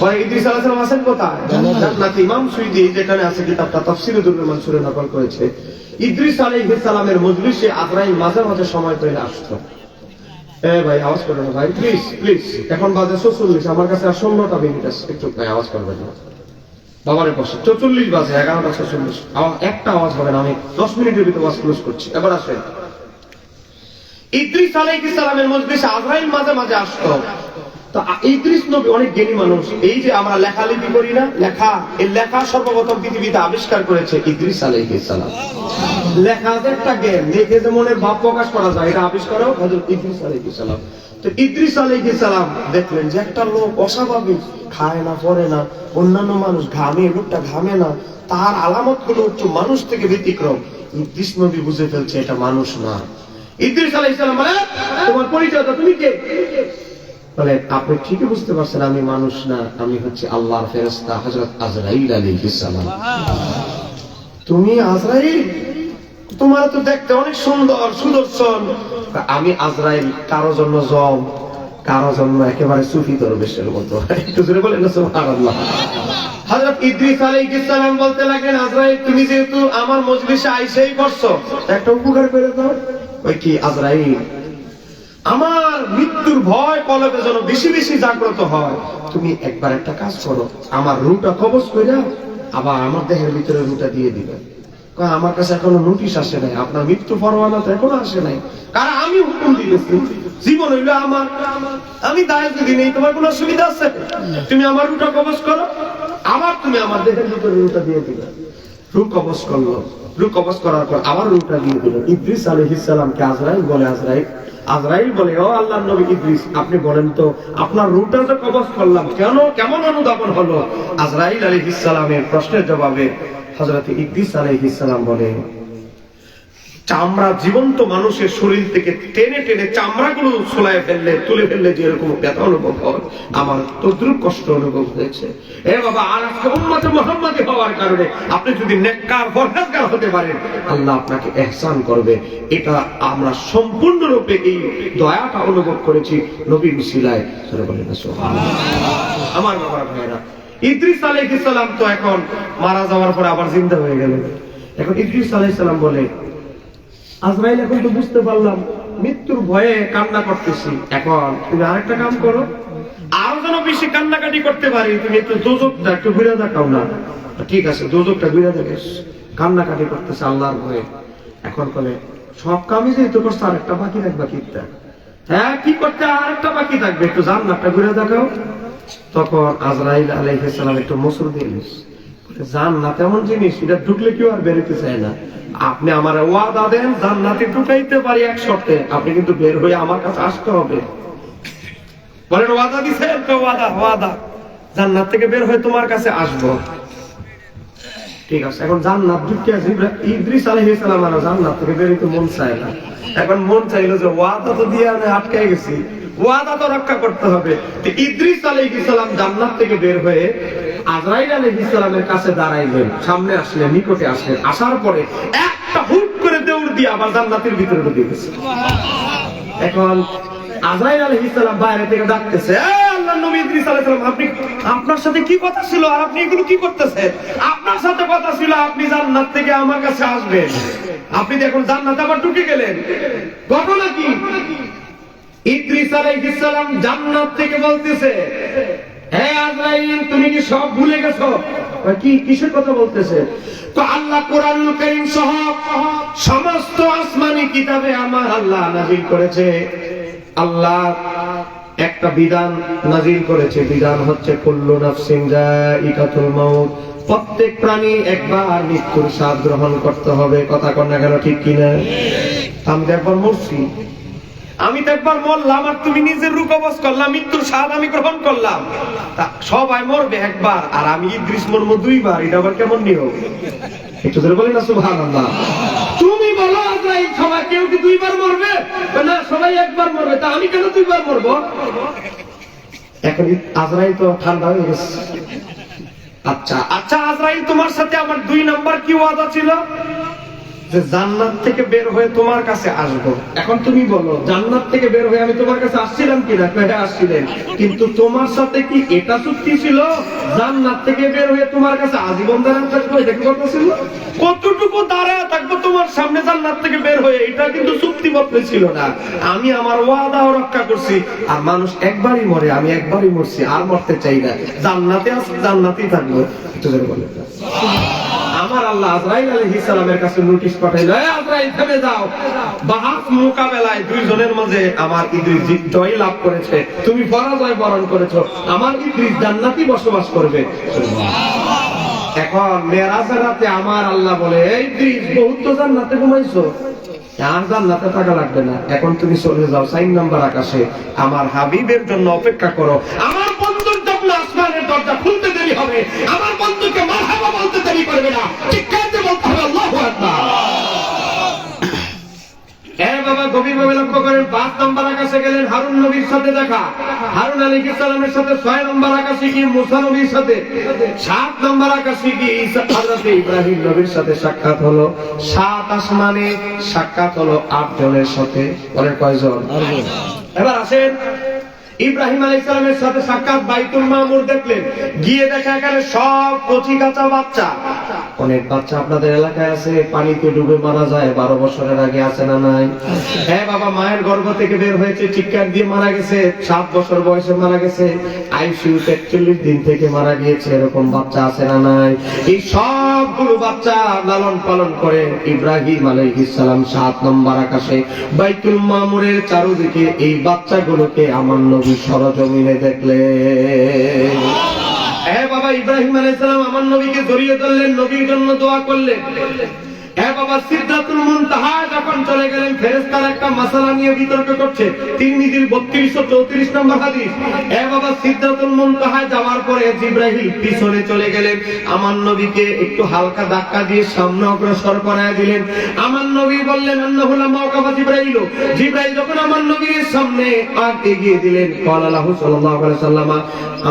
বলে ইদ্রিস আলাইহিস সালাম আছেন কোথায়? জান্নাতে। ইমাম সুয়ুতী যেখানে আছে কিতাবটা তাফসীরে দুরুল মানসুরে নকল করেছে, ইদ্রিস আলাইহিস সালামের মজলিসে আজরাইল মাঝে মাঝে সময় পেলে আসতো। এ ভাই আওয়াজ করবেন না ভাই, প্লিজ প্লিজ, এখন বাজে 44, আমার কাছে আর 16টা মিনিট আছে, একটু ভাই আওয়াজ করবেন না বাবারে বসে। 44 বাজে, 11:46, একটা আওয়াজ হবে না, আমি 10 মিনিটের ভিতরে ওয়াজ ক্লোজ করছি। এবার আসেন, ইদ্রিস আলাইহিস সালামের মজলিসে আজরাইল মাঝে মাঝে আসতো। তো ইদ্রিস নবী অনেক জ্ঞানী মানুষ। এই যে আমরা লেখালেখি করি না, লেখা, এই লেখা সর্বপ্রথম পৃথিবীতে আবিষ্কার করেছে ইদ্রিস আলাইহিস সালাম। লেখা যে একটা জ্ঞান, দেখে যে মনের ভাব প্রকাশ করা যায়, এটা আবিষ্কারও হযরত ইদ্রিস আলাইহিস সালাম। তো ইদ্রিস আলাইহিস সালাম দেখলেন যে একটা লোক অস্বাভাবিক, খায় না, পরে না, অন্যান্য মানুষ ঘামে, লোকটা ঘামে না, তার আলামত গুলো হচ্ছে মানুষ থেকে ব্যতিক্রম। ইদ্রিস নবী বুঝে ফেলছে এটা মানুষ না। ইদ্রিস আলাইহিস সালাম বলে, তোমার পরিচয় দাও, তুমি কে? বলে, আপনি ঠিকই বুঝতে পারছেন আমি মানুষ না, আমি হচ্ছে আল্লাহর ফেরেশতা হযরত আজরাইল আলাইহিস সালাম। তুমি আজরাইল? তোমার তো দেখতে অনেক সুন্দর, সুদর্শন। আমি আজরাইল, কারো জন্য জম, কারো জন্য একেবারে সুফি দরবেশের মতো। একটু জোরে বলেন না সুবহানাল্লাহ। হযরত ইদ্রিস আলাইহিস সালাম বলতে লাগলেন, আজরাইল তুমি যেহেতু আমার মজলিসে আইসেই পড়ছো, একটা উপকার করে দাও। ওই কি? আজরাইল, আমার মৃত্যুর ভয় কলবে যেন বেশি বেশি জাগ্রত হয়, তুমি একবার একটা কাজ করো, আমার রুটা কবজ কইরা আবার আমার দেহের ভিতরে রুটা দিয়ে দিবে। কয় আমার কাছে এখনো নোটিশ আসে নাই, আপনার মৃত্যু পরোয়ানা তো এখনো আসে নাই। কারণ আমি হুকুম দিয়েছি, জীবন হইলো আমার, আমি দায় যদি নেই, তোমার কোনো অসুবিধা আছে? তুমি আমার রুটা কবজ করো, আবার তুমি আমার দেহের ভিতরে রুটা দিয়ে দিলে। রু কবজ করলো, রু কবজ করার পর আবার রুটা দিয়ে দিল। ইদ্রিস আলাইহিস সালামকে আজরাইল বলে, আজরাইল বলে, ও আল্লাহর নবী ইদ্রিস, আপনি বলেন তো আপনার রুটা তো কবজ করলাম, কেমন অনুধাবন হলো? আজরাইল আলাইহিস সালামের প্রশ্নের জবাবে হযরত ইদ্রিস আলাইহিস সালাম বলে, চামড়া জীবন্ত মানুষের শরীর থেকে টেনে টেনে চামড়াগুলো ছুলায় ফেললে, তুলে ফেললে যেরকম ব্যথা অনুভব হয়, আমার তদ্রুপ কষ্ট অনুভব হয়েছে। এ বাবা, আর আজকে উম্মতে মুহাম্মাদি হওয়ার কারণে আপনি যদি নেককার পরহেজগার হতে পারেন, আল্লাহ আপনাকে ইহসান করবে। এটা আমরা সম্পূর্ণরূপে এই দয়াটা অনুভব করেছি নবীর উসিলায়। সুবহানাল্লাহ। আমার বাবার ভাইরা, ইদ্রিস আলাইহিস সালাম তো এখন মারা যাওয়ার পরে আবার জিন্দা হয়ে গেলেন। এখন ইদ্রিস আলাইহিস সালাম বলে, আজরাইল এখন তো বুঝতে পারলাম মৃত্যুর ভয়ে কান্না করতেছি, এখন তুমি আরেকটা কাম করো, আরো যেন বেশি কান্নাকাটি করতে পারি, তুমি একটু দোজখটা একটু ঘুরে দেখাও না। ঠিক আছে, দোজখটা ঘুরে দেখিস। কান্নাকাটি করতেছে আল্লাহর ভয়ে। এখন বলে, সব কামই যেহেতু করছে, আরেকটা বাকি থাকবে, কিটা? হ্যাঁ, কি করতে আরেকটা বাকি থাকবে, একটু জান্নাতটা ঘুরে দেখাও। তখন আজরাইল আলাইহিস সালাম একটু মসুর দিলেন, জান্নাত এমন জিনিস, এটা ঢুকলে কেউ আর বেরোতে চায় না। আপনি আমার ওয়াদা দেন, জান্নাতে ঢুকাইতে পারি এক শর্তে, আপনি কিন্তু বের হয়ে আমার কাছে আসতে হবে। বলেন, ওয়াদা দিছেন তো? ওয়াদা, জান্নাত থেকে বের হয়ে তোমার কাছে আসবো। ঠিক আছে, এখন জান্নাত ঢুকে আছে। ইদ্রিস আলাইহিস সালাম আর জান্নাত থেকে বের হইতে মন চায় না। এখন মন চাইলো যে ওয়াদা তো দিয়ে আমি আটকে গেছি, ওয়াদা তো রক্ষা করতে হবে। ইদ্রিস আলাইহিস সালাম জান্নাত থেকে বের হয়ে আজরাইল আলাইহিস সালামের কাছে দাঁড়াইলেন, সামনে আসলেন, নিকটে আসলেন। আসার পরে একটা হুট করে দৌড় দিয়ে আবার জান্নাতের ভিতরে ঢুকে গেছে। এখন আজরাইল আলাইহিস সালাম বাইরে থেকে ডাকতেছে, আল্লাহর নবী ইদ্রিস আলাইহিস সালাম, আপনি, আপনার সাথে কি কথা ছিল আর আপনি এগুলো কি করতেছেন? আপনার সাথে কথা ছিল আপনি জান্নাত থেকে আমার কাছে আসবেন, আপনি দেখুন জান্নাতে আবার ঢুকে গেলেন, ঘটনা কি? ইদ্রিস আলাইহিস সালাম জান্নাত থেকে বলতেছে, হে আজরাইল, তুমি কি সব ভুলে গেছো? কি কিসের কথা বলতেছে? তো আল্লাহ কোরআনুল কারীম সহ সমস্ত আসমানি কিতাবে আমার আল্লাহ নাযিল করেছে। আল্লাহ একটা বিধান নাযিল করেছে, বিধান হচ্ছে কুল্লু নাফসিন যায়িকাতুল মাউত, প্রত্যেক প্রাণী একবার মৃত্যুর স্বাদ গ্রহণ করতে হবে। কথা কন না কেন, ঠিক কিনা? আমি তো একবার মরছি, আমি তো একবার মরলাম, আর তুমি নিজের রূহ কবজ করলাম, মৃত্যুর স্বাদ আমি গ্রহণ করলাম। সবাই মরবে একবার, আর আমি ইদ্রিস মরবো দুইবার। এটা আবার কেমন নিয়ম? একটু ধরে বলি না সুবহানাল্লাহ। তুমি বলো আজরাইল সবাই কেউ কি দুইবার মরবে? না, সবাই একবার মরবে, তা আমি কেন দুইবার মরবো? এখন আজরাইল তো ঠান্ডা হয়ে গেছে। আচ্ছা আজরাইল, তোমার সাথে আমার 2 নাম্বার কি ওয়াদা ছিল? যে জান্নাত থেকে বের হয়ে তোমার কাছে আসবো। এখন তুমি বলো, জান্নাত থেকে বের হয়ে আমি তোমার কাছে আসছিলাম কিনা? হ্যাঁ, আসছিলেন। কিন্তু তোমার সাথে কি এটা চুক্তি ছিল জান্নাত থেকে বের হয়ে তোমার কাছে আজীবন দাঁড়ায় থাকবো? এটা কি কথা ছিল? কতটুকু দাঁড়ায় থাকবো তোমার সামনে জান্নাত থেকে বের হয়ে, এটা কিন্তু চুক্তিপত্রে ছিল না। আমি আমার ওয়াদাও রক্ষা করছি। আর মানুষ একবারই মরে, আমি একবারই মরছি, আর মরতে চাই না। জান্নাতে আছে, জান্নাতেই থাকবো। একটু ধরে বলে, আমার আল্লাহ আজরাইল আলাইহিস সালামের কাছে নোটিশ পাঠাইলো, এই আজরাইল থেমে যাও, বাহাস মোকাবেলায় দুইজনের মাঝে আমার ইদ্রিস জয় লাভ করেছে, তুমি পরাজয় বরণ করেছো, আমার ইদ্রিস জান্নাতি বসবাস করবে। এখন মেরাজের রাতে আমার আল্লাহ বলে, এই ইদ্রিস বহুত তো জান্নাতে ঘুমাইছো, আর জান্নাতে থাকা লাগবে না, এখন তুমি চলে যাও 4 নম্বর আকাশে, আমার হাবিবের জন্য অপেক্ষা করো। আমার বন্ধুর জন্য আসমানের দরজা খুলতে দেরি হবে, আমার বন্ধুকে মারহাবা বলতে দেরি করবে না, চিৎকারে বলতে হবে আল্লাহু আকবার। বাবা, গভীরভাবে লক্ষ্য করেন, 5 নম্বর আকাশে গেলেন, হারুন নবীর সাথে দেখা। হারুন আলাইহিস সালামের সাথে 6 নম্বর আকাশে গিয়ে মুসা নবীর সাথে, 7 নম্বর আকাশে গিয়ে হযরত ইব্রাহিম নবীর সাথে সাক্ষাৎ হলো। 7 আসমানে সাক্ষাৎ হলো 8 জনের সাথে। বলেন কয়জন? 8 জন। এবার আসেন, ইব্রাহিম আলাইহিস সালামের সাথে সাক্ষাৎ, বাইতুল মামুর দেখলেন, গিয়ে দেখা এখানে সব কচি কাঁচা বাচ্চা। অনেক বাচ্চা আপনাদের এলাকায় আছে, পানিতে ডুবে মারা যায়, 12 বছরের আগে আছে না নাই? হ্যাঁ বাবা, মায়ের গর্ভ থেকে বের হয়েছে, চিৎকার দিয়ে মারা গেছে, 7 বছর বয়সে মারা গেছে, আইসিইউ 41 দিন থেকে মারা গিয়েছে, এরকম বাচ্চা আছে না নাই? এই সব সবগুলো বাচ্চা লালন পালন করেন ইব্রাহিম আলাইহিস সালাম 7 নম্বর আকাশে বাইতুল মামুরের চারদিকে এই বাচ্চাগুলোকে আমার নবী সরজমিনে দেখলেন। বাবা ইব্রাহিম আলাইহিস সালাম আমার নবীকে জড়িয়ে ধরলেন, নবীর জন্য দোয়া করলেন। বাবা সিদরাতুল মুনতাহা যখন চলে গেলেন, ফেরেশতারা একটা মাসালা নিয়ে বিতর্ক করছে। তিরমিজির 3234 নম্বর হাদিস। বাবা সিদরাতুল মুনতাহা যাওয়ার পরে জিবরাইল পিছনে চলে গেলেন, আমার নবীকে একটু হালকা ধাক্কা দিয়ে সামনে অগ্রসর করায় দিলেন। আমার নবী বললেন আন্নাহু লামা ওয়াকাফা জিবরাইল। জিবরাইল যখন আমার নবীর সামনে এগিয়ে দিলেন, ক্বালা লাহু সাল্লাল্লাহু আলাইহি ওয়াসাল্লাম,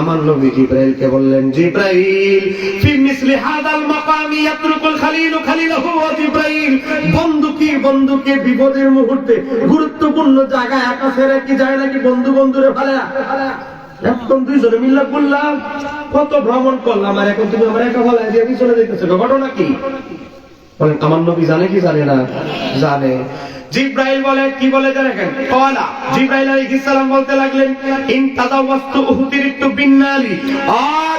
আমার নবী জিবরাইলকে বললেন, জিবরাইল ফি মিসলি হাদাল মাকামি ইয়াতরুকুল খালিলু খালিলাহু। জিবরাইল, বন্ধুকে বিপদের মুহূর্তে গুরুত্বপূর্ণ জায়গায় আকাশে রেখে যায় নাকি বন্ধুরে ফেলে? এখন দুইজনে মিল্লা বললাম, কত ভ্রমণ করলাম, আর এখন তুমি আমার একা ফেলায় দিয়ে পিছনে দেখতেছো, ঘটনা কি? বলেন আমার নবী জানে কি জানে না? জানে। জিবরাইল বলে, কি বলে দেখেন, ক্বালা জিবরাইল আলাইহিস সালাম বলতে লাগলেন, ইন তাদাওয়াস্তু উহতিরিতু বিন্নালি।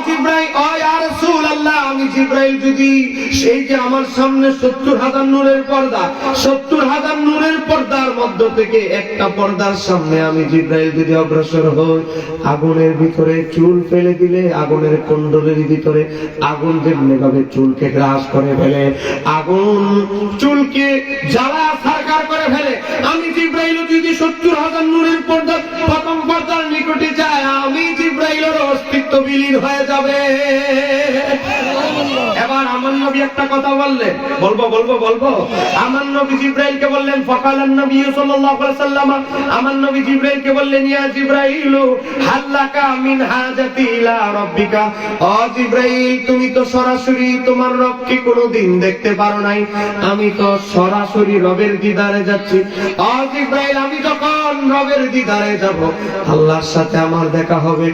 জিবরাইল, ইয়া রাসূলুল্লাহ, আমি জিবরাইল যদি সেই যে আমার সামনে 70,000 নূরের পর্দা, 70,000 নূরের পর্দার মধ্য থেকে একটা পর্দার সামনে আমি জিবরাইল যদি অগ্রসর হই, আগুনের ভিতরে চুল ফেলে দিলে আগুনের কুণ্ডলের ভিতরে আগুন যেমনি ভাবে চুলকে গ্রাস করে ফেলে, আগুন চুলকে জ্বালা সারকার করে ফেলে, আমি জিবরাইল যদি 70,000 নূরের পর্দা প্রথম পর্দার নিকটে যায়, আমি জিবরাইলের অস্তিত্ব বিলীন হয়ে যাবে। এবার আমার নবী একটা কথা বললেন, বলবো। আমার নবী জিবরাইলকে বললেন, ফাকালান নবী সাল্লাল্লাহু আলাইহি ওয়াসাল্লাম, আমার নবী জিবরাইলকে বললেন, ইয়া জিবরাইল হাল্লাকা মিন হাজাতি ইলা রাব্বিকা। জিবরাইল, তুমি তো সরাসরি তোমার রবকে কোনোদিন দেখতে পারো নাই, আমি তো সরাসরি রবের দিদারে যাচ্ছি। জিবরাইল, আমি যখন রবের দিদারে যাব, আল্লাহর সাথে আমার দেখা হবে।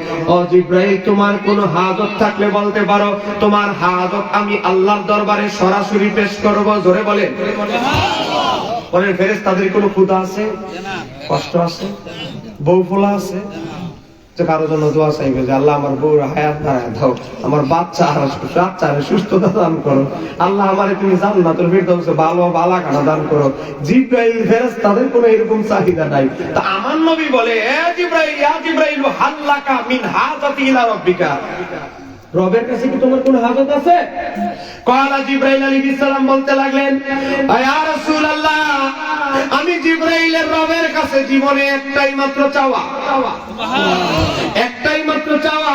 জিবরাইল, তোমার কোনো হাজত থাকলে বলতে পারো, তোমার হাজত আমি আল্লাহর দরবারে সরাসরি পেশ করব। জোরে বলেন বলেন। ফেরেশতাদের কোনো ক্ষুধা আছে, কষ্ট আছে, বউ ফোলা আছে, যে কারো জন্য দোয়া চাইবে যে আল্লাহ আমার বউর হায়াত বাড়ায় দাও, আমার বাচ্চা সুস্থতা দান করো, আল্লাহ আমারে তুমি জান্নাতুল ফিরদাউসে ভালো বালাখানা দান করো। জিবরাইল ফেরেশতাদের কোনো এরকম চাহিদা নাই। তা আমার নবী বলে, এ জিবরাইল, ইয়া জিবরাইল হাল্লাকা মিন হাজাতি ইলা রাব্বিকা, রবের কাছে কি তোমার কোনো হাজত আছে? ক্বালা জিবরাইল আলাইহিস সালাম বলতে লাগলেন, ইয়া রাসূলুল্লাহ, আমি জিবরাইলের রবের কাছে জীবনে একটাই মাত্র চাওয়া,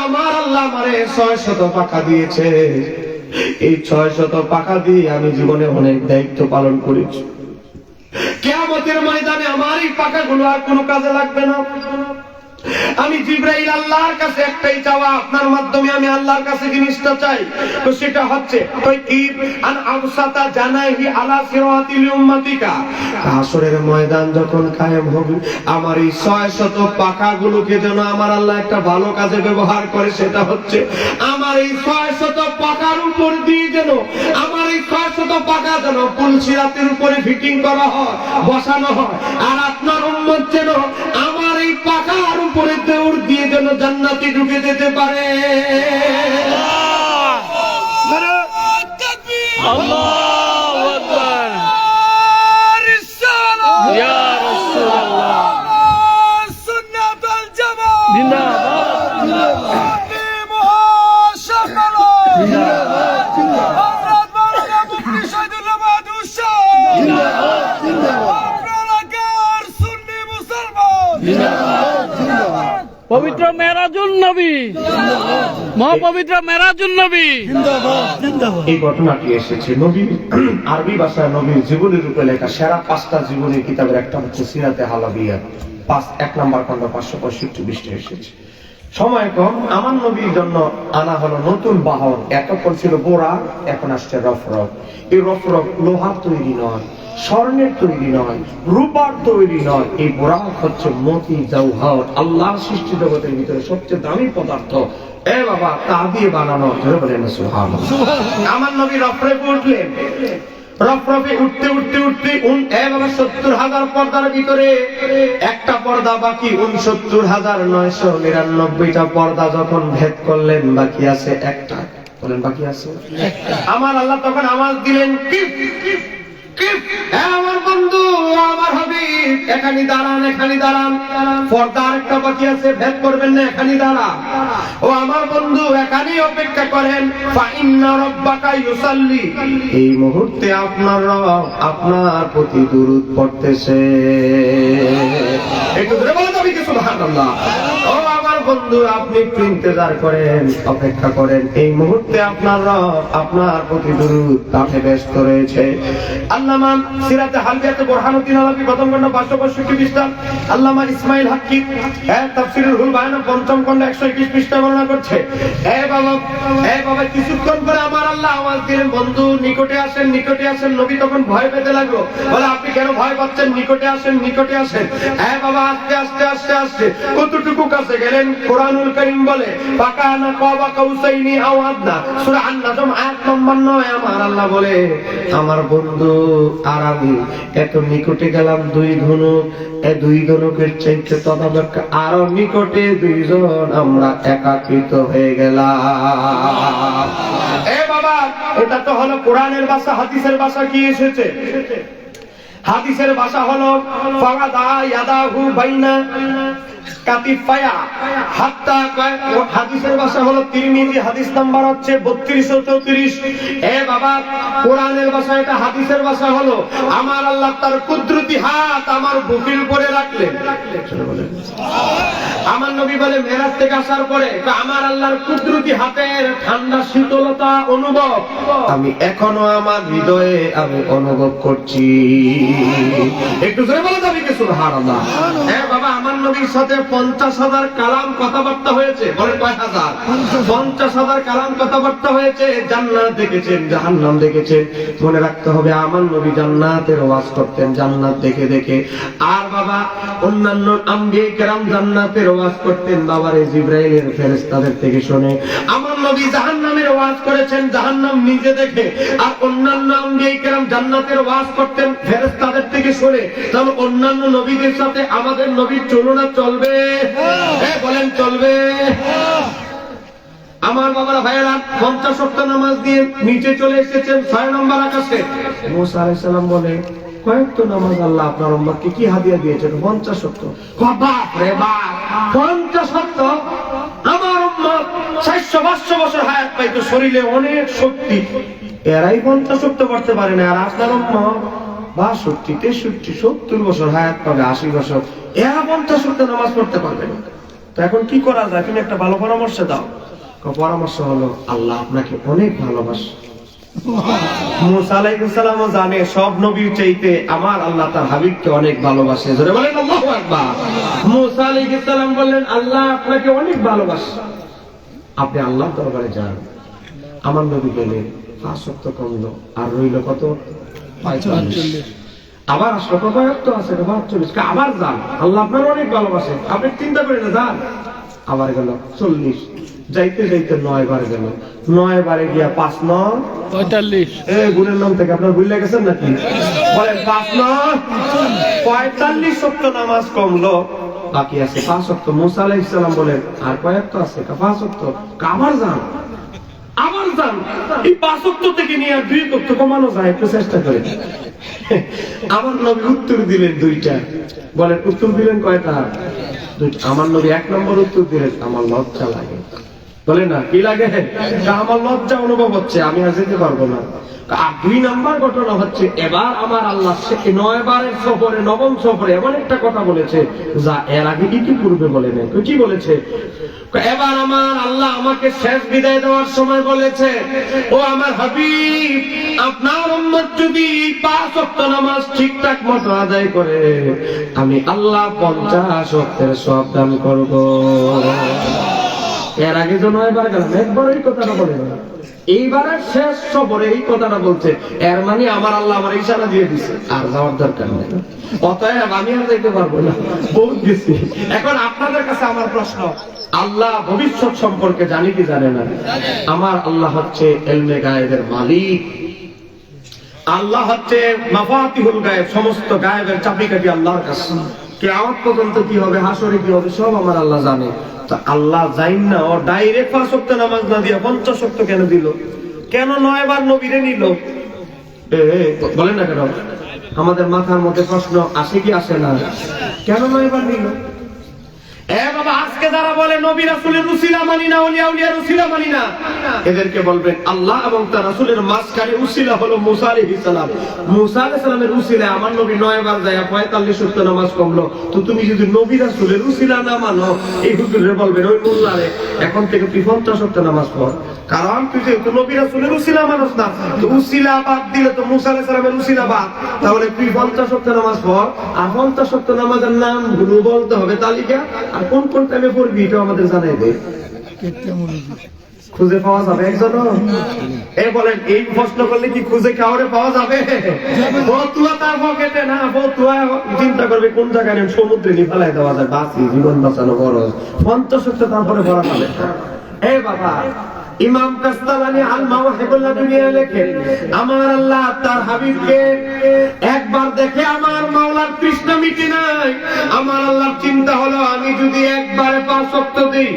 আমার আল্লাহ আমারে 600 পাখা দিয়েছে। এই 600 পাখা দিয়ে আমি জীবনে অনেক দায়িত্ব পালন করেছি। কিয়ামতের ময়দানে আমার এই পাখাগুলো আর কোনো কাজে লাগবে না। আমি জিবরাইল আল্লাহর কাছে একটাই চাওয়া, আপনার মাধ্যমে আমি আল্লাহর কাছে জিনিসটা চাই, তো সেটা হচ্ছে তাইকিব আন আওসাতা জানাইহি আলা সিরাতিল উম্মাতিকা। হাসরের ময়দান যখন কায়েম হবে, আমার এই 600 পাখাগুলোকে যেন আমার আল্লাহ একটা ভালো কাজে ব্যবহার করে, সেটা হচ্ছে আমার এই 600 পাখার উপর দিয়ে যেন আমার এই 600 পাখা যেন পুলসিরাতের উপরে ফিটিং করা হয়, বসানো হয়, আর আপনার উম্মত যেন আমার এই পাখার উপরে দৌড় দিয়ে যেন জান্নাতে ঢুকে যেতে পারে। আল্লাহু আকবার। ইয়া রাসূলুল্লাহ, সুন্নাতুল জামাত জিন্দাবাদ, পবিত্র মেরাজুন নবী, মহাপবিত্র মেরাজুন নবী। এই ঘটনাটি এসেছে নবীর আরবি ভাষায় নবীর জীবনের রূপে লেখা সেরা 5টা জীবনী কিতাবের একটা হচ্ছে সিরাতে হালাবিয়া, 1 নম্বর খন্ড 565 পৃষ্ঠা এসেছে। সময় কম, আমার নবীর জন্য আনা হলো নতুন বাহন। এতক্ষণ ছিল বোরা, এখন আসছে রফরফ। এই রফরফ লোহার তৈরি নয়, স্বর্ণের তৈরি নয়, রূপার তৈরি নয়, এই বোরাক হচ্ছে মতি জওহর, আল্লাহর সৃষ্টি জগতের ভিতরে সবচেয়ে দামি পদার্থ। এ বাবা, তা দিয়ে বানানো। ধরে বলেন সুবহানাল্লাহ। আমার নবী রফরফে উঠলেন, রফরফে উঠতে 70,000 পর্দার ভিতরে একটা পর্দা বাকি, 69,999টা পর্দা যখন ভেদ করলেন, বাকি আছে একটা। বলেন বাকি আছে? আমার আল্লাহ তখন আওয়াজ দিলেন, কিফ কিফ কিফ, হ্যাঁ আমার বন্ধু, আমার হাবিব, এখানে দাঁড়ান, এখানে দাঁড়ান, পর্দার একটা বাকি আছে, ভেদ করবেন না, এখানে দাঁড়ান। ও আমার বন্ধু, এখানেই অপেক্ষা করেন। ফাইন্না রাব্বাকা ইউসাল্লি, এই মুহূর্তে আপনার রব আপনার প্রতি দুরূদ পড়তেছে। একটু ধরে বলে যাবে কি সুবহানাল্লাহ। ও আমার বন্ধু, আপনি একটু ইন্তজার করেন, অপেক্ষা করেন, এই মুহূর্তে আপনার রব আপনার প্রতি দুরূদ পাঠে ব্যস্ত রয়েছে। আল্লামা সিরাতে হালবিয়াতে বুরহানুদ্দিন আলাবী প্রথম খণ্ড 565 পৃষ্ঠা, আল্লামা ইসমাইল হাক্কি তাফসীরুল হুল বায়ান পঞ্চম খণ্ড 121 পৃষ্ঠা বর্ণনা করছে। এ বাবা কিছুক্ষণ পরে আমার আল্লাহ আওয়াজ দিলেন, বন্ধু নিকটে আসেন, নিকটে আসেন। নবী তখন ভয় পেতে লাগলো, বলে আপনি কেন ভয় পাচ্ছেন? নিকটে আসেন, নিকটে আসেন। বাবা আস্তে আস্তে আস্তে আস্তে কতটুকু কাছে গেলেন? কোরআনুল কারীম বলে ফাকানা কাবা কাউসাইনি আও আদনা, সূরা আন-নাজম আয়াত নম্বর 9। আমার আল্লাহ বলে আমার বন্ধু আর আমি এত নিকটে গেলাম, দুই ধনুক, দুই ধনুকের চাইতে তদারক আরো নিকটে দুইজন আমরা একাকৃত হয়ে গেলাম। বাবা, এটা তো হলো কোরআনের ভাষা। হাদিসের ভাষা কি এসেছে? হাদিসের ভাষা হলো ফাওয়াদা ইয়াদাহু বাইনা কাতিফায়া হাত্তা, হাদিসের ভাষা হলো তিরমিজি, হাদিস নাম্বার হচ্ছে 3234। বাবা, কোরআনের ভাষা এটা, হাদিসের ভাষা হলো আমার আল্লাহ তার কুদরতি হাত আমার বুকের উপরে রাখলেন। আমার নবী বলে মেরাজ থেকে আসার পরে আমার আল্লাহর কুদরতি হাতের ঠান্ডা শীতলতা অনুভব আমি এখনো আমার হৃদয়ে আমি অনুভব করছি। একটু জোরে বলে যাবে কি সুবহানাল্লাহ। বাবা, আমার নবীর সাথে 50,000 কালাম কথাবার্তা হয়েছে। বলেন কয় হাজার? 50,000 কালাম কথাবার্তা হয়েছে। জান্নাত দেখেছেন, জাহান্নাম দেখেছেন। মনে রাখতে হবে আমার নবী জান্নাতের ওয়াজ করতেন, জান্নাত দেখে দেখে। আর বাবা, অন্যান্য আম্বিয়া কেরাম জান্নাতের ওয়াজ করতেন বাবারে জিবরাইলের ফেরেশতাদের থেকে শুনে। আমার নবী জাহান্নামের ওয়াজ করেছেন, জাহান্নাম নিজে দেখে। আর অন্যান্য আম্বিয়া কেরাম জান্নাতের ওয়াজ করতেন ফেরেশতাদের থেকে শুনে। তাহলে অন্যান্য নবীদের সাথে আমাদের নবীর তুলনা চলবে? বলেন চলবে? আমার বাবারা ভাইয়েরা, 50 ওয়াক্ত নামাজ দিয়ে নিচে চলে এসেছেন 6 নম্বর আকাশে। মুসা আলাইহিস সালাম বলে কয়েকটা নামাজ আল্লাহ আপনার উম্মতকে কি হাদিয়া দিয়েছেন? 50 ওয়াক্ত। বাপ রে বাপ, 50 ওয়াক্ত! আমার উম্মত 400-500 বছর হায়াত পাইতো, শরীরে অনেক শক্তি, এরাই 50 ওয়াক্ত পড়তে পারে না। আর আপনার উম্মত 62, 63, 70 বছর হায়াত পাবে, 80 বছর, এরা 50 ওয়াক্ত নামাজ পড়তে পারবে না। তো এখন কি করা যায়? তুমি একটা ভালো পরামর্শ দাও। পরামর্শ হলো আল্লাহ আপনাকে অনেক ভালোবাসে। মুসা আলাইহিস সালাম জানে সব নবীর চাইতে আমার আল্লাহ তার হাবিবকে অনেক ভালোবাসে। জোরে বলেন আল্লাহু আকবার। মুসা আলাইহিস সালাম বললেন আল্লাহ আপনাকে অনেক ভালোবাসে, আপনি আল্লাহর দরবারে যান। আমার নবী গেলেন, 5 ওয়াক্ত কমলো, আর রইল কত? 45। আবার আসলো, কত আছে? 45। আবার যান, আল্লাহ আপনার অনেক ভালোবাসে, আপনি চিন্তা করেন না, যান। আবার গেল 40। যাইতে যাইতে 9 বার গেল। 9 বারে গিয়া 5 9 45। গুণের নাম থেকে আপনার ভুলে গেছেন নাকি? বলেন 5 9 45 ওয়াক্ত নামাজ কমলো, বাকি আছে 5 ওয়াক্ত। মুসা আলাইহিস সালাম বলেন আর কয়েকটা আছে? 5 ওয়াক্ত। আবার যান, আবার যান। এই 5 ওয়াক্ত থেকে নিয়ে আর 2 ওয়াক্ত কমানো যায়, একটু চেষ্টা করেন। আমার নবী উত্তর দিলেন 2টা। বলেন উত্তর দিলেন কয়টা? 2টা। আমার নবী 1 নম্বর উত্তর দিলেন আমার লজ্জা লাগে। বলে না কি লাগে? আমার লজ্জা অনুভব হচ্ছে, আমি আর যেতে পারবো না। আর 2 নম্বর ঘটনা হচ্ছে এবার আমার আল্লাহ 9 বারের সফরে, 9ম সফরে এমন একটা কথা বলেছে যা এর আগে ইতিপূর্বে বলে নেই। কি বলেছে? এবার আমার আল্লাহ আমাকে শেষ বিদায় দেওয়ার সময় বলেছে, ও আমার হাবিব, আপনার উম্মত যদি 5 ওয়াক্ত নামাজ ঠিকঠাক মতো আদায় করে আমি আল্লাহ 50 ওয়াক্তের সওয়াব দান করব। এর আগে তো 9 বার গেলাম, একবার এই কথাটা বলে না। এইবারের শেষ সফরে এই কথাটা বলছে, এর মানে আমার আল্লাহ আমার ইশারা দিয়ে দিছে, আর যাওয়ার দরকার নেই। অতএব আমি আর যাইতে পারবো না, বহুত গেছি। এখন আপনাদের কাছে আমার প্রশ্ন, আল্লাহ ভবিষ্যৎ সম্পর্কে জানি কি জানে না? আমার আল্লাহ হচ্ছে ইলমে গায়েবের মালিক। আল্লাহ হচ্ছে মাফাতিহুল গায়েব, সমস্ত গায়েবের চাবিকাঠি আল্লাহর কাছে। কিয়ামত পর্যন্ত কি হবে, হাসরে কি হবে, সব আমার আল্লাহ জানে। তো আল্লাহ জাইন না ও ডাইরেক্ট 5 ওয়াক্ত নামাজ না দিয়া 50 ওয়াক্ত কেন দিল? কেন 9 বার নবীরে নিল? বলেন না কেন? আমাদের মাথার মধ্যে প্রশ্ন আসে কি আসে না? কেন 9 বার নিল? বাবা, আজকে যারা বলে নবী রাসূলের উসিলা মানি না, ওলিয়া উলিয়ার উসিলা মানি না, এদেরকে বলবেন আল্লাহ এবং তার রাসূলের মাঝখানে উসিলা হলো মুসা আলাইহিস সালাম। মুসা আলাইহিস সালামের উসিলা আমার নবী 9 বার যায় 45 ওয়াক্ত নামাজ পড়লো। তো তুমি যদি নবী রাসূলের উসিলা না মানো, এই হুজুরে বলবেন ওই মোল্লারে এখন থেকে তুই 50 ওয়াক্ত নামাজ পড়। কারণ তুই যেহেতু নবী রাসূলের উসিলা মানস না, তো উসিলা বাদ দিলে তো মুসা আলাইহিস সালামের উসিলা বাদ, তাহলে তুই 50 ওয়াক্ত নামাজ পড়। আর 50 ওয়াক্ত নামাজের নামগুলো বলতে হবে তালিকা, আর কোন কোন টাইমে পড়বি এটা আমাদের জানাই দে। খুঁজে পাওয়া যাবে একজনও? বলেন, এই প্রশ্ন করলে কি খুঁজে কাউরে পাওয়া যাবে? ফতুয়া তার পকেটে না, ফতুয়া চিন্তা করবে কোন জায়গায় সমুদ্রে নিয়ে ফেলাই দেওয়া যায়, বাঁচি জীবন বাঁচানো খরচ। 50 ওয়াক্ত তারপরে পড়া যাবে। বাবা, ইমাম কাস্তালানি আল মাওয়াহিবুল্লাহ দুনিয়া লেখেন, আমার আল্লাহ তার হাবিবকে একবার দেখে আমার মাওলার তৃষ্ণা মিটে নাই। আমার আল্লাহর চিন্তা হলো, আমি যদি একবারে 5 ওয়াক্ত দেই,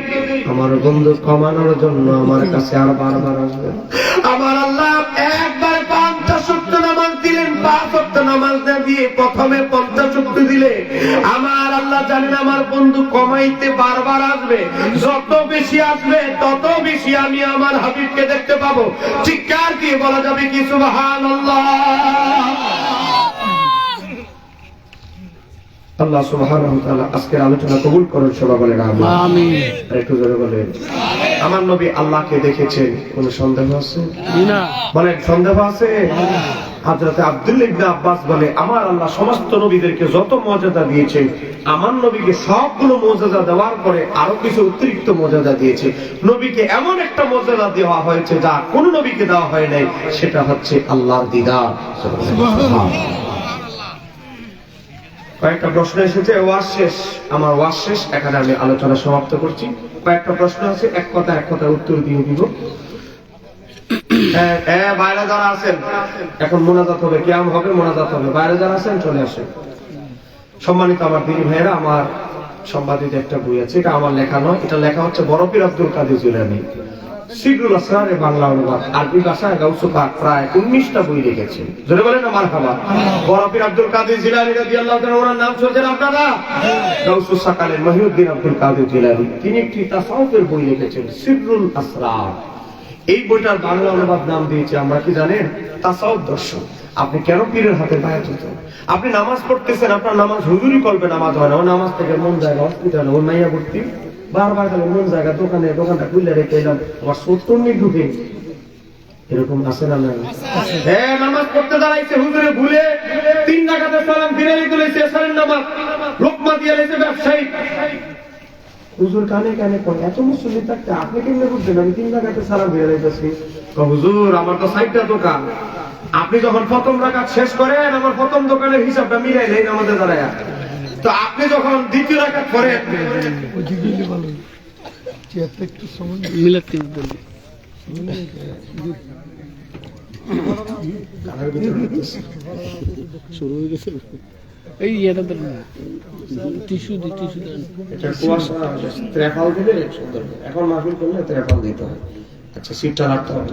আমার বন্ধু কমানোর জন্য আমার কাছে আর বারবার আসবে। আমার আল্লাহ একবার 50 ওয়াক্ত নামাজ দিলেন, 5 ওয়াক্ত নামাজ না দিয়ে প্রথমে 50 ওয়াক্ত দিলে আমার আল্লাহ জানেন আমার বন্ধু কমাইতে বারবার আসবে। যত বেশি আসবে তত বেশি আমি আমার হাবিবকে দেখতে পাবো। চিৎকার দিয়ে বলা যাবে কি সুবহানাল্লাহ? আল্লাহ সুবহানাহু ওয়া তাআলা আজকের আলোচনা কবুল করুন, সবাই বলেন আমিন। একটু জোরে বলেন। আমার নবী আল্লাহকে দেখেছেন, কোন সন্দেহ আছে? না। বলেন, সন্দেহ আছে? হযরত আব্দুল্লাহ ইবনে আব্বাস বলে, আমার আল্লাহ সমস্ত নবীদেরকে যত মর্যাদা দিয়েছে, আমার নবীকে সবগুলো মর্যাদা দেওয়ার পরে আরো কিছু অতিরিক্ত মর্যাদা দিয়েছে। নবীকে এমন একটা মর্যাদা দেওয়া হয়েছে যা কোন নবীকে দেওয়া হয় নাই, সেটা হচ্ছে আল্লাহর দিদার। কয়েকটা প্রশ্ন এসেছে, ওয়াজ শেষ, আমার ওয়াজ শেষ, এখানে আমি আলোচনা সমাপ্ত করছি। কয়েকটা প্রশ্ন আছে, এক কথা উত্তর দিয়ে দিব। বাইরে যারা আছেন এখন মোনাজাত হবে, কিয়াম হবে, মোনাজাত হবে। বাইরে যারা আছেন চলে আসেন। সম্মানিত আমার দিনী ভাইয়েরা, আমার সম্পাদিত একটা বই আছে, এটা আমার লেখা নয়, এটা লেখা হচ্ছে বড় পীর আব্দুল কাদের জিলানী, সিরুল আসরারের বাংলা অনুবাদ। আরবি ভাষায় গাউসে পাক প্রায় 19টা বই লিখেছেন। জোরে বলেন না মারহাবা। বড় পীর আব্দুল কাদের জিলানী রাদিয়াল্লাহু তাআলা, ওনার নাম শুনছেন আপনারা? গাউসুস সাকালের মহিউদ্দিন আব্দুল কাদের জিলানী। তিনি একটি তাসাউফের বই লিখেছেন, সিরুল আসরার। এই বইটার বাংলা অনুবাদ নাম দিয়েছে আমরা কি জানেন? তাসাউফ দর্শন। আপনি কেন পীরের হাতে বায়াত হতেন? আপনি নামাজ পড়তেছেন, আপনার নামাজ হুজুরি করবে, নামাজ হয় না। ও নামাজ থেকে মন জায়গা হসপিটাল, ওর মাইয়া ভর্তি, বারবার গেল মন জায়গা দোকানটা খুলে রেখে এলাম, আবার 70 মিনিট ঢুকে, এরকম আছে না? নামাজ পড়তে দাঁড়াইছে, হুজুরে ভুলে 3 রাকাতে সালাম ফিরে দিয়েছে, এসারের নামাজ লোকমা দিয়ে লেছে ব্যবসায়ী। হুজুর কানে কানে কয়, এত মুসল্লি থাকতে আপনি কেমনে বুঝছেন আমি 3 রাকাতে সালাম ফিরে দিতেছি? হুজুর, আমার তো 6টা দোকান, আপনি যখন প্রথম রাকাত শেষ করেন আমার প্রথম দোকানের হিসাবটা মিলাই নেই আমাদের দাঁড়ায়, তো আপনি যখন দ্বিতীয় রাকাত করেন শুরু হয়ে গেছে। এই এটা তো টিস্যু দেন। এটা কুয়াশা ত্রেফাল দিলে সুন্দর। এখন মাহফিল করলে ত্রেফাল দিতে হয়। আচ্ছা, সিটটা রাখতে হবে।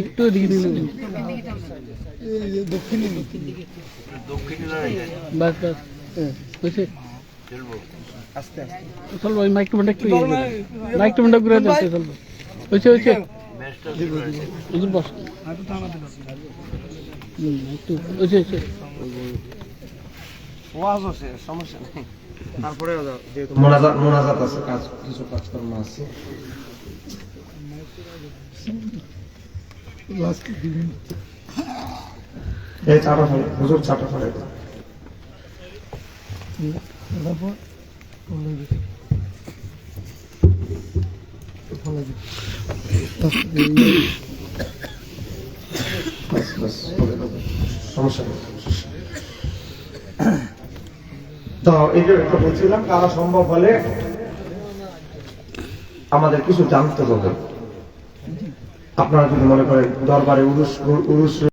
একটু এদিকে নিলেন। দক্ষিণে বাস বুঝছে। আস্তে চলবো, ওই মাইক্রোফোনটা একটু মাইক্রোফোনটা ঘুরে যাচ্ছে, চলবো। হয়েছে হুজুর বস, একটু হয়েছে ওয়াজ আছে, সমস্যা নেই। তারপরে যেহেতু মোনাজাত আছে, কিছু কাজকর্ম আছে। এই চাটা ফলে হুজুর, চাটা ফলে সমস্যা নেই। তো এই যে একটা বলছিলাম, কারা সম্ভব হলে আমাদের কিছু জানতে হবে। আপনারা যদি মনে করেন দরবারে উরুস